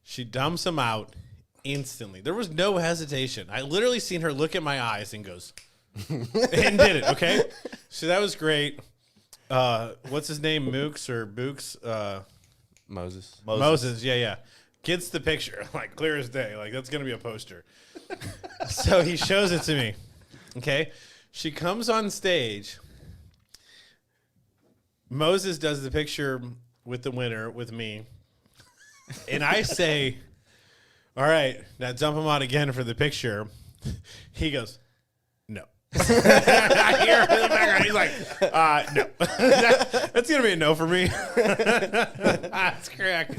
She dumps him out instantly. There was no hesitation. I literally seen her look at my eyes and goes, and did it. Okay, so that was great. What's his name? Mooks or Books?
Moses.
Moses. Yeah. Gets the picture, like clear as day. Like that's gonna be a poster. So he shows it to me. Okay. She comes on stage. Moses does the picture with the winner with me. And I say, all right, now dump him out again for the picture. He goes, no. I hear him in the background. He's like, no. That's going to be a no for me. That's correct.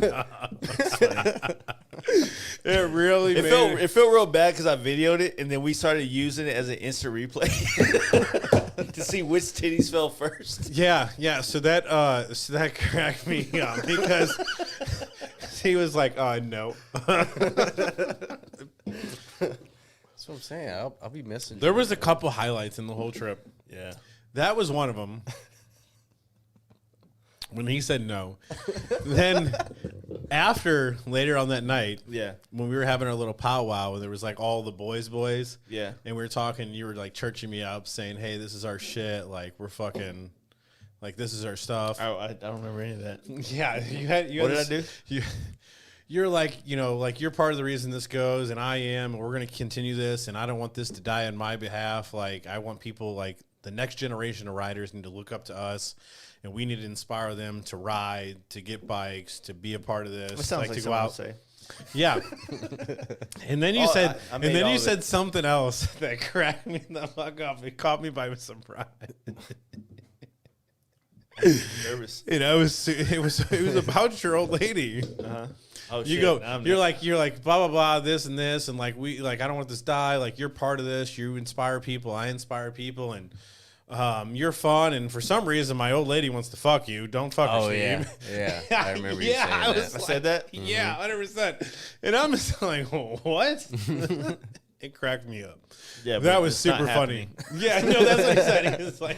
It really
It felt real bad because I videoed it, and then we started using it as an instant replay to see which titties fell first.
Yeah. So that cracked me up because he was like, no.
That's what I'm saying. I'll be missing.
There was a couple highlights in the whole trip.
Yeah.
That was one of them. When he said no. Then after, later on that night,
Yeah.
when we were having our little powwow, there was like all the boys.
Yeah.
And we were talking, you were like churching me up saying, hey, this is our shit. Like, we're fucking, like, this is our stuff.
I don't remember any of that.
Yeah.
What did I do?
You're like, like you're part of the reason this goes, and I am, and we're going to continue this, and I don't want this to die on my behalf. Like, I want people, like, the next generation of riders need to look up to us, and we need to inspire them to ride, to get bikes, to be a part of this.
That sounds like
to
someone would say.
Yeah. And then you said,
I made all of it.
said something else that cracked me the fuck up. It caught me by surprise.
Nervous.
And it was about your old lady.
Uh-huh. Oh,
You
shit.
go.
Now I'm
You're like blah blah blah. This and this, and like I don't want this to die. Like you're part of this. You inspire people. I inspire people, and you're fun. And for some reason, my old lady wants to fuck you. Don't fuck her.
Oh,
Steve.
yeah. I remember you saying
I
that.
I said that?
Yeah, 100%. And I'm just like, what? It cracked me up.
Yeah, but
That was
it's not
super funny.
happening.
Yeah, no, that's what he said. He was like,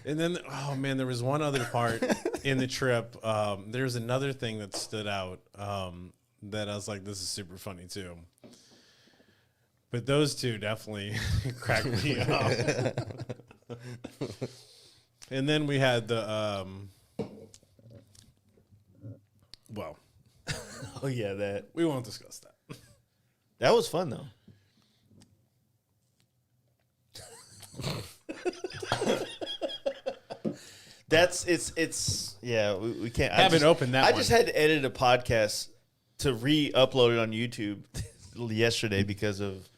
and then, oh man, there was one other part in the trip. There was another thing that stood out that I was like, this is super funny too. But those two definitely cracked me up. And then we had the, well,
Oh, yeah, that.
we won't discuss that.
That was fun, though. Yeah, we can't.
Haven't opened that
I
one.
just had to edit a podcast to re-upload it on YouTube yesterday because of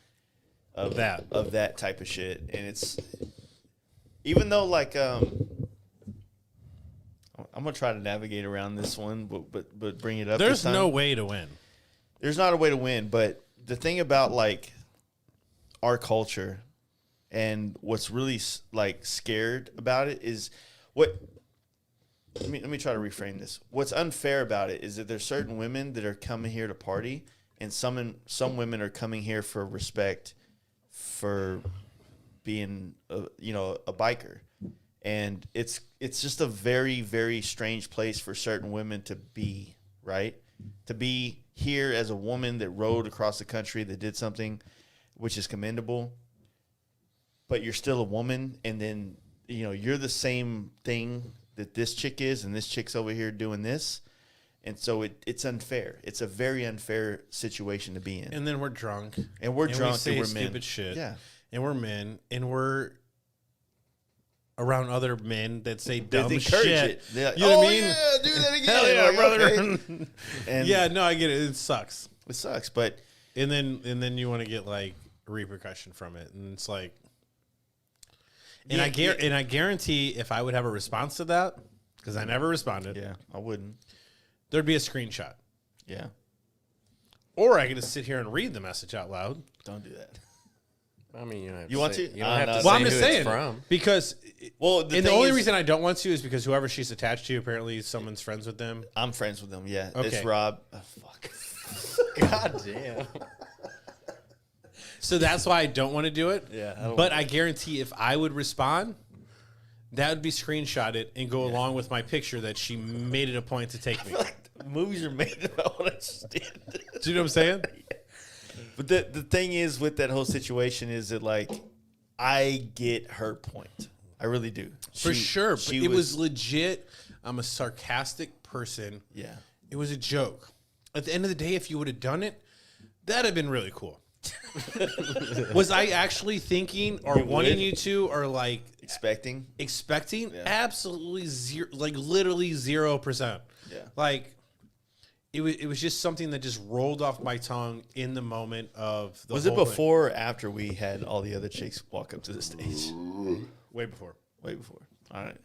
of that type of shit. And it's even though like I'm gonna try to navigate around this one, but bring it up.
There's no way to win.
There's not a way to win, but the thing about like our culture and what's really like scared about it is what. Let me try to reframe this. What's unfair about it is that there's certain women that are coming here to party, and some women are coming here for respect for being a biker. And it's just a very, very strange place for certain women to be, right? To be here as a woman that rode across the country, that did something which is commendable, but you're still a woman, and then you're the same thing that this chick is, and this chick's over here doing this. And so it's unfair. It's a very unfair situation to be in.
And then we're drunk.
And we're drunk,
we say
and we're
stupid
men.
Shit.
Yeah.
And we're men, and we're around other men that say dumb
They
shit.
it. Like,
you know what I mean?
Yeah, do that again.
Hell yeah,
Like,
brother.
okay. And
yeah, no, I get it. It sucks.
it sucks, but
And then you want to get like repercussion from it, and it's like, and I guarantee if I would have a response to that, because I never responded,
yeah, I wouldn't.
there'd be a screenshot,
Yeah,
or I could just sit here and read the message out loud.
don't do that.
I mean, you don't have
You
to
want
say,
to?
You don't have to
no.
say
Well, I'm
who
just
it's
saying
from.
because,
Well,
and the only reason I don't want to is because whoever she's attached to, apparently someone's friends with them.
I'm friends with them. Yeah,
Okay.
it's Rob. Oh, fuck.
God damn.
So that's why I don't want to do it.
Yeah,
But I guarantee if I would respond, that would be screenshotted and go along with my picture that she made it a point to take me.
like the movies are made about what I just did.
Do you know what I'm saying?
But the thing is with that whole situation is that like I get her point. I really do.
For sure. But it was legit. I'm a sarcastic person.
Yeah.
It was a joke. At the end of the day, if you would have done it, that'd have been really cool. Was I actually thinking or wanting you to or like
expecting?
Yeah. Absolutely zero, like literally 0%.
Yeah.
Like it was just something that just rolled off my tongue in the moment of the
Was it
whole
before or after we had all the other chicks walk up to the stage?
way before.
Way before. All right.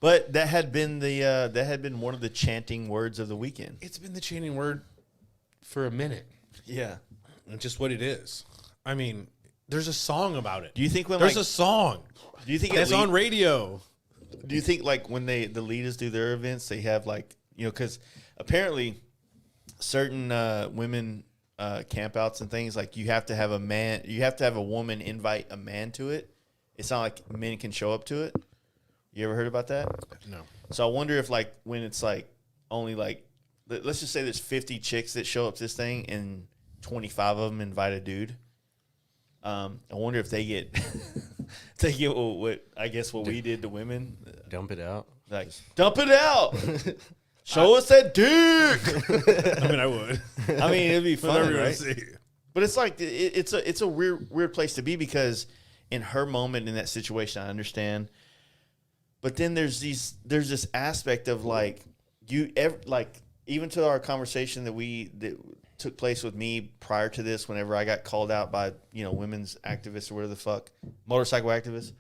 But that had been one of the chanting words of the weekend.
It's been the chanting word for a minute.
Yeah.
It's just what it is. I mean, there's a song about it.
Do you think when
there's a song
do you think
that's on radio?
Do you think like when the leaders do their events, they have like because apparently certain women campouts and things like you have to have a woman invite a man to it. It's not like men can show up to it. You ever heard about that?
No.
So I wonder if like when it's like only like let's just say there's 50 chicks that show up to this thing and 25 of them invite a dude. I wonder if they get what we did to women.
Dump it out.
Like dump it out. Show us that dick.
I mean, I would.
I mean, it'd be fun,
Whatever you
right?
see.
But it's like it's a weird place to be because in her moment in that situation, I understand. But then there's this aspect of like even to our conversation that took place with me prior to this, whenever I got called out by women's activists or whatever the fuck, motorcycle activists,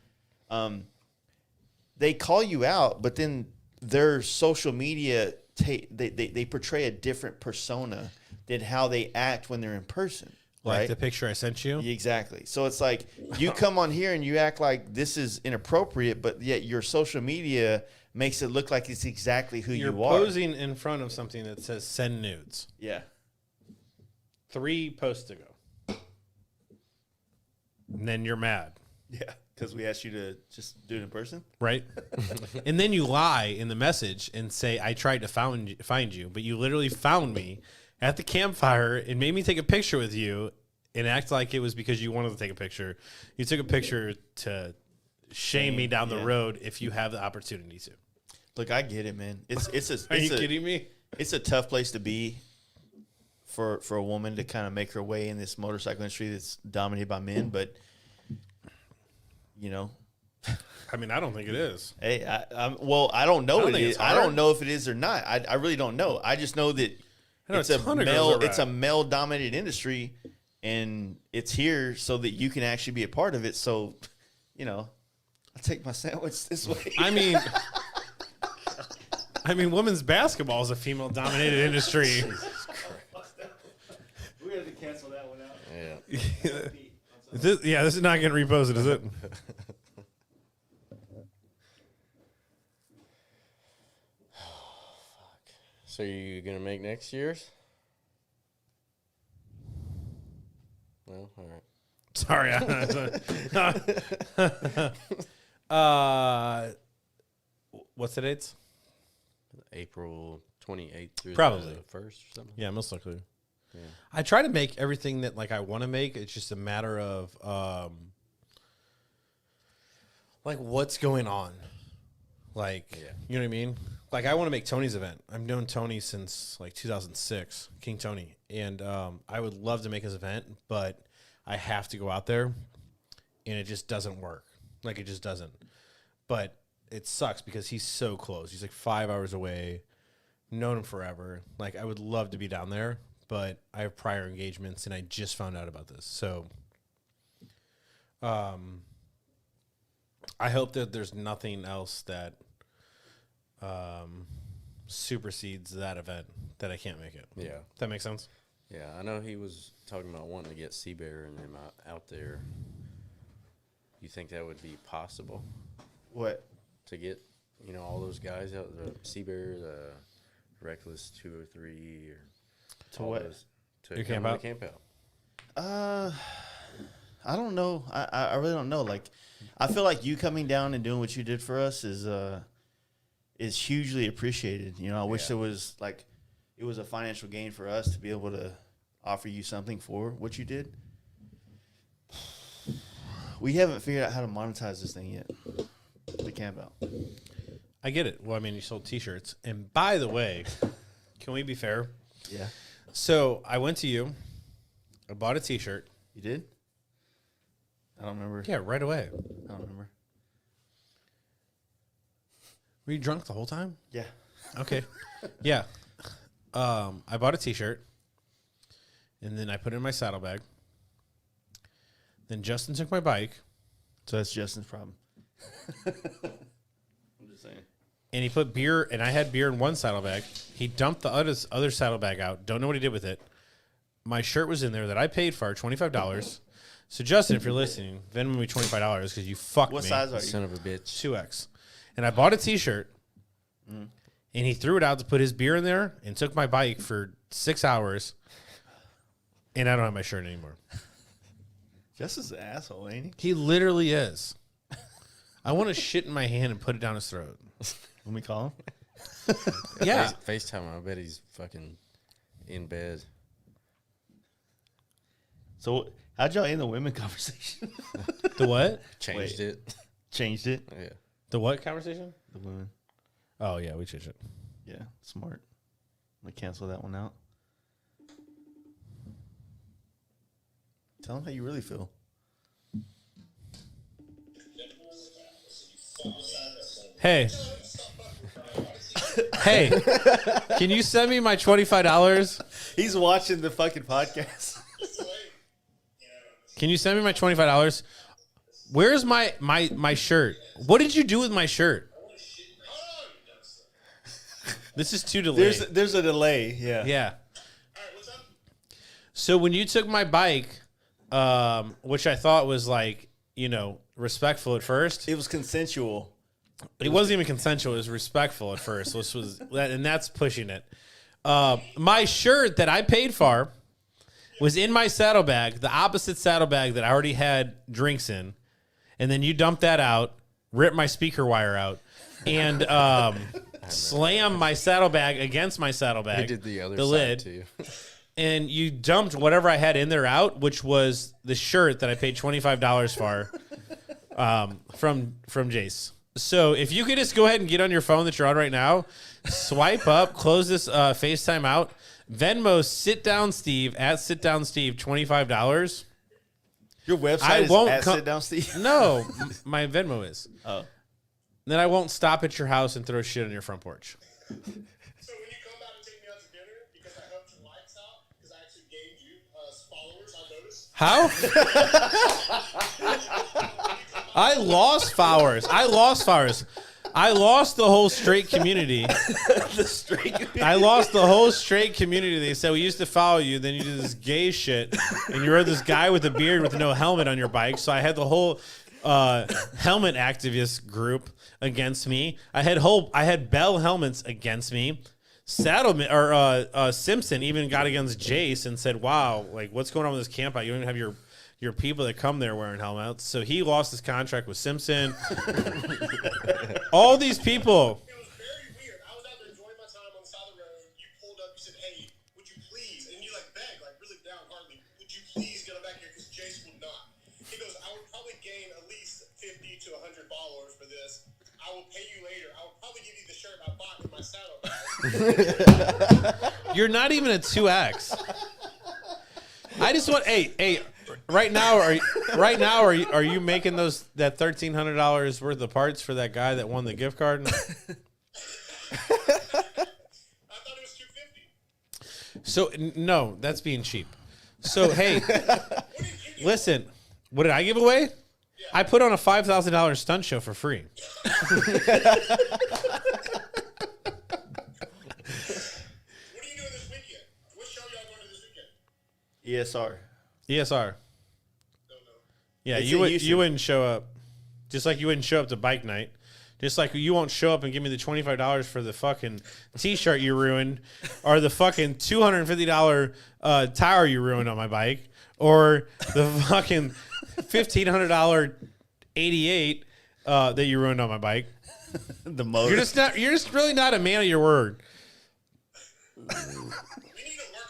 they call you out, but then their social media they portray a different persona than how they act when they're in person.
Like
right?
the picture I sent you?
Exactly. So it's like you come on here and you act like this is inappropriate, but yet your social media makes it look like it's exactly who
You're
you are.
posing in front of something that says send nudes.
Yeah.
3 posts ago. And then you're mad.
Yeah. Because we asked you to just do it in person.
Right? And then you lie in the message and say, I tried to find you, but you literally found me at the campfire and made me take a picture with you and act like it was because you wanted to take a picture. You took a picture to shame me down the road if you have the opportunity to.
Look, I get it, man.
Are you kidding me?
It's a tough place to be for a woman to kind of make her way in this motorcycle industry that's dominated by men, but
I mean, I don't think it is.
hey, I don't know it is. I don't know if it is or not. I really don't know. I just know that it's a male dominated industry, and it's here so that you can actually be a part of it. So, I take my sandwich this way.
I mean, women's basketball is a female-dominated industry.
We have to cancel that one out.
Yeah.
This is not getting reposted, is it?
So you gonna make next year's? Well, all right.
Sorry. What's the dates?
April 28th through
Probably.
the 1st or something.
Yeah, most likely.
Yeah.
I try to make everything that I want to make. It's just a matter of what's going on. You know what I mean? I want to make Tony's event. I've known Tony since 2006, King Tony, and I would love to make his event, but I have to go out there, and it just doesn't work. It just doesn't. But it sucks because he's so close. He's 5 hours away. Known him forever. I would love to be down there, but I have prior engagements, and I just found out about this. So, I hope that there's nothing else that supersedes that event that I can't make it.
Yeah.
That makes sense?
Yeah, I know he was talking about wanting to get Seabear and them out there. You think that would be possible?
What?
To get, all those guys out, the Seabear, the Reckless 203, or
To what?
To
Your
come
Campout?
to the Campout.
I don't know. I really don't know. I feel like you coming down and doing what you did for us is hugely appreciated. I wish there was it was a financial gain for us to be able to offer you something for what you did. We haven't figured out how to monetize this thing yet. The Campout.
I get it. Well, I mean, you sold T-shirts. And by the way, can we be fair?
Yeah.
So I went to you. I bought a T-shirt.
You did? I don't remember.
Yeah, right away.
I don't remember.
Were you drunk the whole time?
Yeah.
Okay. Yeah. I bought a T-shirt, and then I put it in my saddlebag. Then Justin took my bike,
So that's Justin's problem. I'm just saying.
and he put beer, and I had beer in one saddlebag. He dumped the other saddlebag out. Don't know what he did with it. My shirt was in there that I paid for, $25. So Justin, if you're listening, Venmo me $25 because you fucked
What
me.
size are you?
Son of a bitch.
2X. And I bought a T-shirt, and he threw it out to put his beer in there and took my bike for 6 hours, and I don't have my shirt anymore.
Justin's an asshole, ain't he?
He literally is. I want to shit in my hand and put it down his throat.
Let me call him.
Yeah.
FaceTime, I bet he's fucking in bed.
So how'd y'all end the women conversation?
The what?
Changed
Wait.
it.
Changed it.
Yeah.
The what conversation?
The women.
Oh, yeah, we changed it.
Yeah, smart. I'm gonna cancel that one out. Tell them how you really feel.
Hey. Hey. Can you send me my $25?
He's watching the fucking podcast.
Can you send me my $25? Where's my shirt? What did you do with my shirt? This is too delayed.
There's a delay. Yeah.
Yeah. So when you took my bike, which I thought was respectful at first,
It was consensual.
it wasn't even consensual. It was respectful at first. And that's pushing it. My shirt that I paid for was in my saddlebag, the opposite saddlebag that I already had drinks in, and then you dumped that out, ripped my speaker wire out, and slammed my saddlebag against my saddlebag.
He did the other
the
side
lid,
too.
and you dumped whatever I had in there out, which was the shirt that I paid $25 for from Jace. So if you could just go ahead and get on your phone that you're on right now, swipe up, close this FaceTime out, Venmo Sit Down Steve at Sit Down Steve $25.
Your website
I
is
won't
at
com-
Sit Down Steve.
No, my Venmo is.
Oh.
Then I won't stop at your house and throw shit on your front porch.
So when you come out and take me out to dinner, because I helped your likes out, because I actually gained you followers, I noticed.
How? I lost followers. I lost the whole straight community.
The straight community.
I lost the whole straight community. They said we used to follow you, then you did this gay shit, and you rode this guy with a beard with no helmet on your bike. So I had the whole helmet activist group against me. I had Bell helmets against me. Simpson even got against Jace and said, "Wow, like what's going on with this campout? You don't even have your people that come there wearing helmets." So he lost his contract with Simpson. All these people.
It was very weird. I was out there enjoying my time on the side of the road. You pulled up. You said, "Hey, would you please?" And you like begged, like really downheartedly, "Would you please get back here?" Because Jace would not. He goes, "I would probably gain at least 50 to 100 followers for this. I will pay you later. I will probably give you the shirt I bought in my saddlebag."
You're not even a 2X. I just want hey. Right now, are you making that $1,300 worth of parts for that guy that won the gift card?
I thought it was $250.
So no, that's being cheap. So hey, listen, what did I give away? I put on a $5,000 stunt show for free.
What are you doing this weekend? What show y'all going to this weekend?
ESR.
ESR.
Don't know.
Yeah,
It's
you
in
would
Houston.
you wouldn't show up, just like you wouldn't show up to bike night, just like you won't show up and give me the $25 for the fucking T-shirt you ruined, or the fucking $250 tire you ruined on my bike, or the fucking $1,500 88 that you ruined on my bike.
The motor.
You're just really not a man of your word.
We need to work on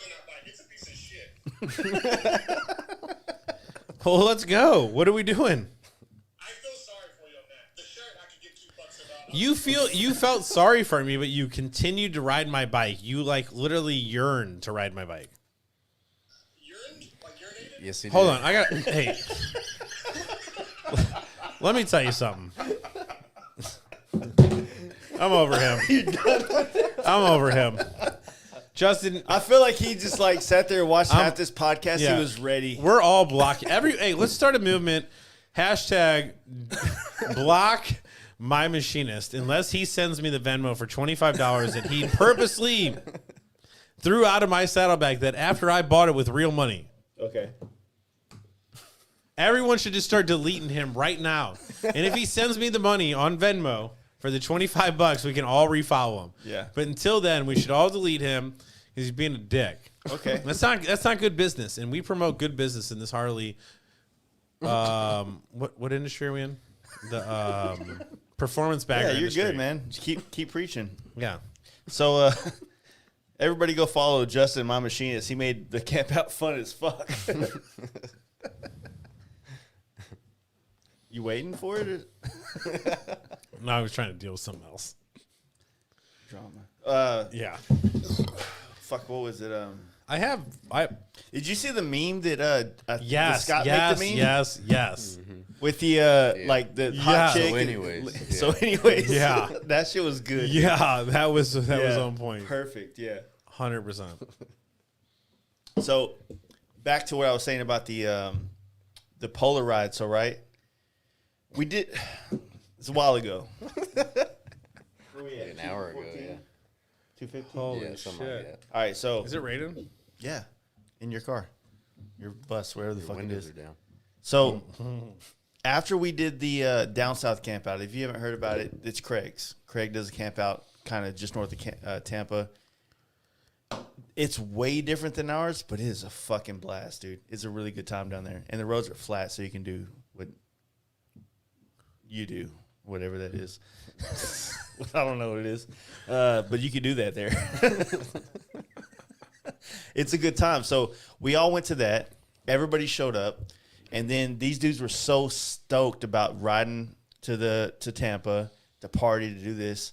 that bike. It's a piece of shit.
Well, let's go. What are we doing?
I feel sorry for you on that. The shirt I could give $2 about.
You felt sorry for me, but you continued to ride my bike. You like literally yearned to ride my bike.
Urined? Like urinated?
Yes, he
Hold
did.
on, I got. Hey, let me tell you something. I'm over him. I'm over him. Justin,
I feel like he just like sat there and watched half this podcast.
yeah.
He was ready.
we're all blocking. Hey, let's start a movement. Hashtag block my machinist unless he sends me the Venmo for $25 that he purposely threw out of my saddlebag that after I bought it with real money.
Okay.
Everyone should just start deleting him right now. And if he sends me the money on Venmo for the $25, we can all refollow him.
Yeah.
But until then, we should all delete him because he's being a dick.
Okay.
That's not good business. And we promote good business in this Harley. What industry are we in? The performance bagger.
Yeah, you're
industry.
good, man. Just keep preaching.
Yeah.
So everybody go follow Justin, my machinist. He made the Campout fun as fuck. You waiting for it?
No, I was trying to deal with something else.
Drama.
Yeah.
Fuck. What was it?
I
Did you see the meme that
yes,
Scott
yes,
made the meme
yes.
with the like the hot
Yeah.
chick?
So
and-
anyways,
so anyways,
Yeah.
that shit was good.
Yeah, that was
Yeah.
on point.
Perfect. Yeah.
100%.
So back to what I was saying about the polar ride. So right, we did. It's a while ago.
an hour ago, yeah.
250.
Holy
Yeah,
shit.
something like that.
All right. So
Is it raining?
yeah, in your car, your bus, wherever the
Your
fuck it
windows
is.
are down.
So after we did the down south camp out, if you haven't heard about it, it's Craig's. Craig does a camp out kind of just north of Tampa. It's way different than ours, but it is a fucking blast, dude. It's a really good time down there. And the roads are flat, so you can do what you do, whatever that is. I don't know what it is. But you can do that there. It's a good time. So we all went to that. Everybody showed up. And then these dudes were so stoked about riding to Tampa, to party, to do this,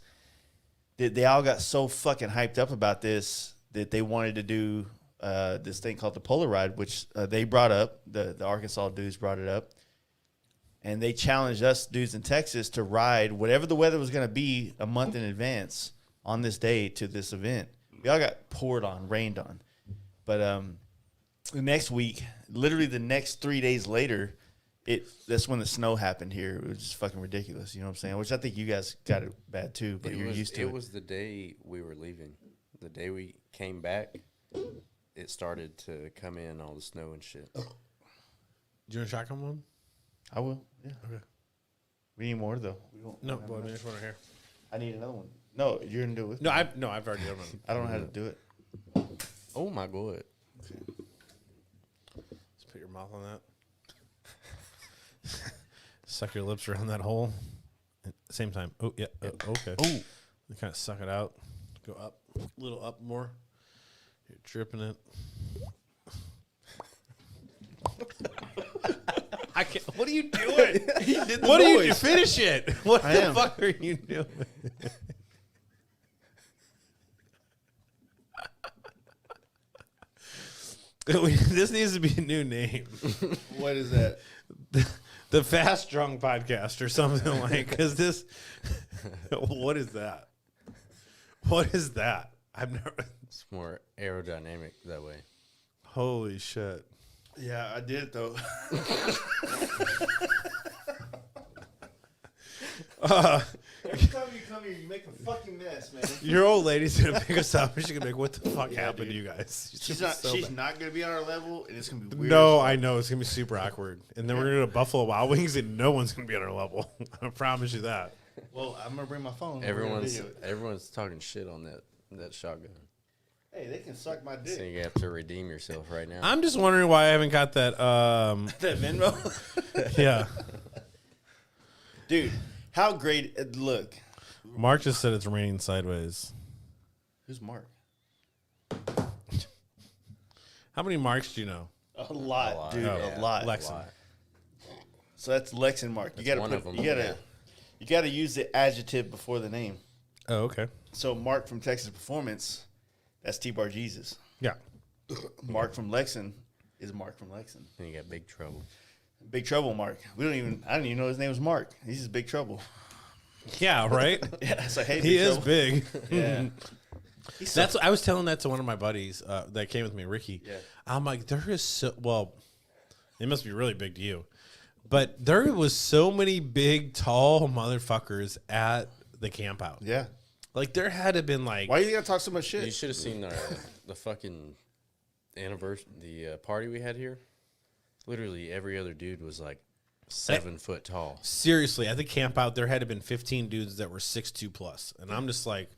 that they all got so fucking hyped up about this that they wanted to do this thing called the Polar Ride, which they brought up. The Arkansas dudes brought it up. And they challenged us dudes in Texas to ride whatever the weather was going to be a month in advance on this day to this event. We all got poured on, rained on. But the next week, literally the next 3 days later, that's when the snow happened here. It was just fucking ridiculous. You know what I'm saying? Which I think you guys got it bad too, but you're used to it.
It was the day we were leaving. The day we came back, it started to come in, all the snow and shit.
Do you want a shotgun one?
I will. Yeah.
Okay.
We need more though.
No, but I mean, I just want to hear.
I need another one. No, you're gonna do it with
No,
me.
I've already done one.
I don't know how to do it.
Oh my god!
Just put your mouth on that. Suck your lips around that hole. At the same time. Oh yeah. Okay. Oh, you kind of suck it out. Go up, a little up more. You're dripping it. I can't. What are you doing? What are you? Finish it. What the fuck are you doing? This needs to be a new name.
What is that?
The Fast Drunk Podcast or something like. Because this. What is that? What is that? I've never.
It's more aerodynamic that way.
Holy shit.
Yeah, I did it though. Every time you come here, you make a fucking mess, man.
Your old lady's gonna pick us up and she's gonna be like, "What the fuck happened to you guys?"
She's not gonna be on our level, and it's gonna be weird.
No, I know it's gonna be super awkward. And then we're gonna go to Buffalo Wild Wings, and no one's gonna be on our level. I promise you that.
Well, I'm gonna bring my phone.
Everyone's talking shit on that shotgun.
Hey, they can suck my dick.
So you have to redeem yourself right now.
I'm just wondering why I haven't got that.
That Venmo.
Yeah,
Dude, how great! Look,
Mark just said it's raining sideways.
who's Mark?
How many Marks do you know?
A lot, dude.
Oh,
a lot.
Lexin.
So that's Lexin Mark. You
That's
gotta
one
put.
of them,
You gotta.
yeah.
You gotta use the adjective before the name.
Oh, okay.
So Mark from Texas Performance, that's T-Bar Jesus.
Yeah.
Mark from Lexin is Mark from Lexin.
And you got Big Trouble.
Big Trouble Mark. I didn't even know his name was Mark. He's just Big Trouble.
Yeah. Right.
Yeah, so hey,
He
Big
is
Trouble.
big.
Yeah.
That's. I was telling that to one of my buddies that came with me, Ricky.
Yeah.
I'm like, there is so well. It must be really big to you, but there was so many big, tall motherfuckers at the Campout.
Yeah.
Like there had to have been like.
Why you gotta talk so much
You
shit?
should have seen the fucking anniversary, the party we had here. Literally every other dude was like 7 foot tall.
Seriously, at the Campout, there had to have been 15 dudes that were 6'2" plus, and I'm just like,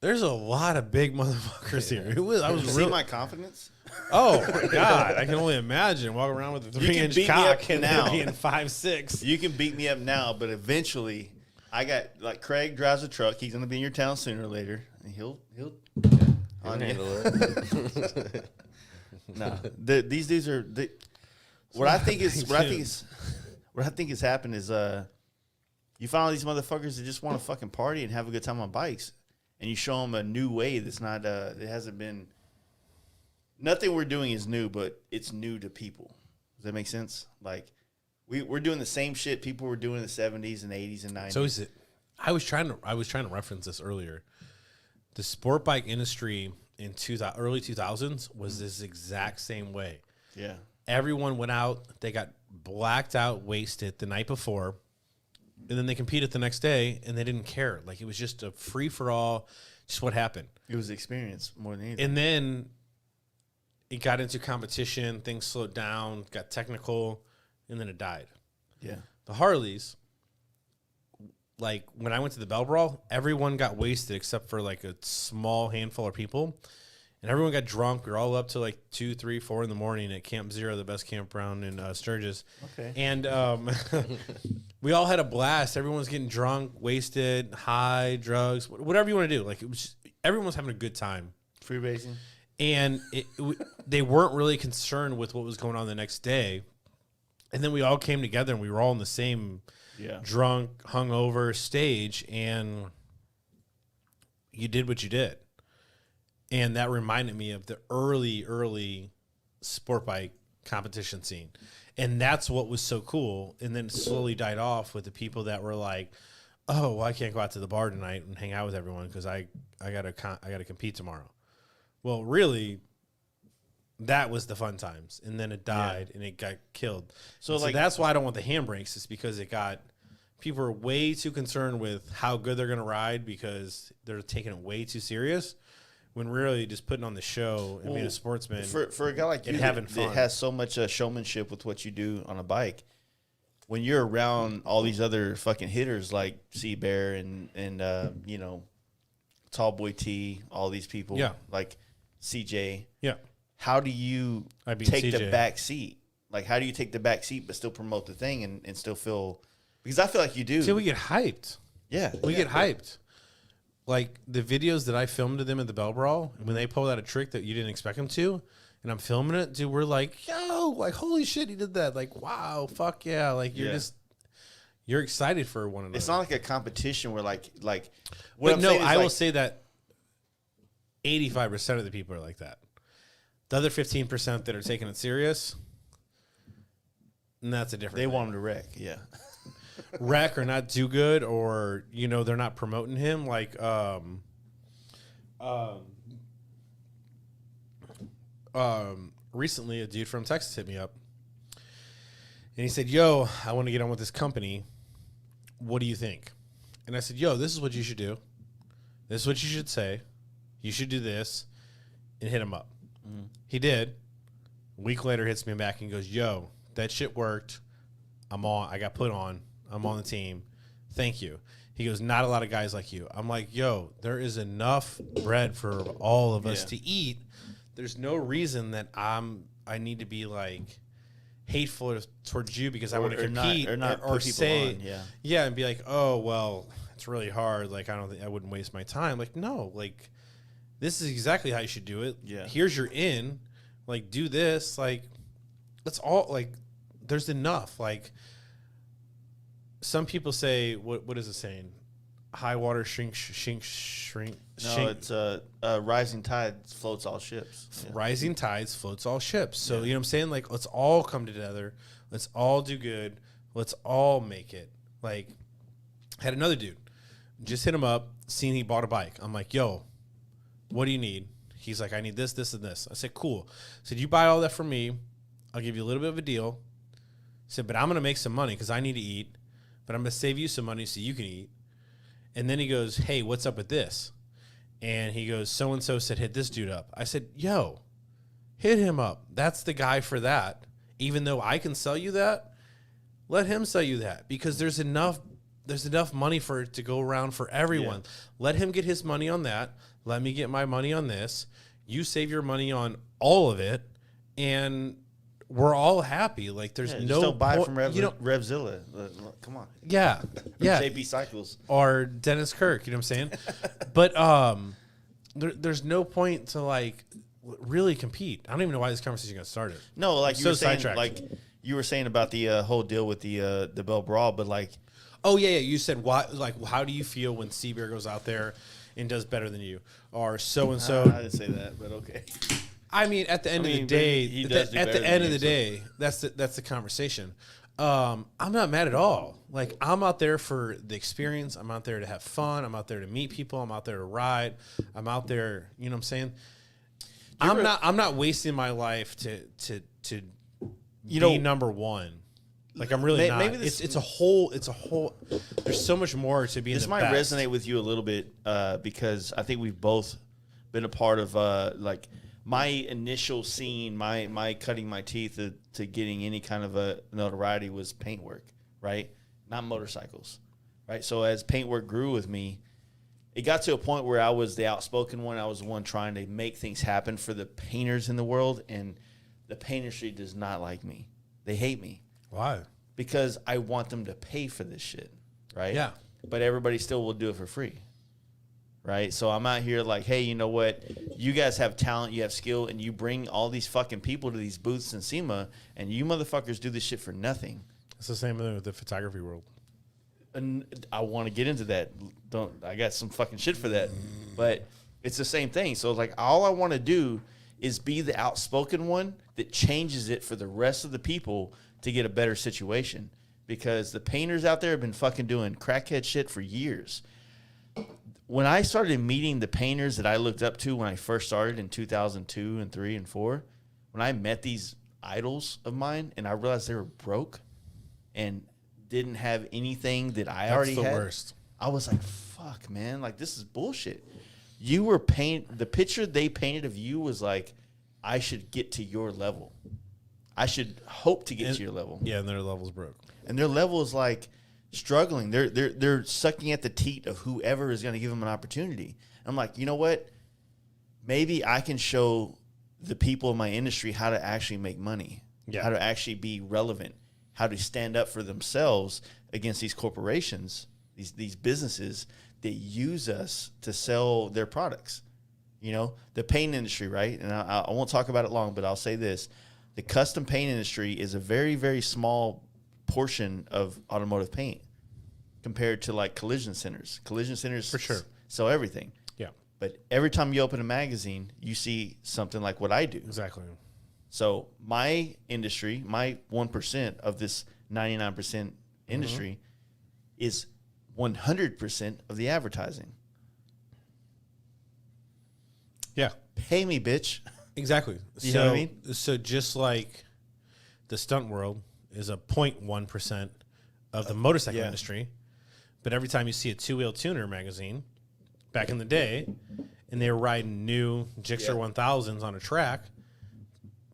there's a lot of big motherfuckers here. I was
See
really.
my confidence?
Oh my god! I can only imagine walking around with a 3-inch
beat me
cock
up
and
now.
being 5'6".
You can beat me up now, but eventually, I got like Craig drives a truck. He's gonna be in your town sooner or later, and he'll
You
on
can
you.
handle it.
No, these dudes are. What I think has happened is you find all these motherfuckers that just want to fucking party and have a good time on bikes, and you show them a new way that's not it hasn't been. Nothing we're doing is new, but it's new to people. Does that make sense? Like we're doing the same shit people were doing in the 70s and 80s and 90s.
So is it? I was trying to reference this earlier. The sport bike industry in early 2000s was this exact same way.
Yeah.
Everyone went out, they got blacked out, wasted the night before, and then they competed the next day, and they didn't care. Like it was just a free for all. Just what happened.
It was experience more than anything.
And then it got into competition. Things slowed down, got technical, and then it died.
Yeah.
The Harleys, like when I went to the Bell Brawl, everyone got wasted except for like a small handful of people. And everyone got drunk. We were all up to like 2, 3, 4 in the morning at Camp Zero, the best campground in Sturgis.
Okay.
And we all had a blast. Everyone was getting drunk, wasted, high, drugs, whatever you want to do. Like it was just, everyone was having a good time.
Freebasing.
And they weren't really concerned with what was going on the next day. And then we all came together and we were all in the same drunk, hungover stage. And you did what you did. And that reminded me of the early sport bike competition scene. And that's what was so cool. And then it slowly died off with the people that were like, oh, well, I can't go out to the bar tonight and hang out with everyone because I gotta compete tomorrow. Well, really, That was the fun times, and then it died and it got killed.
So,
So
like-
that's why I don't want the handbrakes. Is because it got people are way too concerned with how good they're gonna ride because they're taking it way too serious. When really just putting on the show and being a sportsman
For a guy like you
and having
that
fun.
has so much showmanship with what you do on a bike, when you're around all these other fucking hitters like Sea Bear and you know, Tall Boy T, all these people,
Yeah.
like CJ,
Yeah.
how do you
I beat
take the
CJ.
back seat? Like, how do you take the back seat but still promote the thing and still feel? Because I feel like you do.
See, we get hyped.
Yeah,
We get hyped. Like the videos that I filmed of them at the Bell Brawl, when they pulled out a trick that you didn't expect them to, and I'm filming it, dude, we're like, yo, like, holy shit, he did that. Like, wow, fuck yeah. Like, you're excited for one another.
It's not like a competition where like. What
But
I'm
no,
saying is
I will
like-
say that 85% of the people are like that. The other 15% that are taking it serious, and that's a different
they
thing.
want him to wreck. Yeah.
Wreck or not do good, or you know they're not promoting him. Like recently a dude from Texas hit me up and he said, yo, I want to get on with this company, what do you think? And I said, yo, this is what you should do, this is what you should say, you should do this, and hit him up. He did. A week later hits me back and goes, yo, that shit worked, I got put on, I'm on the team. Thank you. He goes, not a lot of guys like you. I'm like, yo, there is enough bread for all of us to eat. There's no reason that I need to be like hateful towards you because I want to compete
or not
or
put people
say,
on,
and be like, oh, well, it's really hard. Like, I don't think I wouldn't waste my time. Like, no, like this is exactly how you should do it.
Yeah.
Here's your in, like, do this. Like, that's all, like, there's enough. Like, some people say, what is it saying? High water shrink.
No, it's rising tide floats all ships. Yeah.
Rising tides floats all ships. So, you know what I'm saying? Like, let's all come together. Let's all do good. Let's all make it. Like, had another dude. Just hit him up, seen he bought a bike. I'm like, yo, what do you need? He's like, I need this, this, and this. I said, cool. I said, you buy all that from me. I'll give you a little bit of a deal. I said, but I'm going to make some money because I need to eat. But I'm going to save you some money so you can eat. And then he goes, hey, what's up with this? And he goes, so-and-so said, hit this dude up. I said, yo, hit him up. That's the guy for that. Even though I can sell you that, let him sell you that because there's enough money for it to go around for everyone.
Yeah.
Let him get his money on that. Let me get my money on this. You save your money on all of it, and we're all happy. Like there's
Just
no
don't buy
point-
from Revzilla. Come on.
Yeah.
JB Cycles.
Or Dennis Kirk, you know what I'm saying? But there's no point to like really compete. I don't even know why this conversation got started.
No, like you
So
were saying,
sidetracked.
like you were saying about the whole deal with the Bell Brawl, but like
Oh yeah. You said why? Like, how do you feel when Seabear goes out there and does better than you, or so and
I
so?
didn't say that, but okay.
I mean, at the end of
mean,
the
but
day,
he does do
at
better
the
than
end of
you,
the day, that's the conversation. I'm not mad at all. Like I'm out there for the experience. I'm out there to have fun. I'm out there to meet people. I'm out there to ride. I'm out there. You know what I'm saying? I'm not wasting my life to be number one. Like I'm really not.
maybe this-
it's a whole. There's so much more to being.
This
the
might
best.
resonate with you a little bit because I think we've both been a part of like my initial scene, my cutting my teeth to getting any kind of a notoriety was paintwork, right? Not motorcycles, right? So as paintwork grew with me, it got to a point where I was the outspoken one. I was the one trying to make things happen for the painters in the world, and the paint industry does not like me. They hate me.
Why?
Because I want them to pay for this shit, right?
Yeah.
But everybody still will do it for free, right? So I'm out here like, hey, you know what? You guys have talent, you have skill, and you bring all these fucking people to these booths in SEMA, and you motherfuckers do this shit for nothing.
It's the same thing with the photography world.
And I want to get into that. I got some fucking shit for that, but it's the same thing. So like, all I want to do is be the outspoken one that changes it for the rest of the people to get a better situation, because the painters out there have been fucking doing crackhead shit for years. When I started meeting the painters that I looked up to when I first started in 2002 and 3 and 4, when I met these idols of mine and I realized they were broke and didn't have anything that I already had. That's the worst. I was like, fuck, man. Like, this is bullshit. You were the picture they painted of you was like, I should get to your level. I should hope to get to your level.
Yeah, and their level's broke.
And their level is like struggling. They're sucking at the teat of whoever is going to give them an opportunity. I'm like, you know what? Maybe I can show the people in my industry how to actually make money, how to actually be relevant, how to stand up for themselves against these corporations, these businesses that use us to sell their products. You know, the paint industry, right? And I won't talk about it long, but I'll say this. The custom paint industry is a very, very small portion of automotive paint compared to like collision centers. Collision centers
for sure
sell everything.
Yeah.
But every time you open a magazine, you see something like what I do.
Exactly.
So my industry, my 1% of this 99% industry is 100% of the advertising.
Yeah.
Pay me, bitch.
Exactly.
You know what I mean?
So just like the stunt world is a 0.1% of the motorcycle industry, but every time you see a two-wheel tuner magazine back in the day and they were riding new Gixxer 1000s on a track,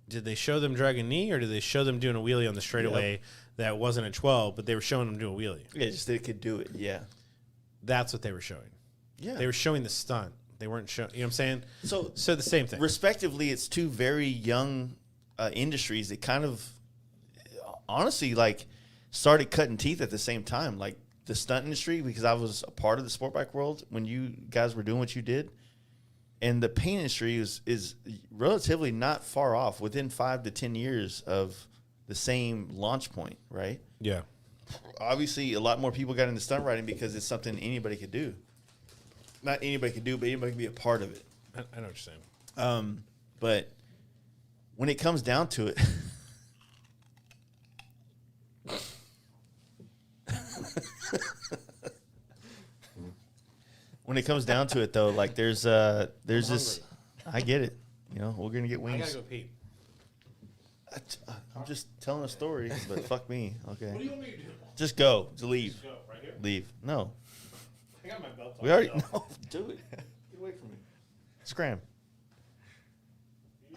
did they show them dragging a knee or did they show them doing a wheelie on the straightaway that wasn't a 12, but they were showing them doing a wheelie?
Yeah, just they could do it. Yeah.
That's what they were showing.
Yeah.
They were showing the stunt. They weren't showing, you know what I'm saying?
So
the same thing.
Respectively, it's two very young industries that kind of, honestly, like started cutting teeth at the same time. Like the stunt industry, because I was a part of the sport bike world when you guys were doing what you did. And the paint industry is relatively not far off, within 5 to 10 years of the same launch point, right?
Yeah.
Obviously, a lot more people got into stunt riding because it's something anybody could do. Not anybody could do, but anybody can be a part of it.
I know what you're saying.
But when it comes down to it, though, like there's this. I get it. You know, we're gonna get wings.
I gotta go pee.
I'm just telling a story, but fuck me. Okay.
What do you want me to do?
Just go. Just leave.
Just go right here.
Leave. No.
I got my belt on.
We already no. Do it. Get away from me. Scram.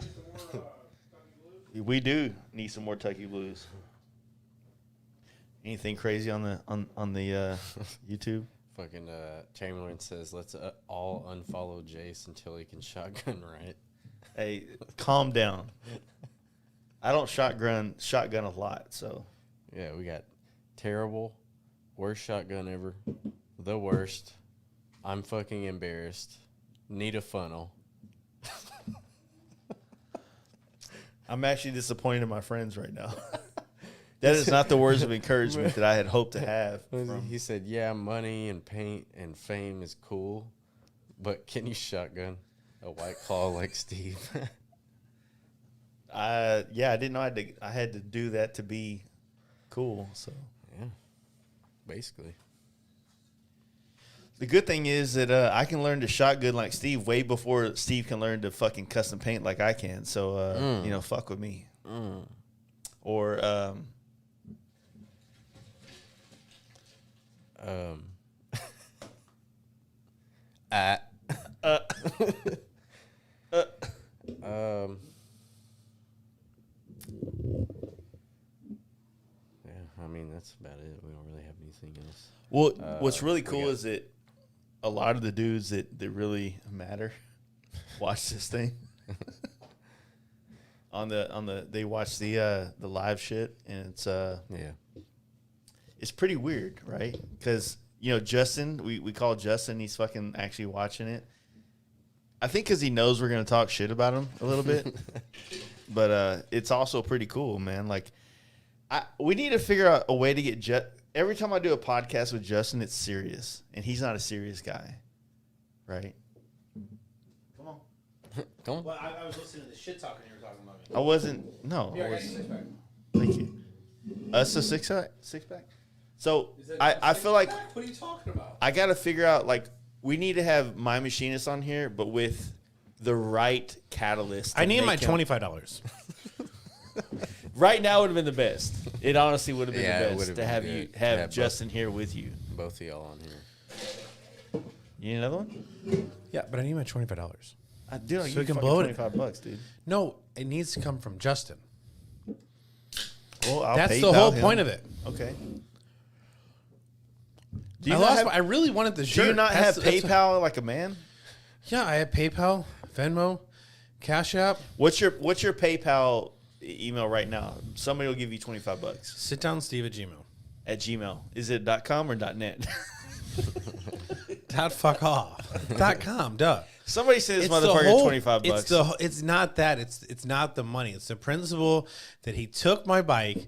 You need some more Tucky
We do need some more Tucky Blues. Anything crazy on the YouTube?
Fucking Chamberlain says, let's all unfollow Jace until he can shotgun right.
Hey, calm down. I don't shotgun a lot, so.
Yeah, we got terrible, worst shotgun ever, the worst, I'm fucking embarrassed, need a funnel.
I'm actually disappointed in my friends right now. That is not the words of encouragement that I had hoped to have.
He said, yeah, money and paint and fame is cool, but can you shotgun a White Claw like Steve?
I didn't know I had to do that to be cool. So
yeah, basically.
The good thing is that I can learn to shotgun like Steve way before Steve can learn to fucking custom paint like I can. So fuck with me. Or
I mean, that's about it. We don't really have anything else.
Well, what's really cool is that a lot of the dudes that really matter watch this thing. They watch the live shit, and it's pretty weird, right? Because Justin, we call Justin, he's fucking actually watching it. I think because he knows we're gonna talk shit about him a little bit, but it's also pretty cool, man. Like, we need to figure out a way to get every time I do a podcast with Justin, it's serious, and he's not a serious guy, right? Come on.
Come on.
Well, I was listening to the shit talking you were talking about me.
I wasn't. No.
Here, I got you a six-pack.
Thank you. Us a six pack. So I feel like
What are you talking about?
I got to figure out, like, we need to have My Machinist on here, but with the right catalyst.
I need
make
my
him-
$25.
Right now would have been the best. It honestly would have been
Yeah, it
the
would've
best to
been
have
good.
you
To
have
have both.
Justin here with you.
Both of y'all on here.
You need another one?
Yeah, but I need my $25.
Dude, I'll
So
give
we
you
can
fucking
blow it.
$25, dude.
No, it needs to come from Justin.
Well, I'll
That's the
PayPal
whole
him.
point of it.
Okay.
I really wanted the
Do
shirt.
you not
That's-
have
that's-
PayPal like a man?
Yeah, I have PayPal, Venmo, Cash App.
What's your PayPal email right now? Somebody will give you $25
Sit down, Steve at Gmail.
at Gmail. Is it .com or .net?
Fuck off. .com, duh.
Somebody said this
It's the
motherfucker
whole-
$25.
It's not that. It's not the money. It's the principle that he took my bike,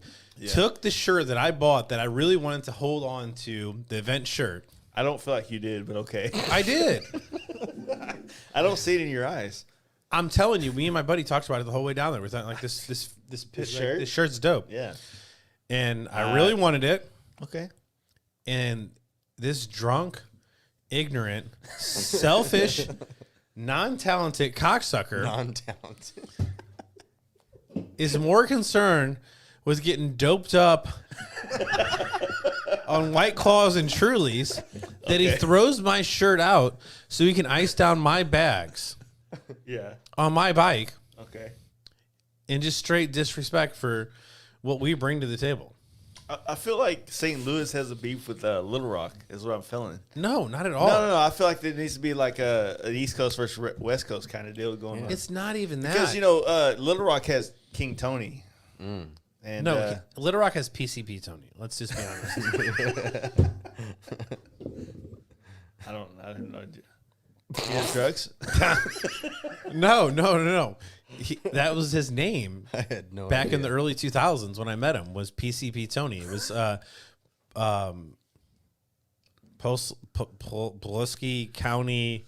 took the shirt that I bought that I really wanted to hold on to, the event shirt.
I don't feel like you did, but okay.
I did.
I don't see it in your eyes.
I'm telling you, me and my buddy talked about it the whole way down there. We thought like this
shirt?
this shirt's dope.
Yeah.
And I really wanted it.
Okay.
And this drunk, ignorant, selfish, non-talented cocksucker
Non-talented.
is more concerned with getting doped up on White Claws and Trulies that he throws my shirt out so he can ice down my bags
Yeah.
on my bike,
Okay.
and just straight disrespect for what we bring to the table.
I feel like St. Louis has a beef with Little Rock, is what I'm feeling.
No, not at all.
No. I feel like there needs to be like an East Coast versus West Coast kind of deal going on.
It's not even that.
Because, Little Rock has King Tony. And
no, Little Rock has PCP Tony. Let's just be honest.
I don't know. He has drugs?
No. That was his name
I had no
back
idea.
in the early 2000s when I met him. Was PCP Tony? It was Pulaski County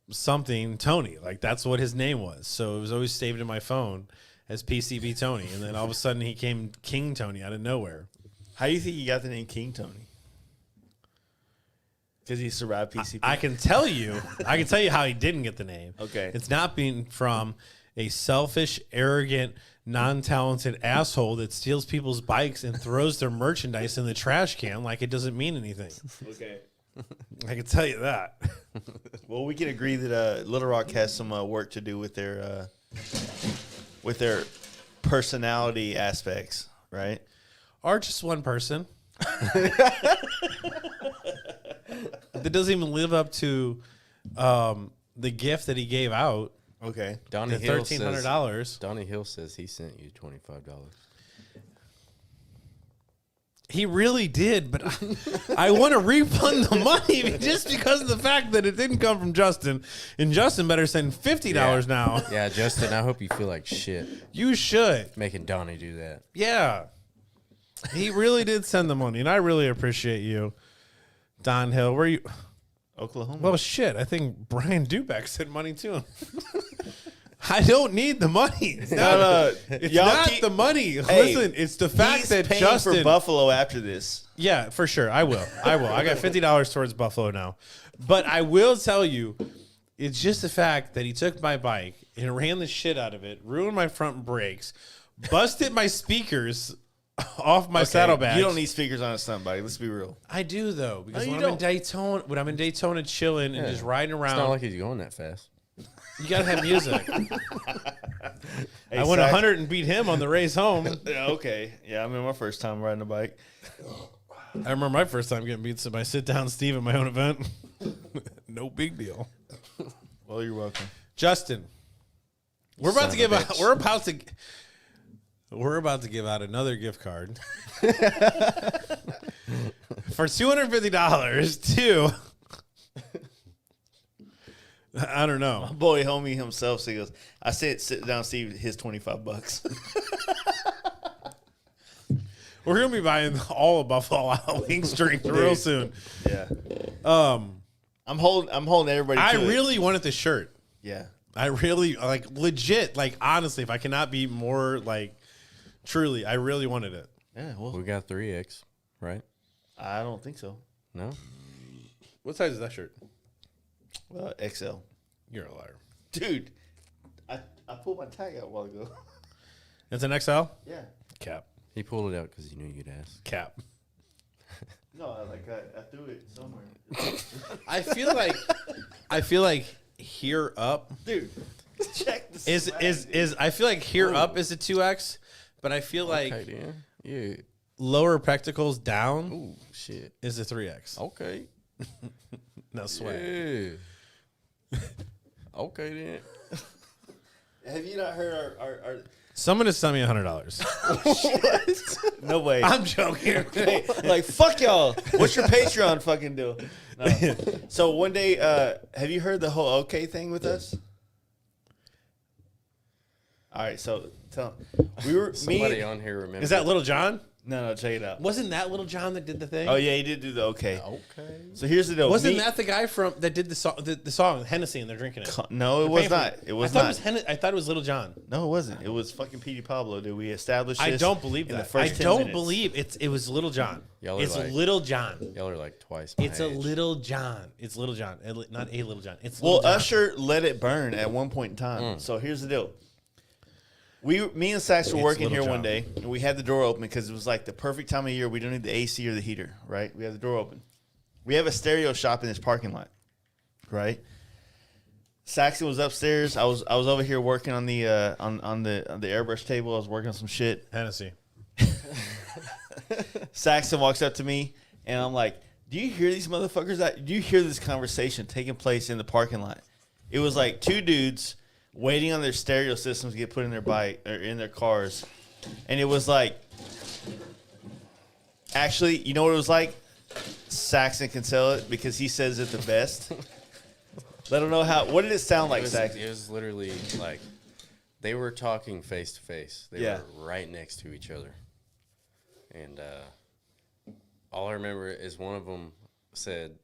something Tony. Like that's what his name was. So it was always saved in my phone as PCP Tony, and then all of a sudden he came King Tony out of nowhere.
How do you think you got the name King Tony? Because he survived PCP.
I can tell you how he didn't get the name.
Okay.
It's not being from a selfish, arrogant, non-talented asshole that steals people's bikes and throws their merchandise in the trash can like it doesn't mean anything.
Okay.
I can tell you that.
Well, we can agree that Little Rock has some work to do with their personality aspects, right?
Or just one person that doesn't even live up to the gift that he gave out.
Okay.
Donnie
The
Hill
$1,300.
says, Donnie Hill says he sent you $25.
He really did, but I want to refund the money just because of the fact that it didn't come from Justin. And Justin better send $50 now.
Yeah, Justin, I hope you feel like shit
You should.
making Donnie do that.
Yeah. He really did send the money, and I really appreciate you, Don Hill. Where you?
Oklahoma.
Well, shit. I think Brian Dubeck sent money to him. I don't need the money. It's not, it's
y'all
not
keep-
the money.
Hey,
Listen, it's the fact
he's
that
paying
Justin.
for Buffalo after this.
Yeah, for sure. I will. I got $50 towards Buffalo now. But I will tell you, it's just the fact that he took my bike and ran the shit out of it, ruined my front brakes, busted my speakers off my saddlebags.
You don't need speakers on a stunt bike. Let's be real.
I do though, because
No,
when
you
I'm in Daytona chilling and just riding
It's
around,
not like he's going that fast.
you gotta have music.
Hey,
I went
Zach-
100 and beat him on the race home.
Yeah, okay. Yeah, I remember my first time riding a bike.
I remember my first time getting beat by sit down Steve at my own event. No big deal.
Well, you're welcome.
Justin, we're about
Son
to
of
give
a
out.
bitch.
We're about to give out another gift card for $250 to. I don't know.
Boy, homie himself, so he goes, I said, sit down, Steve, his $25.
We're gonna be buying all of Buffalo Wild Wings drinks real soon.
Yeah. I'm holding everybody
I
to it.
really wanted the shirt.
Yeah.
I really legit, honestly, if I cannot be more truly, I really wanted it.
Yeah, well,
We got 3X, right?
I don't think so.
No?
What size is that shirt?
XL.
You're a liar.
Dude, I pulled my tag out a while ago.
It's an XL?
Yeah.
Cap.
He pulled it out because he knew you'd ask.
Cap.
No, I threw it somewhere.
I feel like Here Up
Dude, check the
is I feel like Here Up is a 2X, but I feel like
Okay, then. Yeah.
Lower Pectacles Down
Ooh, shit.
is a 3X.
Okay.
No sweat.
Yeah. Okay, then.
Have you not heard our
Someone has sent me $100.
No way.
I'm joking.
Hey, like, fuck y'all. What's your Patreon fucking deal? No. So one day, have you heard the whole okay thing with us? All right, so we were
Somebody on here remembers.
Is that Little John?
No, check it out.
Wasn't that Little John that did the thing?
Oh yeah, he did do the okay.
Okay.
So here's the deal.
Wasn't that the guy from that did the song Hennessy and they're drinking it?
No, it was not. It was not.
I thought it was Little John.
No, it wasn't. It was fucking Petey Pablo. Dude, we established this.
I don't believe
in
that.
the first
I
10
don't
minutes.
believe it was Little John.
Y'all are
It's
like-
Little John.
Y'all are like twice my
It's a
age.
Little John. It's Little John. Not a Little John. It's
Well,
Little John.
Usher let it burn at one point in time. So here's the deal. Me and Sax were
It's
working
Little
here one
John.
day, and we had the door open because it was like the perfect time of year. We don't need the AC or the heater, right? We have the door open. We have a stereo shop in this parking lot, right? Saxon was upstairs. I was over here working on the on the airbrush table. I was working on some shit.
Hennessy.
Saxon walks up to me, and I'm like, "Do you hear these motherfuckers? Do you hear this conversation taking place in the parking lot?" It was like two dudes waiting on their stereo systems to get put in their bike or in their cars, and it was like, actually, you know what it was like? Saxon can sell it because he says it the best. Let them know how. What did it sound like, Saxon?
It was literally like they were talking face to face. They
Yeah.
were right next to each other. And all I remember is one of them said,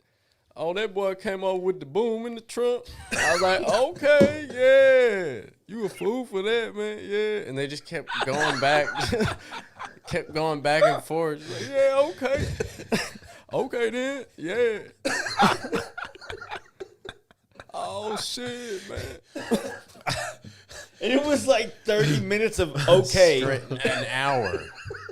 "Oh, that boy came over with the boom in the trunk." I was like, "Okay, yeah, you a fool for that, man, yeah." And they just kept going back, and forth. Like, yeah, okay, okay then, yeah. Oh shit, man.
And it was like 30 minutes of okay.
An hour,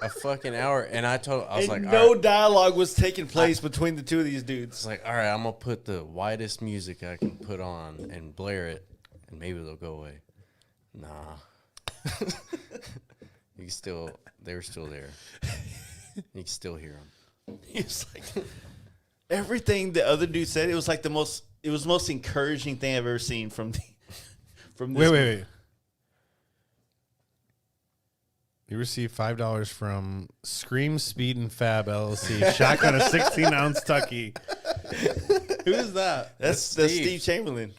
a fucking hour. And I was
And
like,
no
all right.
dialogue was taking place between the two of these dudes.
It's like, all right, I'm gonna put the widest music I can put on and blare it, and maybe they'll go away. Nah, they were still there. You can still hear them.
He was like, everything the other dude said, it was like the most encouraging thing I've ever seen from this.
Wait. You received $5 from Scream Speed and Fab LLC. Shotgun a 16-ounce Tucky. Who is that?
That's Steve Chamberlain.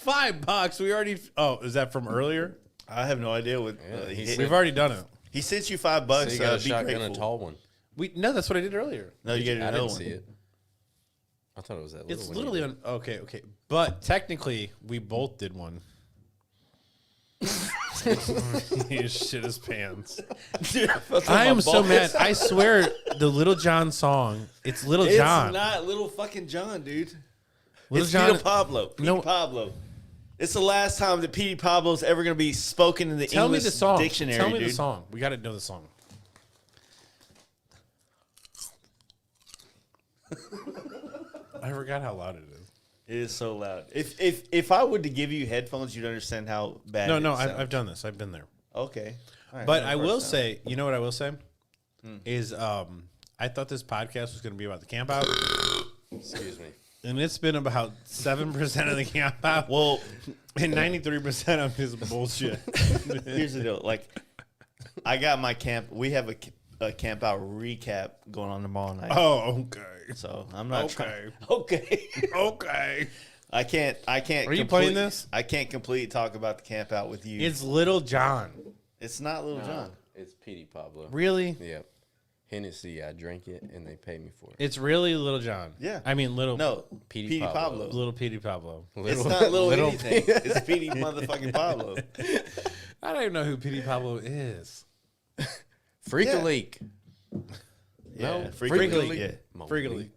$5. We already. Oh, is that from earlier?
I have no idea what
We've already done it.
he sent you $5.
So you got a
be
shotgun,
grateful.
a tall one.
No, that's what I did earlier.
No, you get
I
another
didn't
one.
see it. I thought it was that little
It's
one.
literally on. Okay. But technically, we both did one. He shit his pants.
Dude,
I am so mad. I swear, the Little John song. It's Little
It's
John.
not little fucking John, dude.
Little
It's
John.
Peter Pablo. Peter Pablo. It's the last time that Petey Pablo's ever going to be spoken in the
Tell me
English
the song.
dictionary,
Tell me
dude.
the song. We got to know the song. I forgot how loud it is.
It is so loud. If I were to give you headphones, you'd understand how bad.
No,
it sounds.
I've done this. I've been there.
Okay. All right,
But
no
I will
worries now.
say, you know what I will say? Is I thought this podcast was going to be about the Campout,
Excuse me.
and it's been about 7% of the Campout.
Well,
And 93% of his bullshit.
here's the deal. Like, I got my camp. We have a camp out recap going on tomorrow night.
Oh, okay.
So I'm not
Okay.
trying. Okay.
Okay.
I can't.
Are you playing this?
I can't completely talk about the camp out with you.
It's Little John.
It's not Little John.
It's Petey Pablo.
Really?
Yep. Hennessy, I drank it and they paid me for it.
It's really Little John.
Yeah.
I mean, Little.
No,
Petey
Petey
Pablo.
Pablo.
Little Petey Pablo.
It's not little anything. It's Petey motherfucking Pablo.
I don't even know who Petey Pablo is.
Freak
Yeah.
a leak.
Yeah,
No,
Freak
Freak
League,
League.
yeah.
Freak League.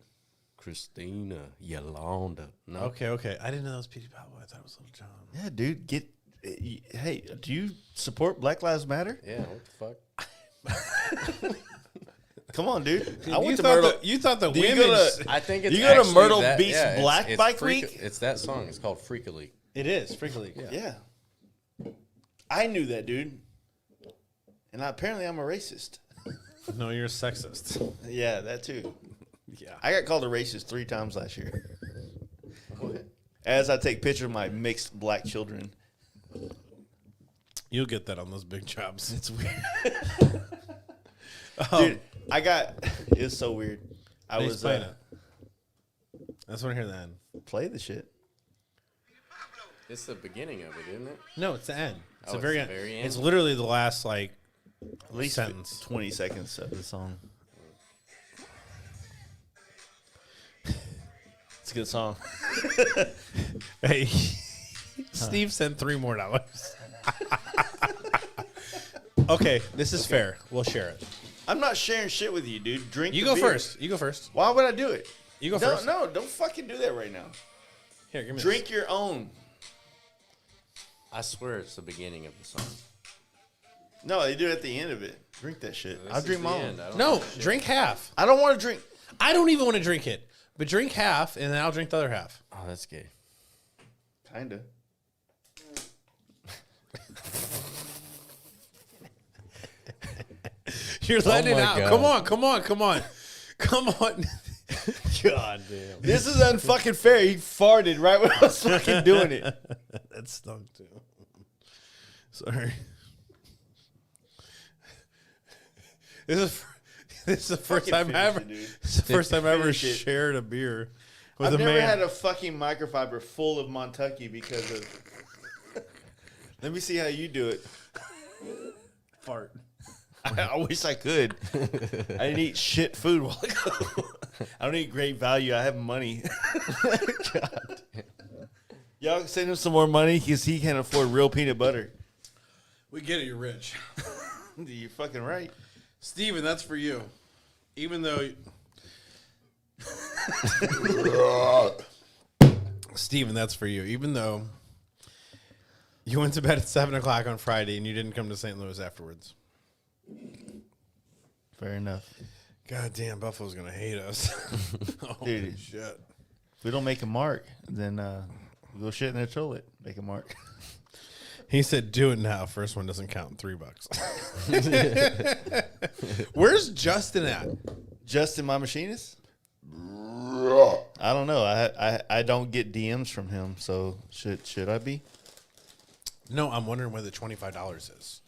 Christina, Yolanda. No.
Okay. I didn't know that was Petey Pablo. I thought it was Little John.
Yeah, dude. Hey, do you support Black Lives Matter?
Yeah, what the fuck?
Come on, dude. I
You
went to
thought
Myrtle.
you thought the
Do you
women.
go to-
I think it's
You go to
actually
Myrtle
that,
Beach
yeah,
Black
it's
Bike
Freak-
Week?
It's that song. It's called Freak League.
It is Freak League.
Yeah. I knew that, dude. And apparently I'm a racist.
No, you're a sexist.
Yeah, that too.
Yeah.
I got called a racist 3 times last year.
What?
As I take pictures of my mixed black children.
You'll get that on those big jobs.
It's weird. Dude, it's so weird. I was
playing it. I just want to hear the end.
play the shit.
It's the beginning of it, isn't it?
No, it's the end. It's
Oh,
the very
it's
end.
the very end?
It's literally the last like
At least
sentence.
20 seconds of the song. It's a good song.
Hey, Steve sent $3 more. Okay, this is fair. We'll share it.
I'm not sharing shit with you, dude. Drink.
You
the
go
beer.
first. You go first.
Why would I do it?
You go
No,
first.
no, don't fucking do that right now.
Here, give me
Drink your own.
I swear it's the beginning of the song.
No, they do it at the end of it. Drink that shit.
This
I'll
is
drink
the
my
end.
own.
I don't
No,
give a shit.
drink half.
I don't want to drink.
I don't even want to drink it, but drink half, and then I'll drink the other half.
Oh, that's gay.
Kinda.
You're letting it
my
out.
God.
Come on. Come on. God damn.
This is unfucking fair. He farted right when I was fucking doing it.
That stunk too. Sorry. This is the first
Fucking
time I
finish
ever.
it, dude.
It's the first time I ever
Finish it.
shared a beer with
I've
a
never
man.
had a fucking microfiber full of Montucky because of. Let me see how you do it.
fart.
I wish I could. I didn't eat shit food a while ago. I don't eat great value. I have money. God. Y'all can send him some more money because he can't afford real peanut butter.
We get it. You're rich,
You're fucking right.
Steven, that's for you. Even though. Steven, that's for you. Even though you went to bed at 7:00 on Friday and you didn't come to St. Louis afterwards.
Fair enough.
God damn, Buffalo's gonna hate us. Holy
Dude.
shit.
If we don't make a mark, then we go shit in their toilet. Make a mark.
He said, "Do it now." First one doesn't count. $3. Where's Justin at?
Justin, my machinist? I don't know. I don't get DMs from him, so should I be?
No, I'm wondering where the $25 is.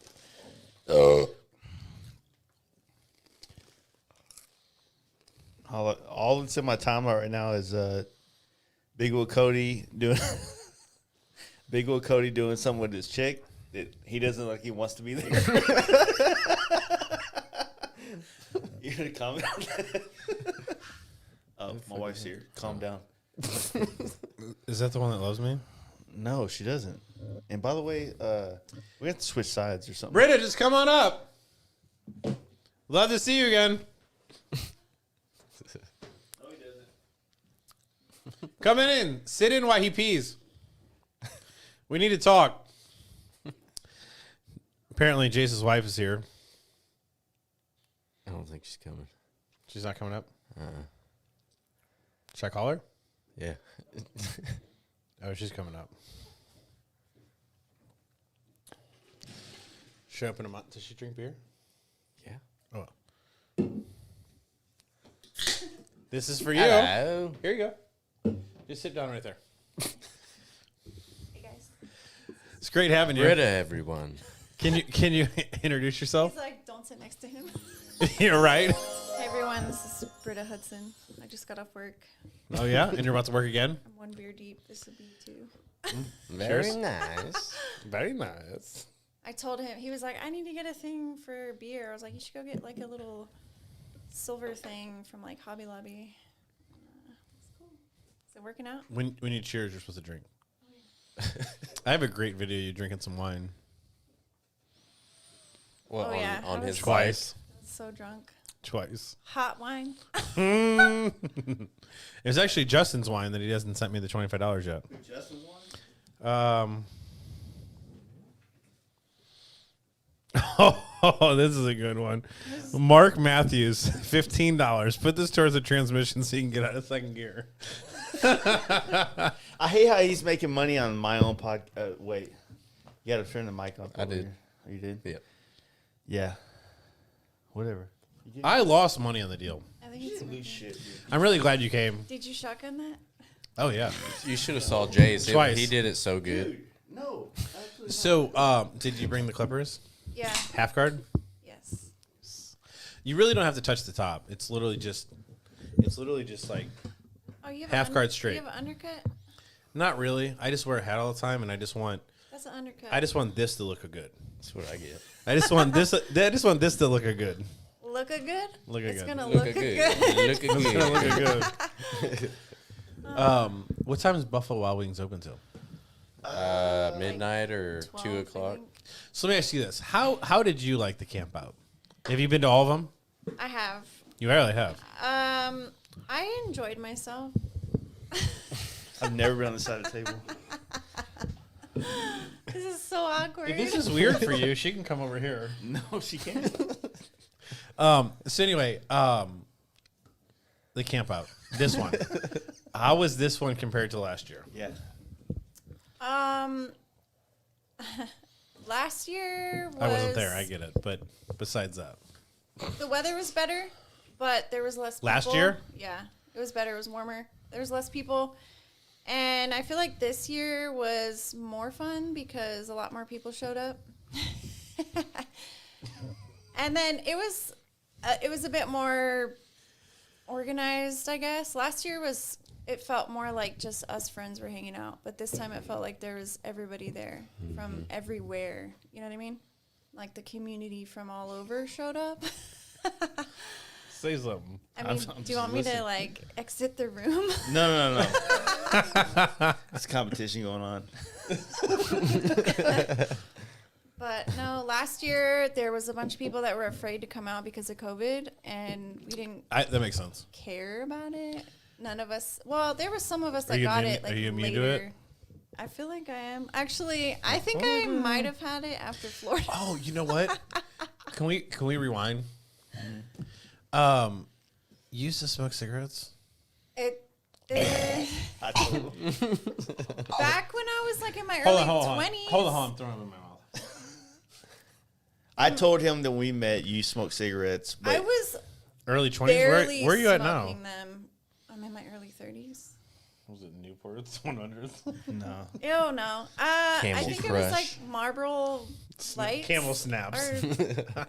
All that's in my timeline right now is Big Will Cody doing something with his chick that he doesn't look like he wants to be there. You gonna comment on that? Oh, my wife's here. Calm down.
Is that the one that loves me?
No, she doesn't. And by the way, we have to switch sides or something.
Britta, just come on up. Love to see you again.
No, he doesn't.
Come in. Sit in while he pees. We need to talk. Apparently, Jace's wife is here.
I don't think she's coming.
She's not coming up? Should I call her?
Yeah.
Oh, she's coming up. Should I open them up? Does she drink beer?
Yeah.
Oh. This is for you.
Hello.
Here you go. Just sit down right there.
Hey guys.
It's great having you.
Britta, everyone.
Can you introduce yourself?
He's like, don't sit next to him.
You're right.
Hey everyone, this is Britta Hudson. I just got off work.
Oh yeah, and you're about to work again.
I'm one beer deep. This will be two.
Very
Cheers.
nice.
Very nice.
I told him, he was like, I need to get a thing for beer. I was like, you should go get like a little silver thing from like Hobby Lobby. It's cool. Is it working out?
When you cheers, you're supposed to drink. I have a great video of you drinking some wine.
Well,
Oh, yeah.
on
I
his
was
bike.
Twice.
I was so drunk.
Twice.
Hot wine.
It was actually Justin's wine that he hasn't sent me the $25 yet.
Justin's wine?
Oh, this is a good one. Mark Matthews, $15. Put this towards the transmission so you can get out of second gear.
I hate how he's making money on my own pod. Wait, you got to turn the mic off.
I did.
Here. Oh, you did?
Yep.
Yeah. Whatever.
I lost money on the deal.
I think it's
Lose shit, dude.
I'm really glad you came.
Did you shotgun that?
Oh, yeah.
You should have saw Jay's.
Twice.
He did it so good.
Dude, no. Absolutely
So, did you bring the clippers?
Yeah.
Half guard?
Yes.
You really don't have to touch the top. It's literally just like,
Oh, you have
Half
an
guard straight.
You have an undercut?
not really. I just wear a hat all the time, and I just want
That's an undercut.
this to look good.
That's what I get.
I just want this to look good.
Look a good?
Look a
It's
good.
gonna
Look
look a
good.
good.
Look
It's gonna
good.
look good. What time is Buffalo Wild Wings open till?
Midnight or
12,
2
I
o'clock.
think.
So let me ask you this: How did you like the Campout? Have you been to all of them?
I have.
You really have.
I enjoyed myself.
I've never been on the side of the table.
This is so awkward.
If this is weird for you, she can come over here.
No, she can't.
So anyway, the Campout. This one. How was this one compared to last year?
Yeah.
Last year was
I wasn't there. I get it. But besides that,
the weather was better, but there was less people.
Last year?
Yeah. It was better. It was warmer. There was less people. And I feel like this year was more fun because a lot more people showed up. And then it was a bit more organized, I guess. Last year it felt more like just us friends were hanging out, but this time it felt like there was everybody there from everywhere. You know what I mean? Like the community from all over showed up.
say something.
I mean, do you want me to like exit the room?
No. There's competition going on.
But no, last year there was a bunch of people that were afraid to come out because of COVID, and we didn't
That makes sense.
care about it. None of us. Well, there were some of us that
you
got
immune-
it like
are you immune to
later.
it?
I feel like I am. Actually, I think I might have had it after Florida.
Oh, you know what? Can we rewind? You used to smoke cigarettes?
It
I told him.
back when I was like in my
Hold
early
on.
20s.
Hold on. I'm throwing them in my mouth.
I told him that we met, you smoked cigarettes. But
I was
Early 20s?
barely
Where are you at now?
smoking them. I'm in my early 30s.
Was it Newport's 100s?
no.
Ew, no. I
Camel
think it was like
Crush.
Marlboro Lights.
Camel Snaps.
Or,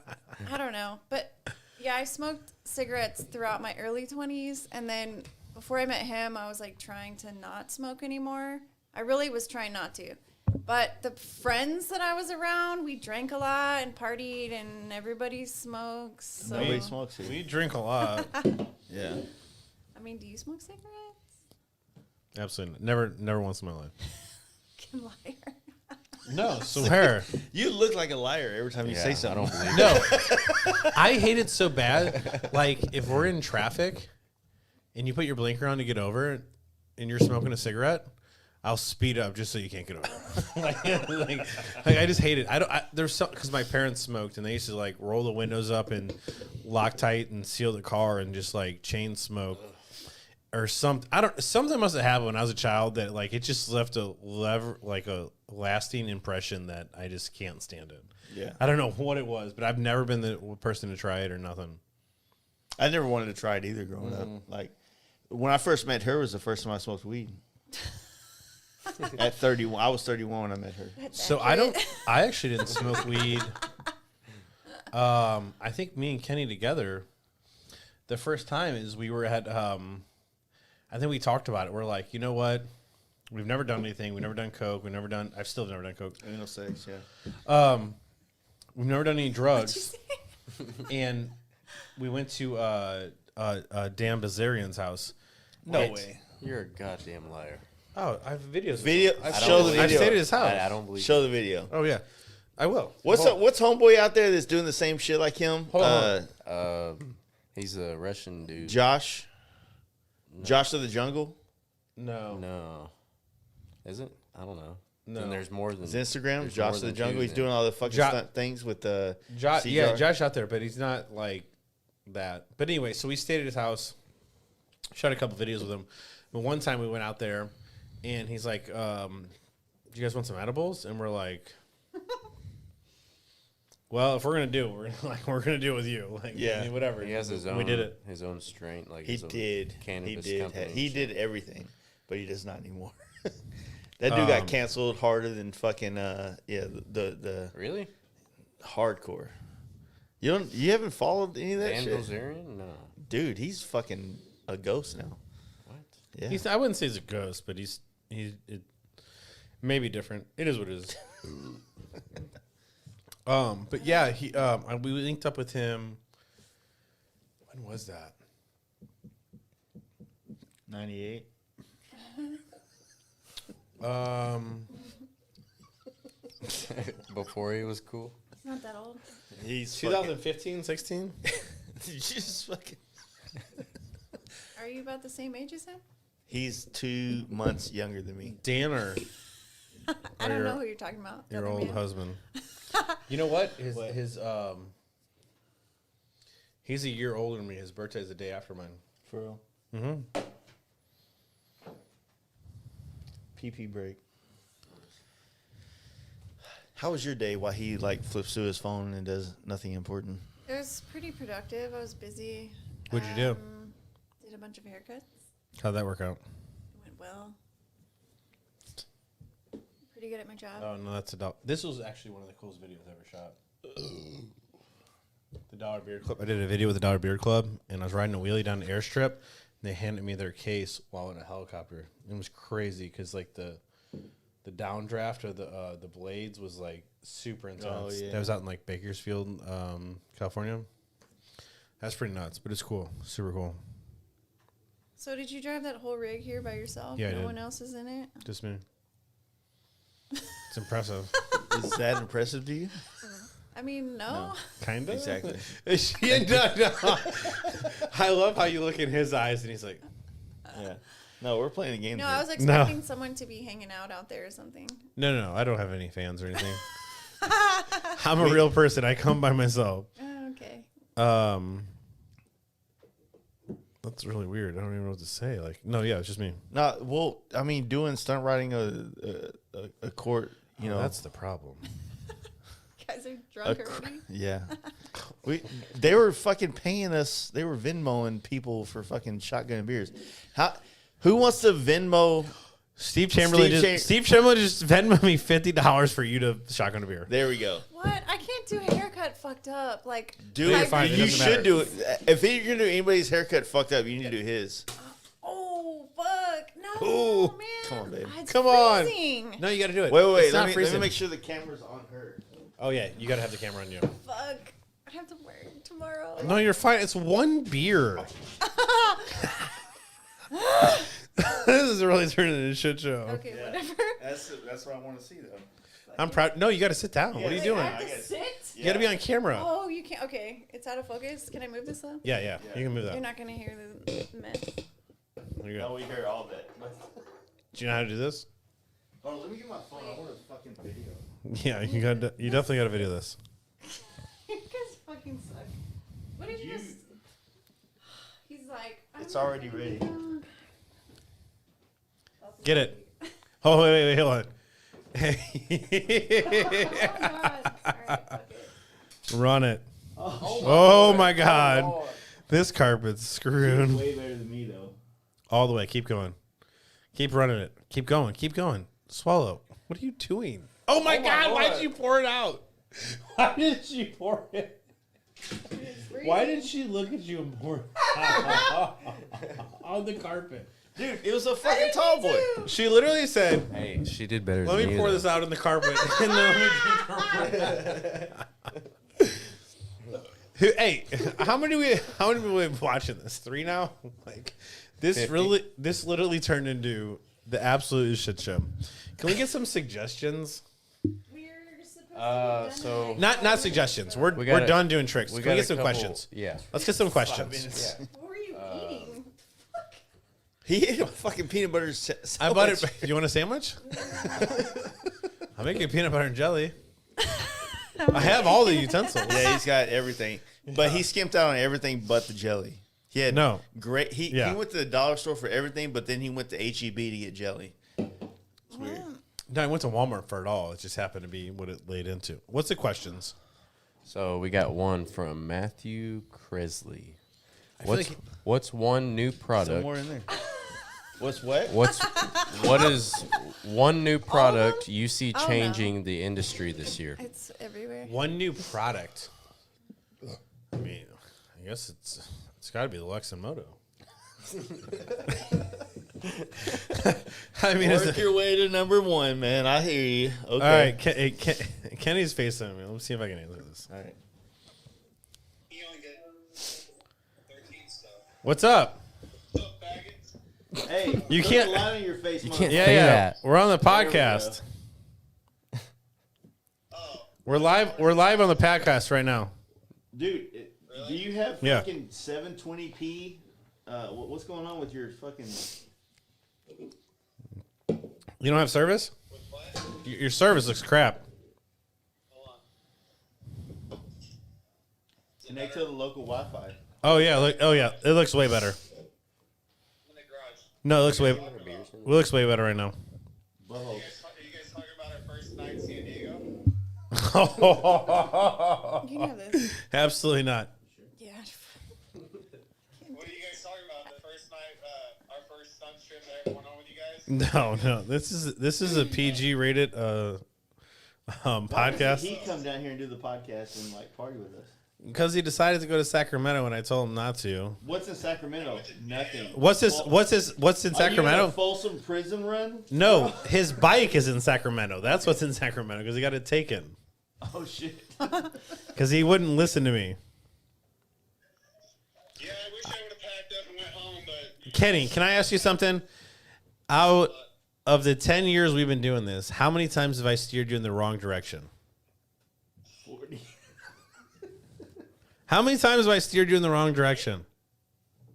I don't know. But yeah, I smoked cigarettes throughout my early 20s. And then before I met him, I was like trying to not smoke anymore. I really was trying not to. But the friends that I was around, we drank a lot and partied, and everybody smokes. So.
Nobody smokes it.
We drink a lot.
Yeah.
I mean, do you smoke cigarettes?
Absolutely. Never once in my life.
Fucking liar.
No, swear.
You look like a liar every time you say
I
something.
don't believe
No. I hate it so bad. Like, if we're in traffic and you put your blinker on to get over and you're smoking a cigarette, I'll speed up just so you can't get over. like I just hate it. There's some, because my parents smoked and they used to like roll the windows up and lock tight and seal the car and just like chain smoke or something. Something must have happened when I was a child that like it just left a lasting impression that I just can't stand it.
Yeah.
I don't know what it was, but I've never been the person to try it or nothing.
I never wanted to try it either growing up. Like, when I first met her was the first time I smoked weed. At 31. I was 31 when I met her.
So I actually didn't smoke weed. I think me and Kenny together, the first time is we were at, I think we talked about it. We're like, you know what? We've never done anything. We've never done coke. I've still never done coke.
Anal sex, yeah.
We've never done any drugs. And we went to Dan Bazarian's house.
No
And-
way.
You're a goddamn liar.
Oh, I have videos.
Video.
Show the
I've
video.
stayed at his house.
I don't believe
Show the video.
Oh, yeah. I will.
What's homeboy out there that's doing the same shit like him?
Hold on.
He's a Russian dude.
Josh of the Jungle.
No. Is it? I don't know.
No.
And there's more than
His Instagram,
there's
Josh
more
of the
than
Jungle.
two
He's
then.
doing all the fucking stunt things with the
Josh,
CGR.
Josh out there, but he's not like that. But anyway, so we stayed at his house, shot a couple videos with him. But one time we went out there, and he's like, "Do you guys want some edibles?" And we're like, "Well, if we're gonna do it, we're gonna do it with you." Like,
Yeah.
I mean, whatever.
He has his own.
We did it.
His own strain. Like
He
his own
did.
Cannabis
He did.
company.
He
and
did
shit.
everything, but he does not anymore. That dude got canceled harder than fucking the
Really?
hardcore. You haven't followed any of that
Dan
shit,
Bilzerian? No.
dude. He's fucking a ghost now.
What?
Yeah,
I wouldn't say he's a ghost, but he's it may be different. It is what it is. But yeah, we linked up with him. When was that?
98.
Before he was cool.
It's not that old.
He's
2015, 16?
just fucking.
Are you about the same age as him?
He's 2 months younger than me.
Danner,
I don't know who you're talking about. The
your
other
old
man.
husband. You know what?
What?
He's a year older than me. His birthday's the day after mine.
For real.
Mm-hmm.
PP break. How was your day while he like flips through his phone and does nothing important?
It was pretty productive. I was busy.
What'd you do?
Did a bunch of haircuts.
How'd that work out?
It went well. Pretty good at my job.
Oh, no, that's a dog. This was actually one of the coolest videos I ever shot. The Dollar Beard Club. I did a video with the Dollar Beard Club, and I was riding a wheelie down the airstrip, and they handed me their case while in a helicopter. It was crazy because, like, the downdraft of the blades was, like, super intense.
Oh, yeah.
That was out in, like, Bakersfield, California. That's pretty nuts, but it's cool. Super cool.
So did you drive that whole rig here by yourself?
Yeah, I
No
did.
one else is in it?
Just me. It's impressive.
Is that impressive to you?
I mean, no.
Kind of.
Exactly.
No. I love how you look in his eyes, and he's like,
Yeah. No, we're playing a game.
No,
here.
I was expecting someone to be hanging out there or something.
no, I don't have any fans or anything. I'm a real person. I come by myself.
Oh, okay.
That's really weird. I don't even know what to say. Like, no, yeah, it's just me.
No, well, I mean, doing stunt riding a court, you know,
That's the problem.
Guys are drunk already.
yeah. They were fucking paying us. They were Venmoing people for fucking shotgun beers. Who wants to Venmo?
Steve Chamberlain just Venmo me $50 for you to shotgun a beer.
There we go.
What? I can't do a haircut fucked up. Like,
Dude,
you're fine. It
you
doesn't
should
matter.
do it. If you're gonna do anybody's haircut fucked up, you need to do his.
oh, fuck. No,
Ooh.
man.
Come on, babe.
It's
Come on.
freezing.
No, you got to do it.
Wait.
It's not
Let me
freezing.
make sure the camera's on her.
Oh yeah, you got to have the camera on you.
Fuck. I have to wear it tomorrow.
No, you're fine. It's one beer. This is really turning into a shit show.
Okay, whatever.
That's what I want to see though.
I'm proud. No, you got to sit down. What are you
Wait,
doing?
I have to
I guess.
sit?
You got to be on camera.
Oh, you can't. Okay, it's out of focus. Can I move this up?
Yeah. You can move
You're
that.
not going to hear the mess.
There you
No,
go.
we hear all that.
Do you know how to do this?
Oh, let me get my phone. I want a fucking video.
Yeah, you definitely got to video this.
You guys fucking suck. What did you just... He's like...
It's already ready.
Get it. Oh, wait, hold on.
Oh, God. All right, fuck it.
Run it. Oh, my God. This carpet's screwed.
Way better than me though.
All the way. Keep going. Keep running it. Keep going. Keep going. Swallow. What are you doing? Oh, my God. Why did you pour it out? Why did she pour it? Why did she look at you and pour it out on the carpet?
Dude, it was a fucking tall boy.
She literally said,
Hey, she did better
let
than
me pour
though.
this out on the carpet. And then let me drink her. Hey, how many people have been watching this? 3 now? Like, this
50.
this literally turned into the absolute shit show. Can we get some suggestions?
We're supposed
So
Not suggestions. We're
got
done doing tricks.
we
Can we
got
get
a
some
couple-
questions?
Yeah.
Let's get some questions.
Yeah.
What were you eating?
He ate a fucking peanut butter sandwich.
I bought it. Do you want a sandwich? I'll make you peanut butter and jelly. I have all the utensils.
Yeah, he's got everything. But he skimped out on everything but the jelly. He had
No.
great. He
Yeah.
went to the dollar store for everything, but then he went to HEB to get jelly. It's weird.
No, I went to Walmart for it all. It just happened to be what it laid into. What's the questions?
So we got one from Matthew Cresley.
feel like
What's one new
Some
product?
more in there. What's what?
What is one new product you see
Oh, no.
changing the industry this year?
It's everywhere.
One new product. I mean, I guess it's got to be the Lexin Moto. I mean,
Work your way to number one, man. I hear you. Okay.
all right. Kenny's facing me. Let me see if I can answer this.
All right.
He only get 13 stuff.
What's up?
What's up, faggots?
Hey,
You
put
can't-
the line on your face.
You can't
Yeah,
say
yeah.
that.
We're on the
There we
podcast.
Oh,
We're live. We're live on the podcast right now.
Dude, do you have
Yeah.
fucking 720p? What's going on with your fucking?
You don't have service?
with what?
Your service looks crap.
Hold on.
Connect to the local Wi-Fi.
Oh yeah. Oh yeah. It looks way better.
I'm in the garage.
No, it looks way better right now.
Buttholes.
Are you guys talking about our first night in San Diego?
You can have this.
Absolutely not.
Yeah.
What are you guys talking about? The first night, our first stunt trip that I went on with you guys?
No. This is a PG rated
Why
podcast.
did he come down here and do the podcast and like party with us?
Because he decided to go to Sacramento and I told him not to.
What's in Sacramento? Nothing.
What's in Sacramento?
Are you on a Folsom prison run?
No, his bike is in Sacramento. That's what's in Sacramento because he got it taken.
Oh shit.
Because he wouldn't listen to me.
Yeah, I wish I would have packed up and went home, but
Kenny, can I ask you something? Out of the 10 years we've been doing this, how many times have I steered you in the wrong direction?
40.
How many times have I steered you in the wrong direction?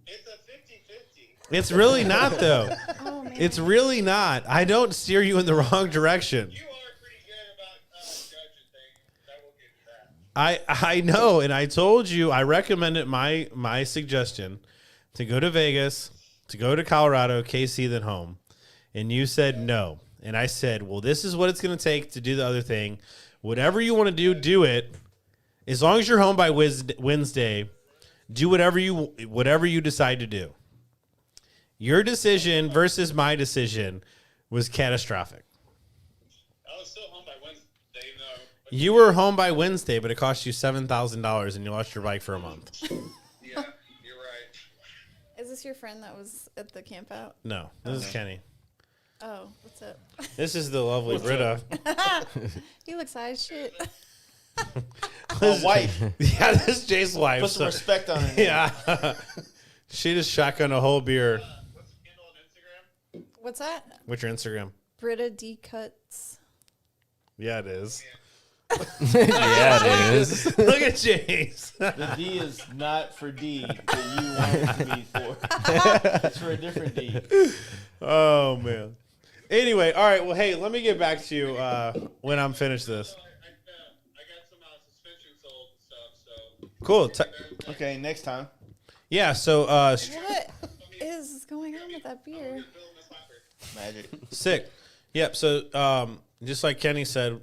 it's a 50-50.
It's really not, though.
Oh man.
It's really not. I don't steer you in the wrong direction.
You are pretty good about judging things. I will give you that.
I know, and I told you I recommended my suggestion to go to Vegas, to go to Colorado, KC, then home. And you said no. And I said, well, this is what it's going to take to do the other thing. Whatever you want to do, do it. As long as you're home by Wednesday, do whatever you decide to do. Your decision versus my decision was catastrophic.
I was still home by Wednesday, though. But
You were home by Wednesday, but it cost you $7,000 and you lost your bike for a month.
yeah, you're right.
Is this your friend that was at the campout?
No, this is Kenny.
Oh, what's up?
This is the lovely Britta.
He looks high as shit.
Oh, wife.
Yeah, this is Jay's wife.
Put some
so-
respect on it.
yeah. She just shotgunned a whole beer.
What's the handle on Instagram?
What's that?
What's your Instagram?
Britta D Cuts.
Yeah, it is.
Yeah, it is.
Look at Jay's.
The D is not for D that you want it to be for. It's for a different D.
Oh, man. Anyway, all right. Well, hey, let me get back to you when I'm finished this.
So I got some suspension sold and stuff, so.
Cool.
Okay, next time.
Yeah, so
What is going on with that beer?
Building this hopper.
Magic.
sick. Yep. So just like Kenny said,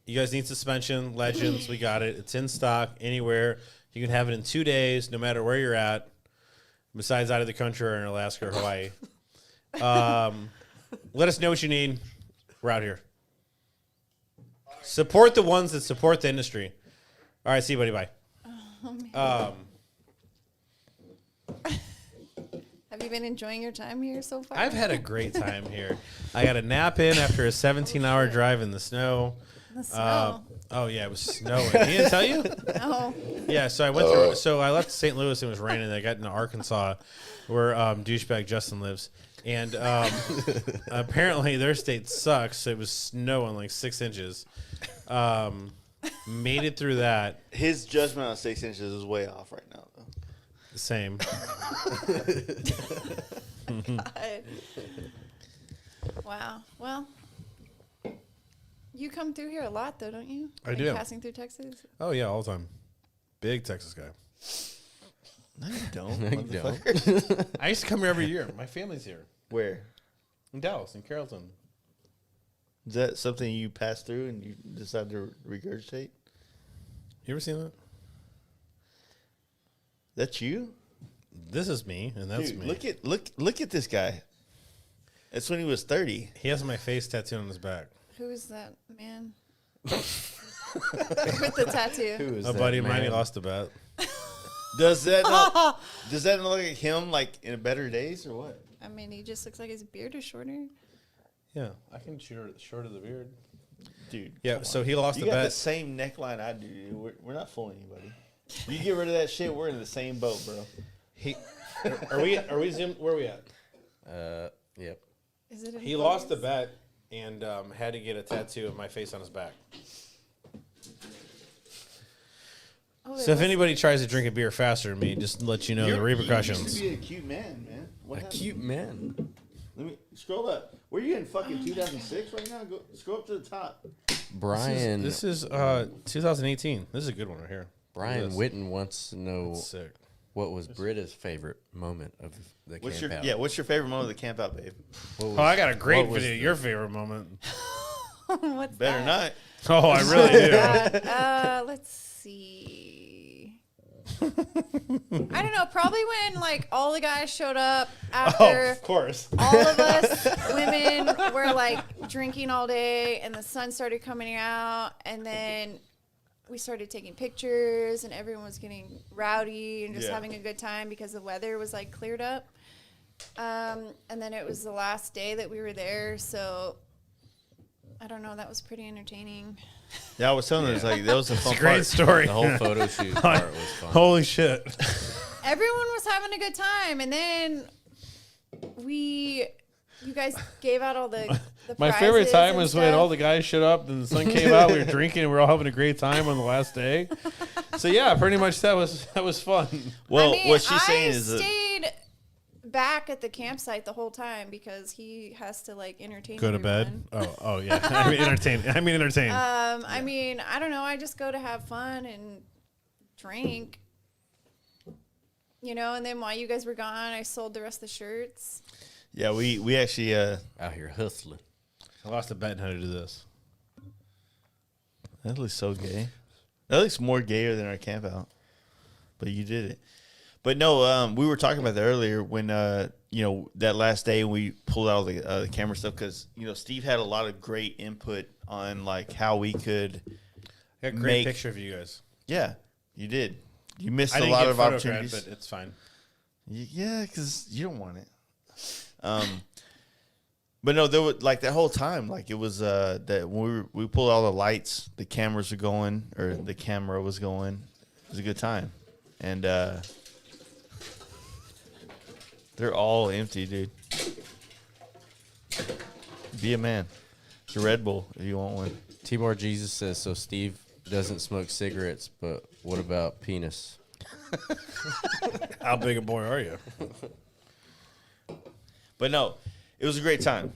you guys need suspension. Legends, we got it. It's in stock anywhere. You can have it in 2 days, no matter where you're at, besides out of the country or in Alaska or Hawaii. Let us know what you need. We're out here. Support the ones that support the industry. All right, see you, buddy. Bye.
Have you been enjoying your time here so far?
I've had a great time here. I got a nap in after a 17-hour drive in the snow.
The snow.
Oh yeah, it was snowing. He didn't tell you?
No.
Yeah, so I went through. So I left St. Louis and it was raining. I got into Arkansas, where douchebag Justin lives, And apparently their state sucks. It was snowing like 6 inches. Made it through that.
His judgment on 6 inches is way off right now, though.
Same.
God. Wow. Well, you come through here a lot, though, don't you?
I do.
Passing through Texas.
Oh, yeah, all the time. Big Texas guy.
No, you don't.
No, you don't.
motherfucker.
I used to come here every year. My family's here.
Where?
In Dallas, in Carrollton.
Is that something you pass through and you decide to regurgitate?
You ever seen that?
That's you?
This is me, and that's
Dude,
me.
look at this guy. That's when he was 30.
He has my face tattooed on his back.
Who is that man? With the tattoo.
Who is
A
that
buddy of mine, he
man?
lost a bet.
Does that not look like him like in better days or what?
I mean, he just looks like his beard is shorter.
Yeah, I can shorter the beard.
Dude.
Yeah,
come
so
on.
he lost
You
a
got the
bet.
same neckline I do. Dude. We're not fooling anybody. You get rid of that shit, we're in the same boat, bro.
Are we zoomed? Where are we at?
Yep.
Is it?
He lost the bet and had to get a tattoo of my face on his back.
Oh,
So if anybody tries to drink a beer faster than me, just to let you know the
You
repercussions.
used to be a cute man. What
A
happened?
cute man.
Let me scroll up. Were you in fucking 2006 right now? Go scroll up to the top.
Brian
This is 2018. This is a good one right here.
Brian
This.
Witten wants to know
Sick.
what was Britta's favorite moment of the
What's
camp
your
out.
what's your favorite moment of the camp out, babe?
What was-
Oh, I got a great
what was
video.
the-
Your favorite moment.
What's
Better
that?
not.
Oh, I really do.
Let's see. I don't know. Probably when like all the guys showed up
Oh,
after
of course.
all of us women were like drinking all day, and the sun started coming out, and then we started taking pictures, and everyone was getting rowdy and just
Yeah.
having a good time because the weather was like cleared up. And then it was the last day that we were there, so I don't know. That was pretty entertaining.
Yeah, I was telling her, like, that was a fun
It's a great
part.
story.
The whole photo shoot part was fun.
Holy shit.
Everyone was having a good time, and then you guys gave out all the
My favorite
prizes
time
and
was when
stuff.
all the guys showed up and the sun came out. We were drinking and we were all having a great time on the last day. So yeah, pretty much that was fun.
Well,
I mean,
what she's saying
I
is that
stayed back at the campsite the whole time because he has to like entertain.
Go to
everyone.
bed. Oh yeah. I mean entertain.
I mean, I don't know. I just go to have fun and drink. You know, and then while you guys were gone, I sold the rest of the shirts.
yeah, we actually
Out here hustling.
I lost a bet on how to do this.
that looks so gay. That looks more gayer than our camp out. But you did it. But no, we were talking about that earlier when you know, that last day when we pulled out all the camera stuff because you know Steve had a lot of great input on like how we could.
I got a great
Make-
picture of you guys.
Yeah, you did. You missed
I
a
didn't
lot
get
of
photographed,
opportunities.
but it's fine.
Yeah, because you don't want it. But no, there was like that whole time, like it was that when we pulled all the lights, the cameras were going, or the camera was going. It was a good time, and they're all empty, dude. Be a man. It's a Red Bull if you want one.
T-Bar Jesus says, so Steve doesn't smoke cigarettes, but what about penis?
How big a boy are you?
But no, it was a great time.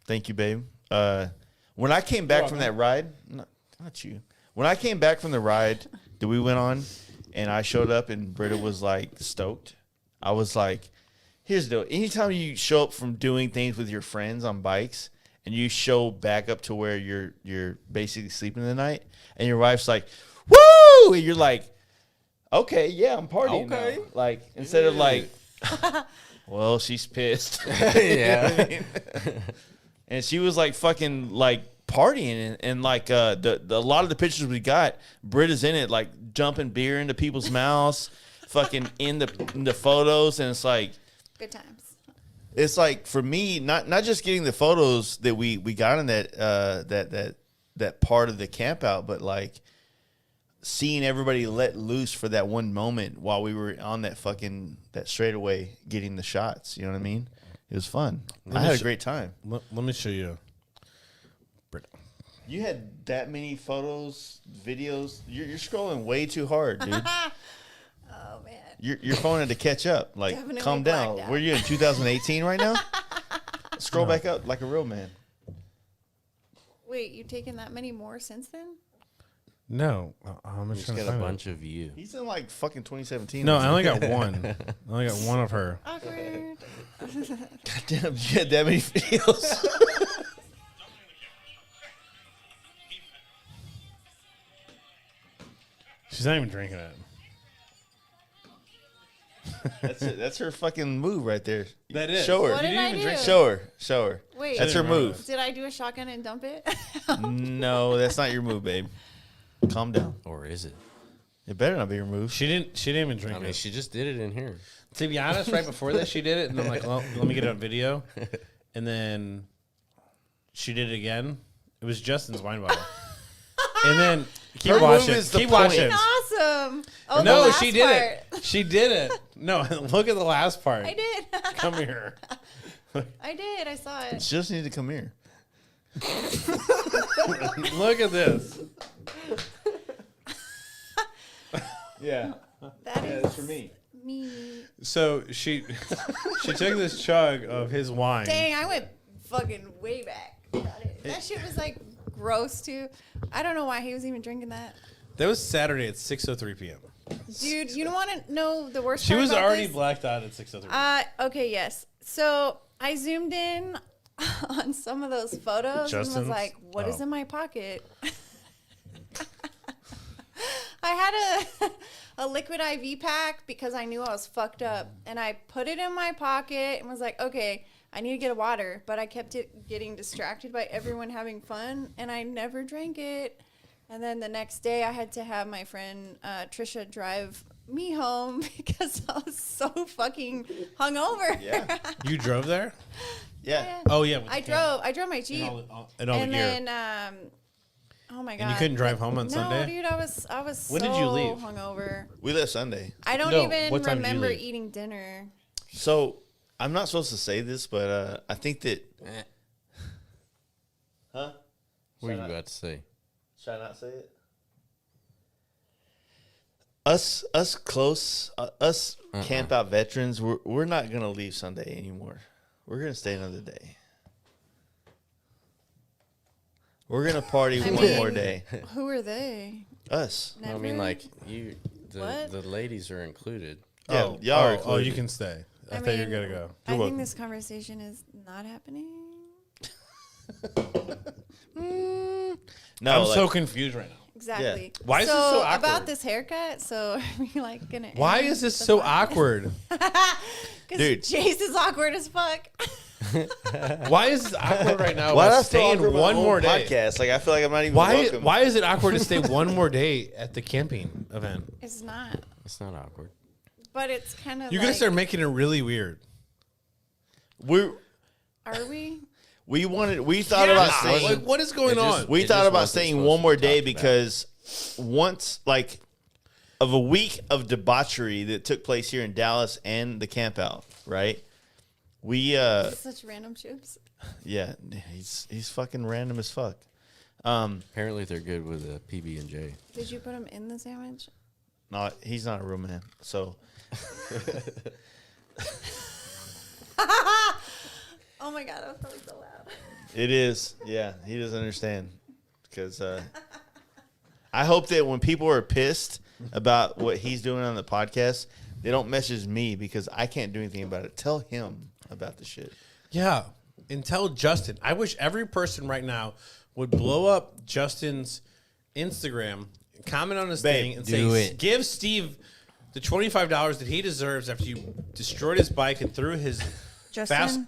Thank you, babe. When I came back from that ride, not you. When I came back from the ride that we went on, and I showed up and Britta was like stoked, I was like, here's the deal. Anytime you show up from doing things with your friends on bikes and you show back up to where you're basically sleeping the night and your wife's like, woo! And you're like, okay, yeah, I'm partying
Okay.
now. Like, instead of like, well, she's pissed.
Yeah.
And she was like fucking like partying and like the a lot of the pictures we got, Britta's in it, like dumping beer into people's mouths, fucking in the photos, and it's like
Good times.
it's like for me, not just getting the photos that we got in that part of the camp out, but like seeing everybody let loose for that one moment while we were on that straightaway getting the shots. You know what I mean? It was fun.
Let
I
me
had a
sh-
great time.
Let me show you.
You had that many photos, videos. You're scrolling way too hard, dude.
Oh man.
Your phone had to catch up. Like,
Definitely
calm down.
blacked out.
Were you in 2018 right now? Scroll back up like a real man.
Wait, you taken that many more since then?
No, I'm
You
just
just
trying to
got a
find
bunch of you.
He's in like fucking 2017.
No, I only got one. I only got one of her.
Awkward.
Damn, you had that many videos.
She's not even drinking it.
That's it. That's her fucking move right there.
That is.
Show her.
What did I do?
Show her.
Wait.
That's her
I didn't remember
move.
Did I do a shotgun and dump it?
No, that's not your move, babe. Calm down.
Or is it?
It better not be your move.
She didn't even drink
I mean,
it.
she just did it in here.
To be honest, right before that, she did it, and I'm like, well, let me get it on video. And then she did it again. It was Justin's wine bottle. And then keep
Her move
watching.
is the
Keep
point.
watching.
Awesome. Oh, the
No,
last
she did
part.
it. She did it. No, look at the last part.
I did.
Come here.
I did. I saw it.
She just need to come here.
Look at this.
Yeah.
That is
for me.
me.
So she took this chug of his wine.
Dang, I went fucking way back. That shit was like gross too. I don't know why he was even drinking that.
That was Saturday at 6:03 p.m.
Dude, you don't want to know the worst
She
part
was
about
already
this?
blacked out at 6:03.
Okay, yes. So I zoomed in on some of those photos and
Justin's?
was like, "What is
Oh.
in my pocket?" I had a liquid IV pack because I knew I was fucked up, and I put it in my pocket and was like, "Okay, I need to get a water," but I kept getting distracted by everyone having fun, and I never drank it. And then the next day, I had to have my friend Trisha drive me home because I was so fucking hungover.
Yeah.
You drove there?
Yeah.
Oh yeah. with the
I
camp.
drove my Jeep,
and all the gear.
then oh my god,
And you couldn't drive home on
no,
Sunday?
dude, I was
When
so
did you leave?
hungover.
We left Sunday.
I don't
No,
even
what time did you
remember
leave?
eating dinner.
So I'm not supposed to say this, but I think that. Huh?
What are you about to say?
Should I not say it? Us close, us Campout veterans, we're not gonna leave Sunday anymore. We're gonna stay another day. We're gonna party
I
one
mean-
more day.
Who are they?
Us.
I mean,
Never?
like you,
What?
the ladies are included.
Yeah, y'all are
you
included.
can stay. I
I
thought you were
mean,
gonna go.
I
You're
think
welcome.
this conversation is not happening.
No,
I'm
like,
so confused right now.
Exactly.
Why is this so awkward?
About this haircut? So are we like gonna?
Why
end
is this
the
so
podcast?
awkward?
Dude.
Because Jace is awkward as fuck.
Why is this awkward right now?
why
about
not stay
staying one more day?
podcast? Like I feel like I'm not even
Why?
welcome.
Why is it awkward to stay one more day at the camping event?
It's not,
It's not awkward.
but it's kind of.
You're
like,
gonna start making it really weird.
Are we?
We thought about staying.
Like, what is going
It just-
on?
We
It
thought
just
about
wasn't
staying
supposed
one
to
more
be
day
talked about.
because once, like, of a week of debauchery that took place here in Dallas and the Campout, right? We,
Such random chips.
yeah, he's fucking random as fuck.
Apparently, they're good with a PB and J.
Did you put them in the sandwich?
No, he's not a real man. So
Oh my god, that was probably so loud.
it is, yeah. He doesn't understand because I hope that when people are pissed about what he's doing on the podcast, they don't message me because I can't do anything about it. Tell him about the shit.
Yeah, and tell Justin. I wish every person right now would blow up Justin's Instagram, comment on his thing, and
do
say,
it.
"Give Steve the $25 that he deserves after you destroyed his bike and threw his
Justin
fast."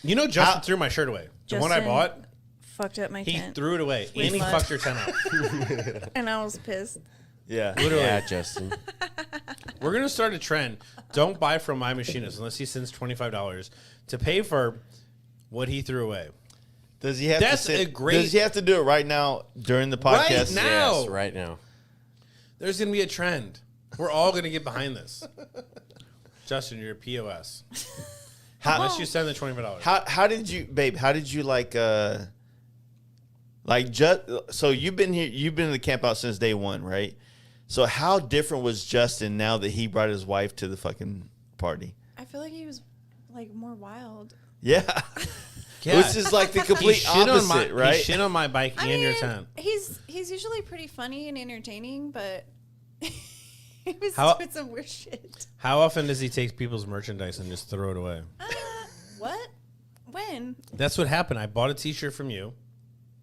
You know, Justin threw my shirt away. The one I
Justin
bought,
fucked up my
he
tent,
threw it away, and he
mud.
fucked your tent up.
and I was pissed.
Yeah.
Literally.
Yeah, Justin.
We're gonna start a trend. Don't buy from my machinist unless he sends $25 to pay for what he threw away.
Does he have
That's
to
a great-
Does he have to do it right now during the
Right
podcast?
now.
Yes, right now.
There's gonna be a trend. We're all gonna get behind this. Justin, you're a POS. Unless you send the $25.
How did you, babe? How did you so you've been here, you've been in the camp out since day one, right? So how different was Justin now that he brought his wife to the fucking party?
I feel like he was like more wild.
Yeah.
Yeah.
Which is like the complete opposite, right?
He shit on my bike
I
and your
mean,
tent.
he's usually pretty funny and entertaining, but he was
How-
doing some weird shit.
How often does he take people's merchandise and just throw it away?
What? When?
That's what happened. I bought a T-shirt from you.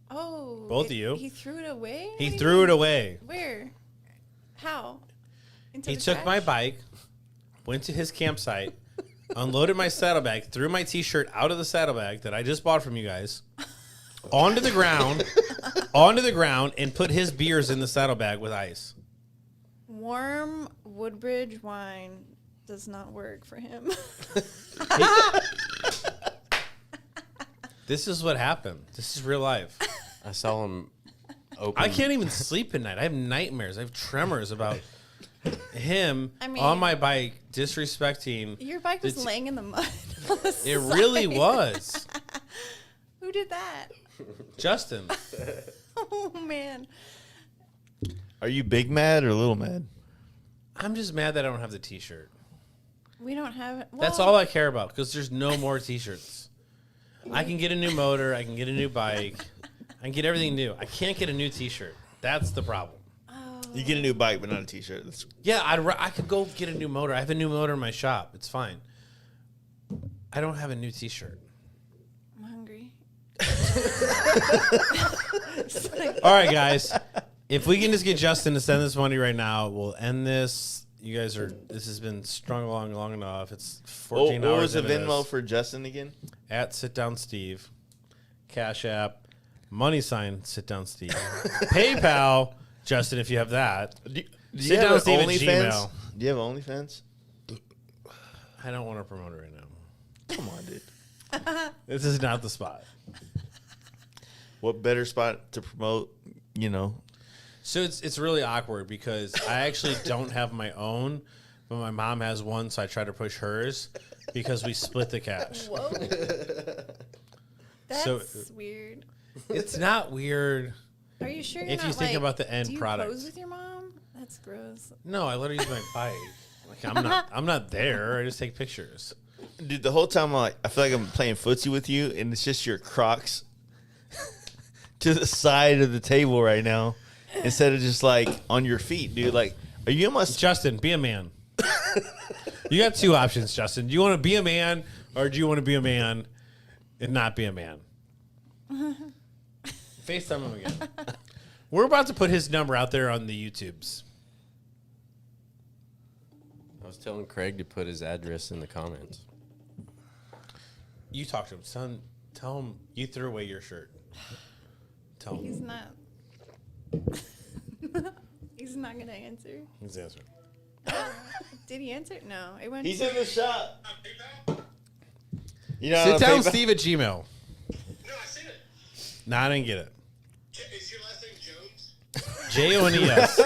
Oh,
Both of you.
He threw it away.
He
What do you
threw it
mean?
away.
Where? How? Into
He
the
took my
trash?
bike, went to his campsite, unloaded my saddlebag, threw my T-shirt out of the saddlebag that I just bought from you guys onto the ground, and put his beers in the saddlebag with ice.
Warm Woodbridge wine does not work for him.
This is what happened. This is real life.
I saw him open.
I can't even sleep at night. I have nightmares. I have tremors about him
I mean-
on my bike disrespecting.
Your bike was
It's-
laying in the mud. on the
It really
side.
was.
Who did that?
Justin.
Oh man.
Are you big mad or little mad?
I'm just mad that I don't have the T-shirt.
We don't have it.
That's all I care about because there's no more T-shirts. I can get a new motor. I can get a new bike. I can get everything new. I can't get a new T-shirt. That's the problem.
You get a new bike, but not a T-shirt. That's,
Yeah, I could go get a new motor. I have a new motor in my shop. It's fine. I don't have a new T-shirt.
I'm hungry.
All right, guys. If we can just get Justin to send this money right now, we'll end this. You guys this has been strung along long enough. It's 14
what
hours
was the
into
Venmo
this.
for Justin again?
At Sit Down Steve, Cash App, money sign Sit Down Steve, PayPal, Justin, if you have that.
Do you
Sit
have
Down Steve at
OnlyFans?
Gmail.
Do you have OnlyFans?
I don't want to promote it right now.
Come on, dude.
This is not the spot.
What better spot to promote,
So it's really awkward because I actually don't have my own, but my mom has one, so I try to push hers because we split the cash.
Whoa. That's
So-
weird.
It's not weird.
Are you sure you're
If you
not,
think
like,
about the end
do you
product.
pose with your mom? That's gross.
No, I let her use my bike. Like I'm not there. I just take pictures.
Dude, the whole time I feel like I'm playing footsie with you, and it's just your Crocs to the side of the table right now, instead of just like on your feet, dude. Like, are you almost?
Justin, be a man. You got two options, Justin. Do you want to be a man or do you want to be a man and not be a man? FaceTime him again. We're about to put his number out there on the YouTubes.
I was telling Craig to put his address in the comments.
You talk to him, son. Tell him you threw away your shirt. Tell him.
He's not. He's not gonna answer.
He's answering.
Did he answer? No, it went.
He's in the shop.
PayPal?
You know,
Sit down,
PayPal-
Steve at Gmail.
No, I seen it.
Nah, I didn't get it.
Is your last name Jones?
JONES.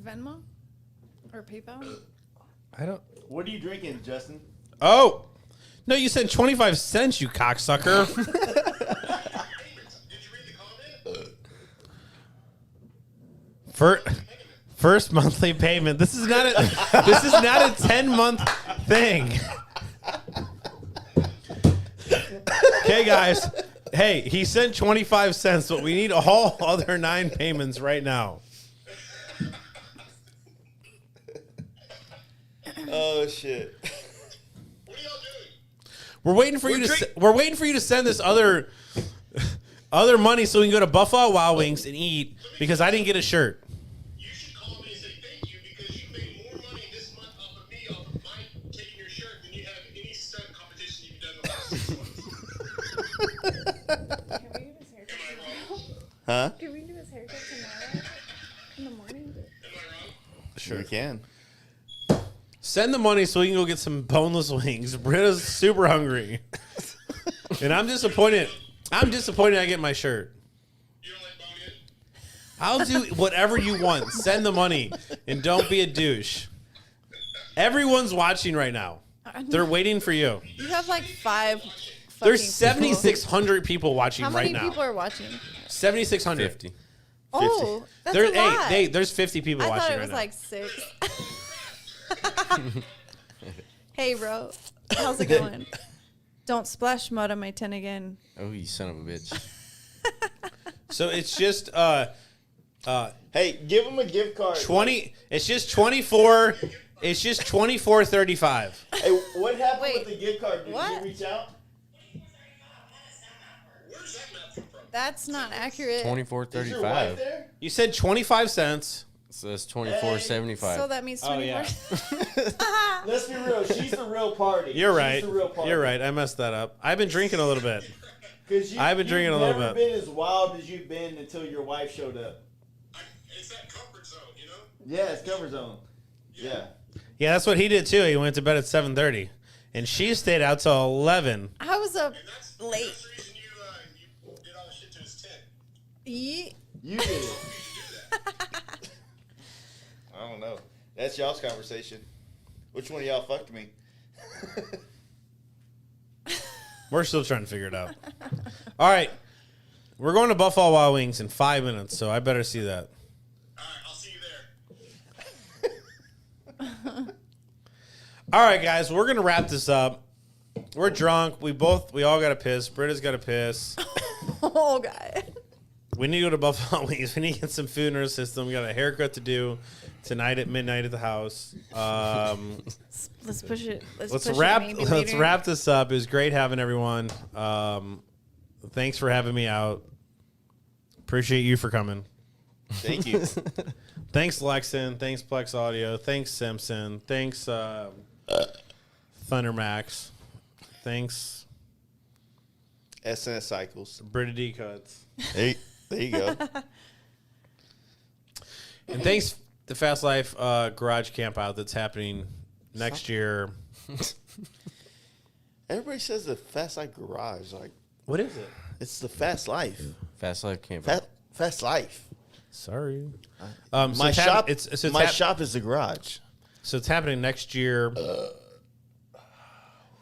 Venmo or PayPal?
I don't.
What are you drinking, Justin?
Oh! No, you said 25 cents, you cocksucker.
Did you read the comment?
First monthly payment. This is not a 10-month thing. Okay, guys. Hey, he sent 25 cents, but we need all other 9 payments right now.
Oh shit!
What are y'all doing?
We're waiting for we're waiting for you to send this other money so we can go to Buffalo Wild Wings and eat because I didn't get a shirt.
You should call me and say thank you because you made more money this month off of me, off of my taking your shirt, than you have any stunt competition you've done the last 6 months.
Can we do his haircut
Am I
tomorrow?
wrong?
Huh?
Can we do his haircut tomorrow in the morning?
Am I wrong?
Sure can.
Send the money so we can go get some boneless wings. Britta's super hungry. And I'm disappointed. I get my shirt.
You don't like bone
I'll do whatever you want. Send the money and don't be a douche. Everyone's watching right now. They're waiting for you.
You have like 5.
There's
fucking people.
7,600 people watching
How
right
many
now.
people are watching?
7,600.
50.
Oh, that's
There's
a lot.
there's 50 people
I
watching
thought it
right
was
now.
like 6. Hey, bro. How's it going? Don't splash mud on my tin again.
Oh, you son of a bitch.
So it's just
Hey, give him a gift card.
20. It's just 24. It's just 24.35.
Hey, what happened
Wait,
with the gift card? Did
what?
you reach out?
Where's that map come from?
That's not accurate.
Is your wife
24.35.
there?
You said 25 cents.
So that's 24.75.
So that means 24.
Oh, yeah.
Let's be real. She's the real party.
You're
She's
right.
The real party.
You're right. I messed that up. I've been drinking a little bit. I've been drinking a little bit.
You've never been as wild as you've been until your wife showed up.
It's that comfort zone, you know?
Yeah, it's comfort zone. Yeah.
Yeah, that's what he did too. He went to bed at 7:30, and she stayed out till 11.
I was up
And that's
late.
That's the reason you did all the shit to his tent.
Ye-
You did it.
You do that.
I don't know. That's y'all's conversation. Which one of y'all fucked me?
We're still trying to figure it out. All right, we're going to Buffalo Wild Wings in 5 minutes, so I better see that.
All right, I'll see you there.
All right, guys, we're gonna wrap this up. We're drunk. We all got to piss. Britta's got to piss.
Oh, God.
We need to go to Buffalo Wild Wings. We need to get some food in our system. We got a haircut to do tonight at midnight at the house.
Let's push it. Let's push
wrap.
it maybe
Let's
later.
wrap this up. It was great having everyone. Thanks for having me out. Appreciate you for coming.
Thank you.
Thanks, Lexin. Thanks, Plex Audio. Thanks, Simpson. Thanks, thundermax. Thanks,
SNS Cycles.
Britta D Cuts.
Hey, there you go.
And thanks, the Fast Life Garage Campout that's happening next year.
Everybody says the Fast Life Garage. Like,
What is it?
it's the Fast Life.
Fast Life Camp.
Fast Life.
Sorry.
My shop. Shop is the garage.
So it's happening next year,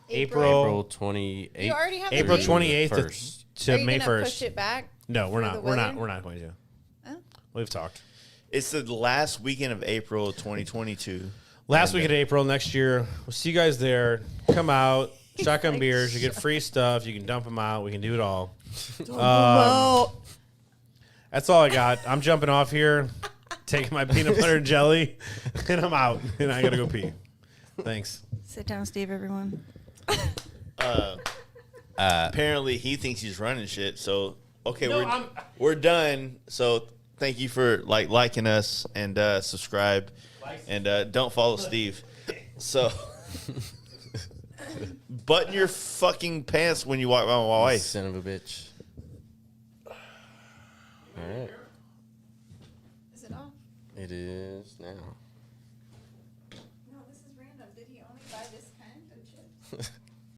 April 28th.
You already have
April
the date?
28th
First.
to
Are you
May
gonna
1st.
push it back?
No, we're
for
not.
the
We're not.
weather?
We're not going to.
Oh.
We've talked.
It's the last weekend of April 2022.
Last week of April next year. We'll see you guys there. Come out, shotgun
like,
beers. You get free stuff. You can dump them out. We can do it all.
Well,
That's all I got. I'm jumping off here, taking my peanut butter and jelly, and I'm out. And I got to go pee. Thanks.
sit down, Steve, everyone.
Apparently, he thinks he's running shit. So, okay,
No,
we're done. So, thank you for liking us and subscribe, and don't follow Steve. So, button your fucking pants when you walk around my wife.
Son of a bitch. All right.
Is it off?
It is now.
No, this is random. Did he only buy this kind of chips?